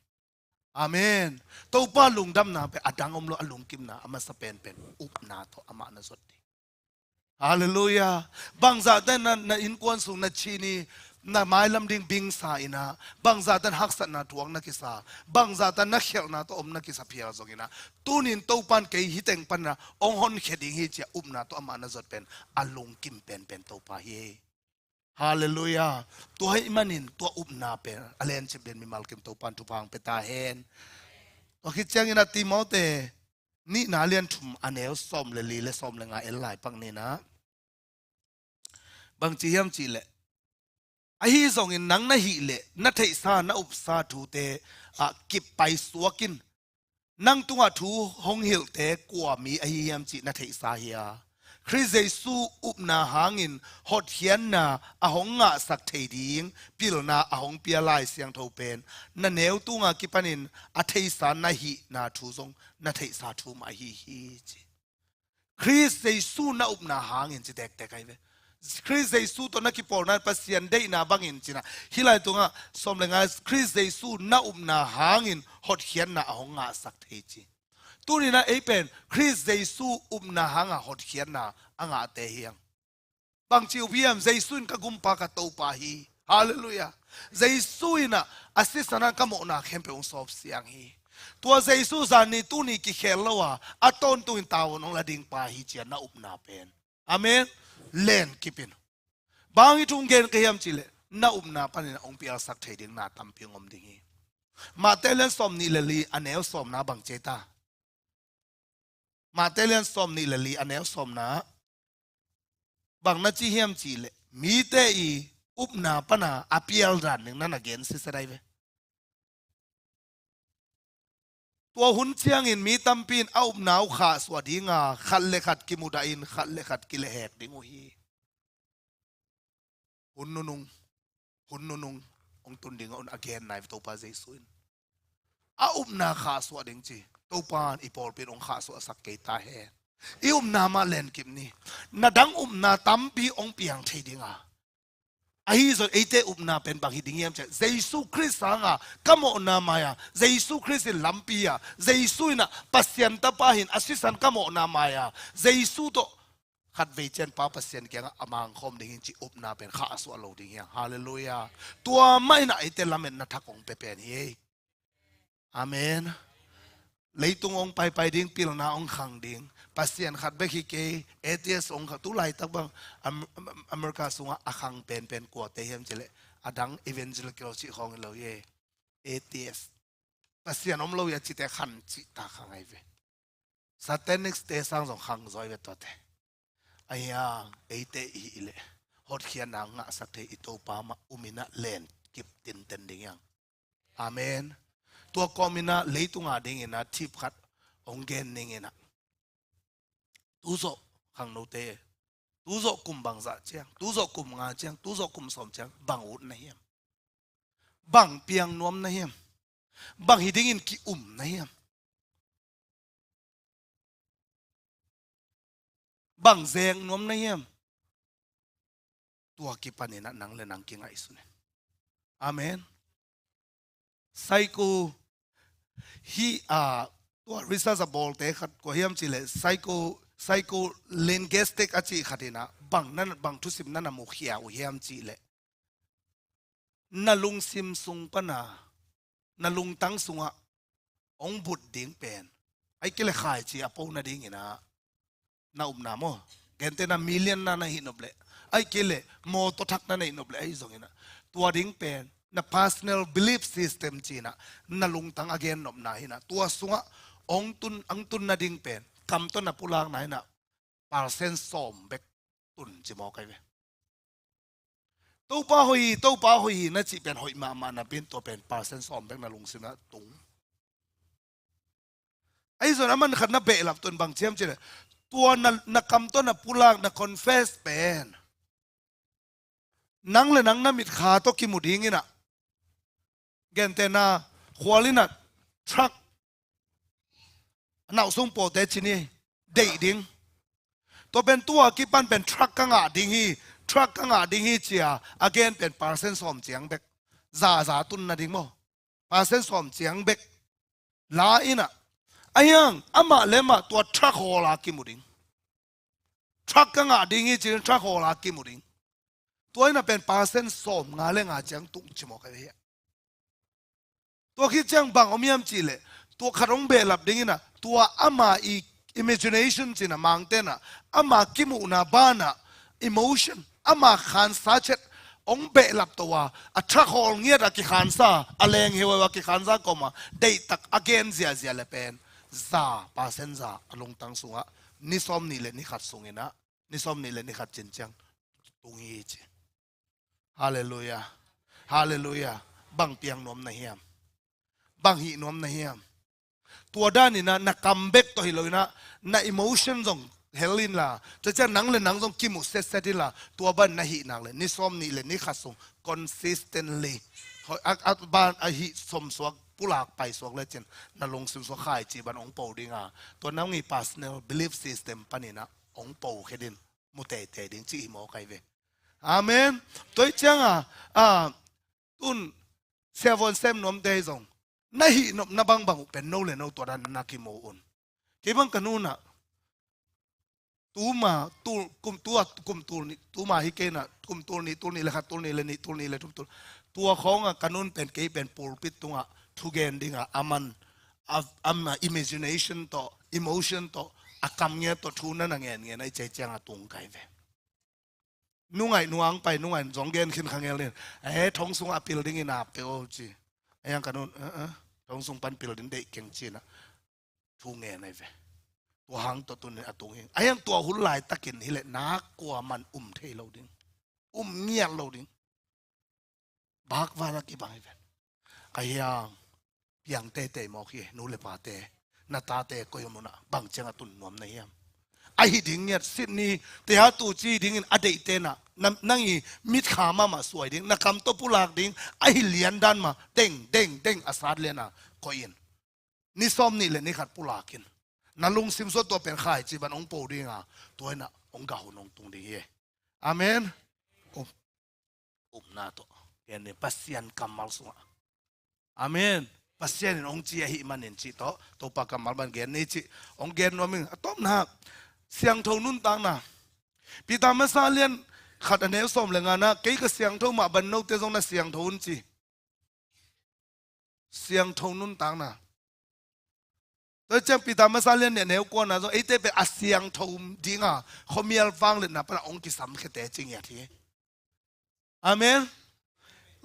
Amen to pa lung dam na pe adang om lo alung kim na ama sa pen up na to ama na zot Hallelujah bangza dan na inkwan sung na chini na mailam ding bing sa ina bangza dan haksat na tuang na kisa bangza dan na khel na to om na kisa phia zongina tunin to pan ke hiteng pan na ong hon kheding hi cha na to ama na zot pen alung kim pen to pa hi Hallelujah to hai manin to na pen alen chip den mi mal kim to pan tu pang peta hen to khit chang ina Timote ni na lian thum anel som le li le som le nga el lai pang ni na bang chi hiam chi le a hi zong in nang na hi le na thei sa na up sa thu te a kip pai suakin nang tunga thu hong hil te kwa mi a hi hiam chi na thei sa hiya Chris Jesu upna hangin hot hian na ahong nga sak thei ding pil na ahong pia lai siang tho pen na neu tunga kipanin a thei sa na hi na thu zong na thei sa thu ma hi chi Chris Jesu na upna hangin chi tek tek ai ve Chris Jesu to na ki por na pasien dei na bangin china hilai tunga som lenga Chris Jesu na upna hangin hot hian na ahong nga sak thei chi Tunina apen Chris Jesu na hanga hot hian na anga te hiang bang chiu biam Jesu ka gumpa ka to pa hi ฮาเลลูยาเจสุยนะอาศิสนันก็โมนาเข้มเป็นองค์สอบเสียงฮีตัวเจสุจานี่ตุนี่กิเคลว่าอัตนตุนตาวนองละดิ่งปาฮิเจียนน่าอุปนาเป็นอาเมนเล่นกิปินบางทุ่งเกณฑ์เกียมจิเลน่าอุปนาปนินองค์เปียสักเทดิ่งนาตัมเพียงอมดิ่งฮีมาเตเลนสอมนี่เลลีอันเอลสอมนาบังเจตามาเตเลนสอมนี่เลลีอันเอลสอมนาบังนัจิเฮียมจิเลมีเตอีอุปนาปนาอภิเอลรันหนึ่งนั่นอเกนสิสไรเวตัวหุ่นเชียงอินมีตัมปินเอาอุปนาขาสวัสดีงาขัดเลขัดกิมุดาอินขัดเลขัดกิเลแหกดิ่งอุฮีหุ่นนุงองตุนดิ่งอุนอเกนนายตัวปาเจสุนเอาอุปนาขาสวัสดีจีตัวปานอีพอลเป็นองขาสวัสสักเกตาเฮอีอุปนามาเล่นกิมนี่นาดังอุปนาตัมปีองเปียงเทดิ่งาไอ้ส่วนไอ้เตอุปนาเป็นบางฮิดิ่งเยี่ยมเช่เจสุคริสต์สังอ่ะก็โมนามายาเจสุคริสต์ลัมปีอ่ะเจสุน่ะปัสเซียนตาปาหินอาศิสันก็โมนามายาเจสุโตขัดเวเจนป้าปัสเซียนแกงอามังคมดิ่งจีอุปนาเป็นข้าสวะโลดิ่งเยี่ยฮาเลลูยาตัวไม่น่ะไอ้เตละเมนนัทักองเปเป็นเฮอาเมนเลยตรงองไปดิ่งปีลนาองขังดิ่งปัสเซียนขัดเบกิเกเอเทียสองขัดตุไลตักบังอเมริกาสุงอาขังเป็นกวดเทียมเจเลอดังอีเวนต์เกลชิของเราเยเอเทียสปัสเซียนอมเราอยากจิตขันจิตาขังไอเวสเตนิกสเตสังสองขังซอยเวตัวเตไอ้ยังเอเตอีเลฮอดเขียนนางะสักเทอิโตปามาอุมินะเลนกิบตินเต็นดิ่งยังอาเมนตัวกอมินะเลยตุงอาดิ่งนะทิพขัดองเกนดิ่งนะตูโซขังโนเตตูโซกุมบังซาเจียงตูโซกุมงาเจียงตูโซกุมสมเจียงบังอุดนะเฮียมบังเปียงนวมนะเฮียมบังฮิดิ่งอินกินะเฮียมบังเซงนวมนะเฮียมตัวกิปันนี่นะนังเลนังกิงไอสุนอาเมนไซโคฮีตัวริซาซาบอลเตะขัดกว่าเฮียมจิเลไซโคเลนเกสเตกอาจีขัดนะบังนั่นบังทุสิมนั่นน่ะมุขยาอุเฮียมจิเลนาลุงซิมซุงปนานาลุงตั้งซุงอ่ะองบุตรดิ่งเป็นไอ้กิเลขายจีอาปูนาดิ่งนะนาอุมนาโมเกนเตนะมิลเลียนนาหินบเลไอ้กิเลโมโตทักนาหินบเลไอ้ส่งนะตัวดิ่งเป็นna personal belief systemจีna lung tang again nom na hina tua sunga ang tun na ding pen kam to na pulang na hina percent som bek tun chi mo kai ve to pa hoi na chi pen hoi ma na pen to pen percent som bek na lung sina tung ai zo na man khat na be lap tun bang chem chi tua na kam to na pulang na confess pen nang le nang na mit kha to ki muding inaเกนเตน่าขวาลินัดทรัคน่าส่งโปรเตชินีเดดิ้งตัวเป็นตัวกี่ปันเป็นทรัคกังอาดิ้งฮีทรัคกังอาดิ้งฮีเจียอเกนเป็นปาร์เซนสอมเจียงเบกซาตุนนาดิ้งโมปาร์เซนสอมเจียงเบกลาอินะไอ้ยังอามาเลมาตัวทรัคโฮลากิมุดิ้งทรัคกังอาดิ้งฮีเจียงทรัคโฮลากิมุดิ้งตัวนี้เป็นปาร์เซนสอมงาเลงอาเจียงตุงจิโมกันเฮียตัวคิดจังบังอมยามจีเลตัวขนมเบลับดิ้งนะตัวอามาอี imagination จีนะมังเตนะอามากิมุนาบานะ emotion อามาขันซาเช็ดองเบลับตัวอัตราโคลเงียดกิขันซาอะไรเงี้ยวกิขันซาก็มาได้ตัก again เสียเลเป็นซาปาเซนซาลงตังสุงะนิสอมนี่เลนิขัดสุงเนะนิสอมนี่เลนิขัดจินจังตุงยีจีฮาเลลูยาฮาเลลูยาบังเปียงนมนะเฮียมบางหินวมนะเฮียมตัวด้านนี่นะนักกัมเบกตัวหิเลยนะนักอิโมชันส่งเฮลินล่ะจะหนังเลยหนังส่งกิมุเซตที่ล่ะตัวบ้านนะหินังเลยนี่ซ้อมนี่เลยนี่ขัดส่ง consistently อัตบ้านอหิสมสวกผู้หลากไปสวกเลยเจนนั่ลงสมสวกขายจีบันองเปาดิ้งอ่ะตัวนั้นมี personal belief system ปนี่นะองเปาแค่ดินมุเตะดิ้งจีหมอไกเวอาเมนตัวจังตุนเซเว่นเซมนวมเตยส่งนาหินบนาบังบังเป็นโนเลนตัวนั้นนักกิโมอุนที่บังกันนู่นน่ะ ตูมาตูกุมตัวกุมตูนี่ตูมาฮิเกนะกุมตูนี่เลยครับตูนี่เลยนี่ตูนี่เลยทุกตัวของกันุนเป็นเกย์เป็นปูลปิดตัวทุกเกนดิ้งอามันimagination ต่อ emotion ต่ออากรรมเงี้ยต่อทุนนั่นเงี้ยในใจจังตุงไก่เวนุ่งไงนุ่งไปนุ่งไงสองเกนขึ้นข้างเงี้ยเลยท้องสูงปิลดิ้งนาเปโอจียังกันุนท้องสูงปันปิลดิ้งเด็กเก่งจีนะทุงเงี้ยในเวตัวหางตัวนี้ตุงเองยังตัวหุ่นลายตะกินนี่แหละนักกว่ามันเทเราดิ้งเงี้ยเราดิ้งบากว่านักกี่บางเวยังยังเตะหมอกเหี้ยนู้เลปาเตะนาตาเตะก็ยังมุนะบางจังตุนนวมในยามไอ้ดิ่งเนี่ยสินี่เตะตูจีดิ่งอดีตเตนะนั่งอีมิดขามาสวยดิ่งนักคำตัวผู้หลักดิ่งไอ้เลียนดันมาเด้งอาสาเลียนะก็ยินนี่ซ้อมนี่เลยนี่ขัดผู้หลักกินนั่นลุงซิมโซตัวเป็นข่ายจีบันองปูดิ่งตัวน่ะองกาหุนองตุงดิ่งเฮอาเมนนาตัวเกนี่ปัสยันกำมัลสุงอาเมนpasien ong chi hi manin chi to pa kamal ban gen ni chi ong gen no ming atom na siang tho nun tang na pita ma sa lian khat ane som lenga na ke ka siang tho ma ban no te jong na siang thon chi siang tho nun tang na to chang pita ma sa lian ne ne ko na zo e te pe a siang tho dinga khomial wang le na pa ong ki sam khe te ching ya thi amen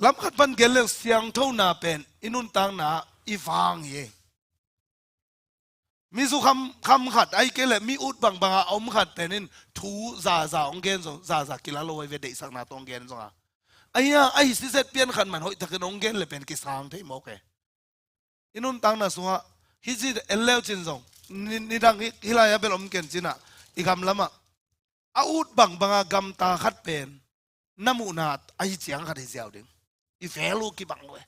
ลำขัดปันเกลือเสียงเท่านาเป็นอินุนตังนาอีฟางเย่มีสุคำขัดไอ้เกลือมีอุดบางเอาขัดเป็นนินทูซาองเกนซากิลาโลเวเดสักนาตองเกนซงอ่ะไอ้ยังไอ้สิเซตเปลี่ยนขันมันหอยตะกันองเกนเลยเป็นกิสางที่หมอกเออินุนตังนาสุงอ่ะฮิจิเอลเลวจินซงนี่ดังฮิลายาเบลอมเกนจินะอีกคำละมาอาอุดบางกำตาขัดเป็นน้ำมูนาไอ้เจียงขัดเสียวดึงอีเฟลูกี่บังเลย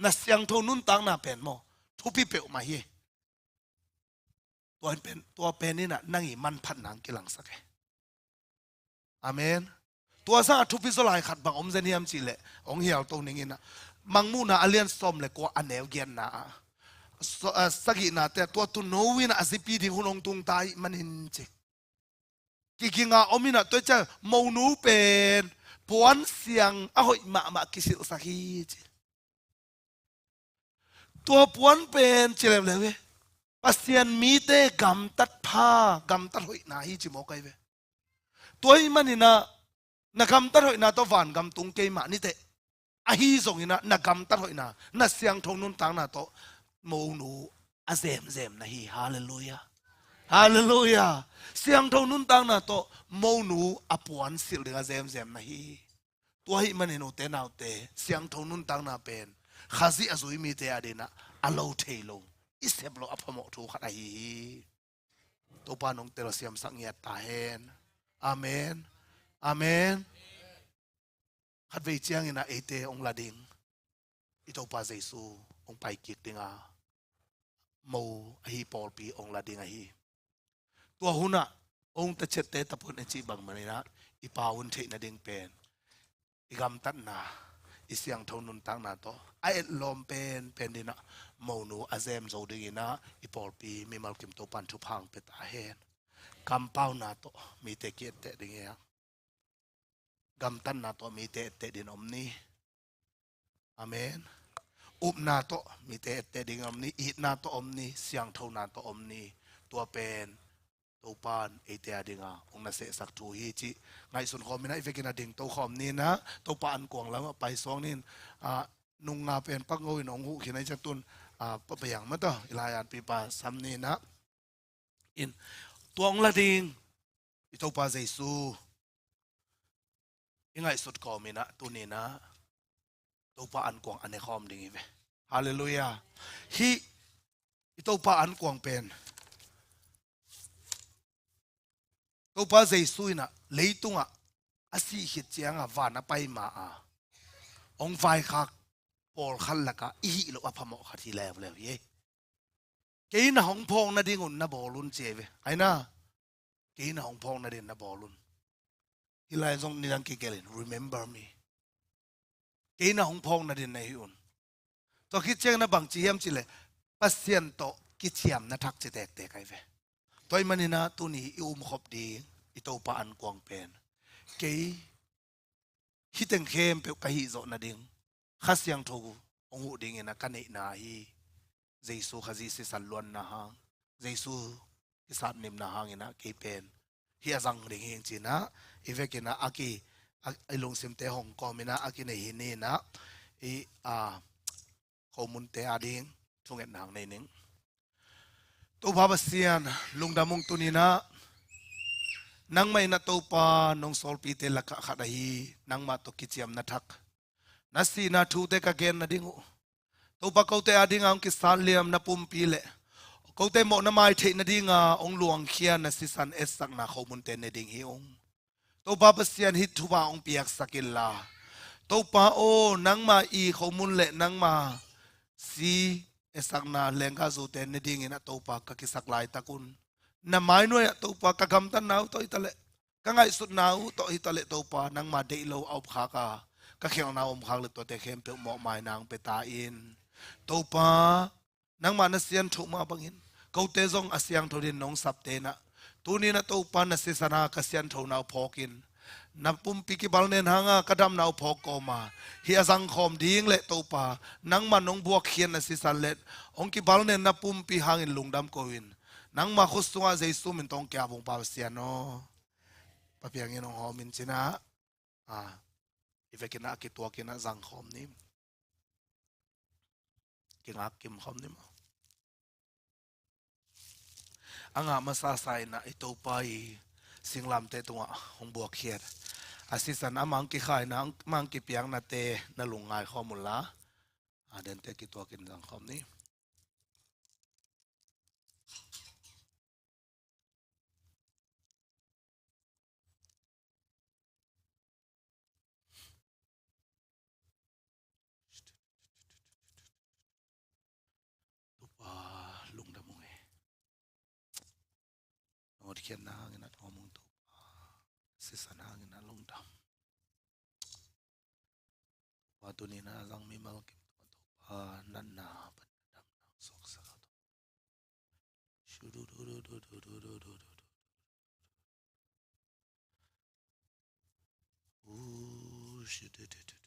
น่ะเสียงทนุนตังน่ะเป็นโมทุบพี่เปียวมาเฮตัวเป็นนี่น่ะนั่งอีมันพันนังกิลังสักอาเมนตัวซาทุบพี่สลายขัดบังอมเจนียมจีเละองเหี่ยวตรงนี้นะมังมูน่ะอเลียนซอมเลยกว่าอันเนวเกียนนะสักอีน่ะแต่ตัวตุนโนวินะอสิปีที่หุ่นองตุงตายมันหินจิกิงาอมิน่ะตัวจะโมนูเป็นปวนเสียงอ้อยมากิสิลสักทีตัวปวนเป็นเฉลยเลยเว้ยปัสเซียนมีเตกำตัดผ้ากำตัดหอยนาฮีจิโมกไอเว้ยตัวอีมันนี่นะกำตัดหอยนาตัวฝันกำตุงเกยมานี่เตอาฮีส่งนี่นะกำตัดหอยนาเสียงทงนุนตังนะตัวโมนูอาเซมนะฮีฮาเลลูยาฮาเลลูยาเสียงทงนุนตังนะโตโมนูอปวนสิลเดงเซมนะฮีตัวฮิมันเห็นโอเตนเอาเตเสียงทงนุนตังนะเป็นข้าศึกอสุยมีเตอเดนะอโลเทโลอิเซบโลอพมอทูขัดไอตัวปานองเตลเสียมสังเงียตาเฮนอาเมนอาเมนขัดเวเจียงอินะเอเตองลาดิงอิตัวปาเจซูองไปกิกดิงาโมอฮีปอลปีองลาดิงาฮีตัวหุ่นอ่ะองตะเชตเตตะพุนเอจีบังมันนะอีปาวุนเทนดิงเป็นอีกำตันนาอีเสียงทนุนตังนาโตไอลมเป็นดินะโมนูอาเซมโซดิงนะอีปอลปีมีมัลกิมโตปันทุพังเปตาเฮนกำเป้านาโตมีเตเกียเตดิงเองกำตันนาโตมีเตดินอมนี้อาเมนอุบนาโตมีเตดิงอมนี้อีนาโตอมนี้เสียงทนาโตอมนี้ตัวเป็นตัวปานเอเตียดิงาองนาเสสักทูฮีจิไงส่วนคอมินะอีเฟกินาดิงตัวคอมนี้นะตัวปานกวงแล้วไปสองนี่นุงงาเป็นปักโง่นองหูขีนในจัตุนปะเปียงมั้งต่ออิลายานปีปาซัมนี่นะอินตัวองละดิงอีตัวปาเจซูยังไงสุดคอมินะตัวนี้นะตัวปานกวงอันในคอมดิงอีเวฮาเลลูยาฮีอีตัวปานกวงเป็นตัวป้าใจซุยนะเลยตุงอ่ะอาศัยเหตุเจียงอ่ะวานะไปมาองไฟคักปอลขันละกะอีหลวะพะหมอขัดที่แล้วเย่เกย์น่ะหงพงนะดิ่งอุ่นนะบอลุนเจเวไอ้น่ะเกย์น่ะหงพงนะดิ่งนะบอลุนที่ไรทรงนี่ดังเกเกลิน remember me เกย์น่ะหงพงนะดิ่งนะฮิอุ่นตัวคิดเจียงนะบางจีเอ็มจีเลยปัสเซียนโตกิเชียมนะทักจะแตกไอ้เว toy manina tuni khop di ito pa an kwang pen ke hiteng khem pe ka hi zo na ding khasyang thogu ongu ding ina kanei na hi Jesu khazi se salwan na hang Jesu kisat nim na hang ina ke pen hi azang ring hing china ivekina aki ilong simte hong komina aki nei hi ni na i khomun te ading thunget nang nei ning to baba sian lungdamung tunina nang mai na to pa nong sol pi te laka khada hi nang ma to kichiam na thak na si na thu te ka gen na dingu to pa ko te ading ang ki san liam na pum pi le ko te mo na mai the na dinga ong luang khian na si san es sak na khomun te ne ding hi ong to baba sian hi thu ba ong piak sakilla to pa o nang ma i khomun le nang ma si esak na lenga zo te ne ding ina to pa ka kisak lai takun na mai no ya to pa ka gam tan nau to itale ka ngai sut nau to itale to pa nang ma de lo au kha ka khel na om khang le to te khem pe mo mai nang pe ta in to pa nang ma na sian thu ma bangin ko te zong asyang thorin nong sap te na tu ni na to pa na se sana ka sian tho nau phokin na pum pi ki bal nen hanga kadam nau phok ko ma hi azang khom ding le to pa nang ma nong buak khian na si san let ong ki bal nen na pum pi hangin lungdam ko win nang ma khustunga Jesu min tong kya bong pa sian no papiang in ong homin china ivekina ki to kina zang khom ni kinga kim khom ni ma anga masa sai na ito pa I singlam te tunga hong buak khiat asisan amang ki khai na mang ki piang na te na lungai khomula aden te ki to kin zang khom ni khian na ngina thomung to se sana ngina lungdam wa tu ni na zang mi mal kim to pa nan na pat dam nang sok sa to shu du du du du du du du du u shu du du du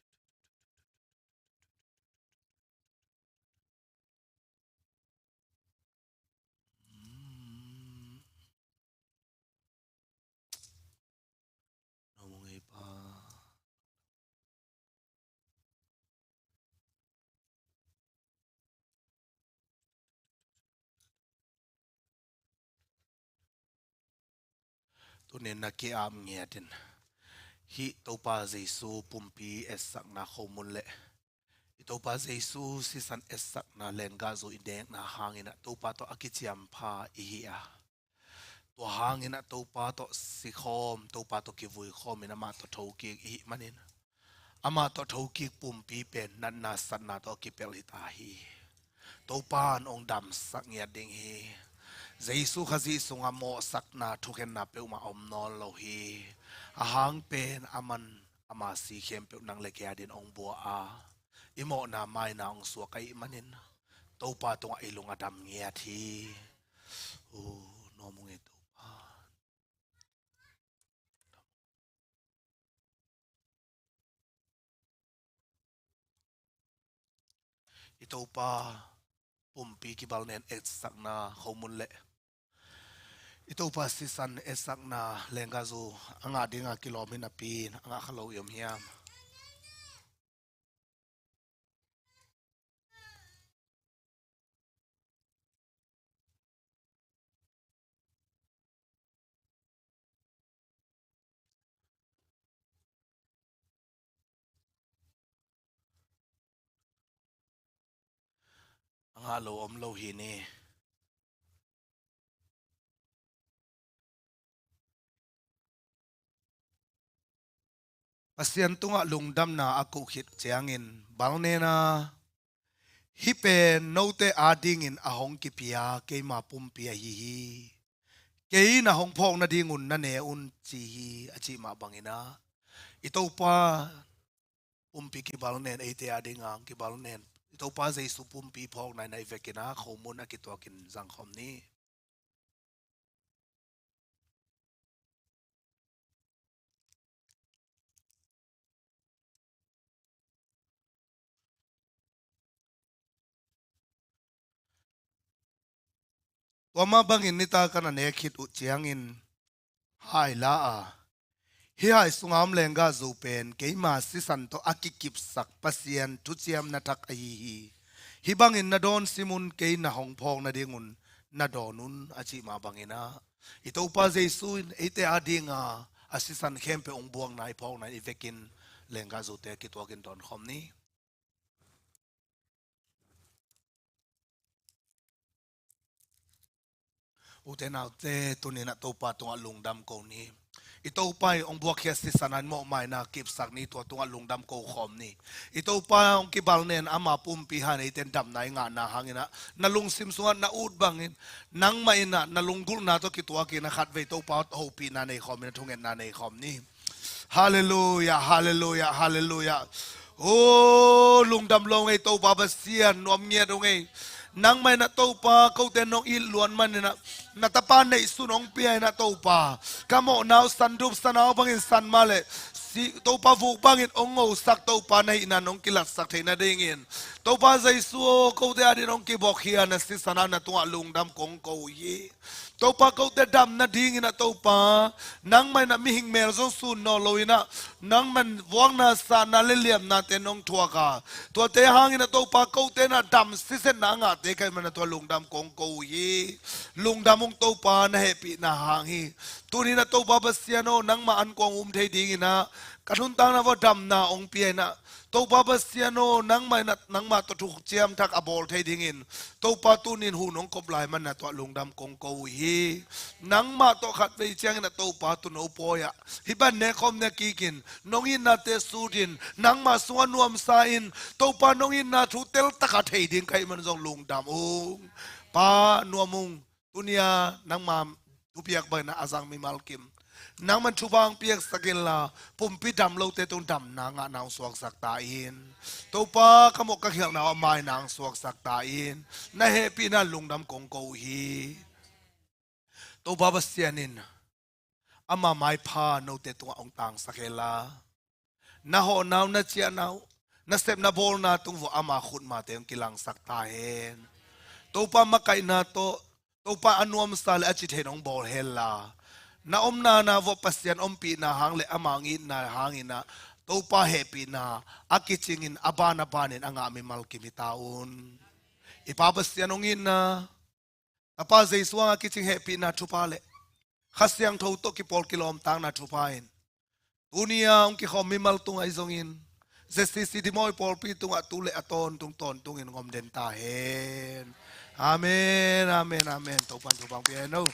tu nen na ki am nge tin hi to pa Jesu pumpi esak na khomun le to pa Jesu si san esak na lenga zo indek na hangina to pa to akichiam pha I hi a to hangina to pa to si khom to pa to ki vui khom ina ma to thoki hi manin ama to thoki pumpi pen nan na san na to ki pel hi ta hi to pan ong dam sak nge ding hi Jesu khazi sunga mo sakna thuken na pe ma om nol lo hi ahang pen aman ama si khem pe nang le kya din ong bo a imo na mai na ong su kai manin to pa to ai lunga dam nge thi o no mung e to pa ito pa pumpi ki balnen et sakna khomun le ito pa si san esak na lenga zo anga dinga kilomina pin anga khalo yom hiam anga lo om lo hi ni pasian tunga lungdam na aku khit chiangin balne na hipe note ading in ahong ki pia ke ma pum pia hi ke na hong phong na dingun na ne un chi hi achi ma bangina ito pa pumpi ki balnen ate ading ang ki balnen ito pa Jesu pumpi phong na na ivekina khomun akitwakin zang khom ni ตัวมาบังอินนิตากันเนคิดอุเจียงอินหายละhi hai sungam lenga zu pen keima sisan to akikiп sak pasien tuchiam na thak ai hi bangin na don simun ke na hong phong na dingun na donun achi ma bangina ito pa jesu ite adinga asisan khempe ong buang nai phong na ivekin lenga zu te kitwakin don khomni uten autte tunina to pa to lungdam ko ni ito pa ang buwak si sanan mo may na kipsak ni to tunga lungdam ko khom ni ito pa ang kibal nen ama pumpihan iten dam na nga na hangina nalungsim sungan na udbangin nang maina nalunggul na to kitwa kina khatve to pa hopi na nei khom na thungen na nei khom ni hallelujah hallelujah hallelujah oh lungdam long ito babasian nom nge dong nang may na to pa kau tenong iluan man na natapan na isunong piyay na to pa kamo now sandup sanaw bangin san male si to pa vuk bangin ongo sak to pa na inanong kilat sak thay na dingin to pa zay suo kau te adinong kibok hiya na si sana na tunga lungdam kong kau ye to pa kau te dam na dingin na to pa nang may na mihing merzo sun no loina nang man wang na sa na liliam na tenong tuwa ka to te hangin na to pa kau te na dam sisen na nga te kay man na to lungdam kong kau ye lungdam mong to pa na happy na hangi tuni na to pa basiano nang maan kong thay dingin na kanuntang na wa dam na ong piyay na to pa basiano nang may na nang matutuk chiam tak abol thay dingin to pa tunin hunong koblay man na to lungdam kong kau hi nang mato khat ve chiang na to pa tu no poya hiban ne kom na kikin nongin na te sudin nang ma suan nuam sa in to pa nongin na thu tel taka thay ding kai man jong lungdam ong pa nuamung tunia nang ma tupiak ba na azang mi malkim nang man chubang piak sakil la pumpi dam lo te tung dam na nga nang suak sak ta in to pa kamok ka hiang na mai nang suak sak ta in na happy na lungdam kong ko hi to pa basianin ama mai pha no te tung ong tang sakela na ho naw na chia naw na step na bol na tung vo ama khut ma te kilang sak ta hen to pa makai na to pa anuam sal achi thenong bol hella na omna na vo pasyan ompi na hang le amangin na hangin na to pa happy na akichingin abana banin ang ami malkimi taon ipabasyan ongin na apa zeiswa akiching happy na chupale khasyang tho to ki pol kilom tang na chupain dunia ong ki khom mi mal tung ai zongin zesi di moi pol pi tung atule aton tung ton tung in ngom den ta hen amen amen amen to pan to bang piano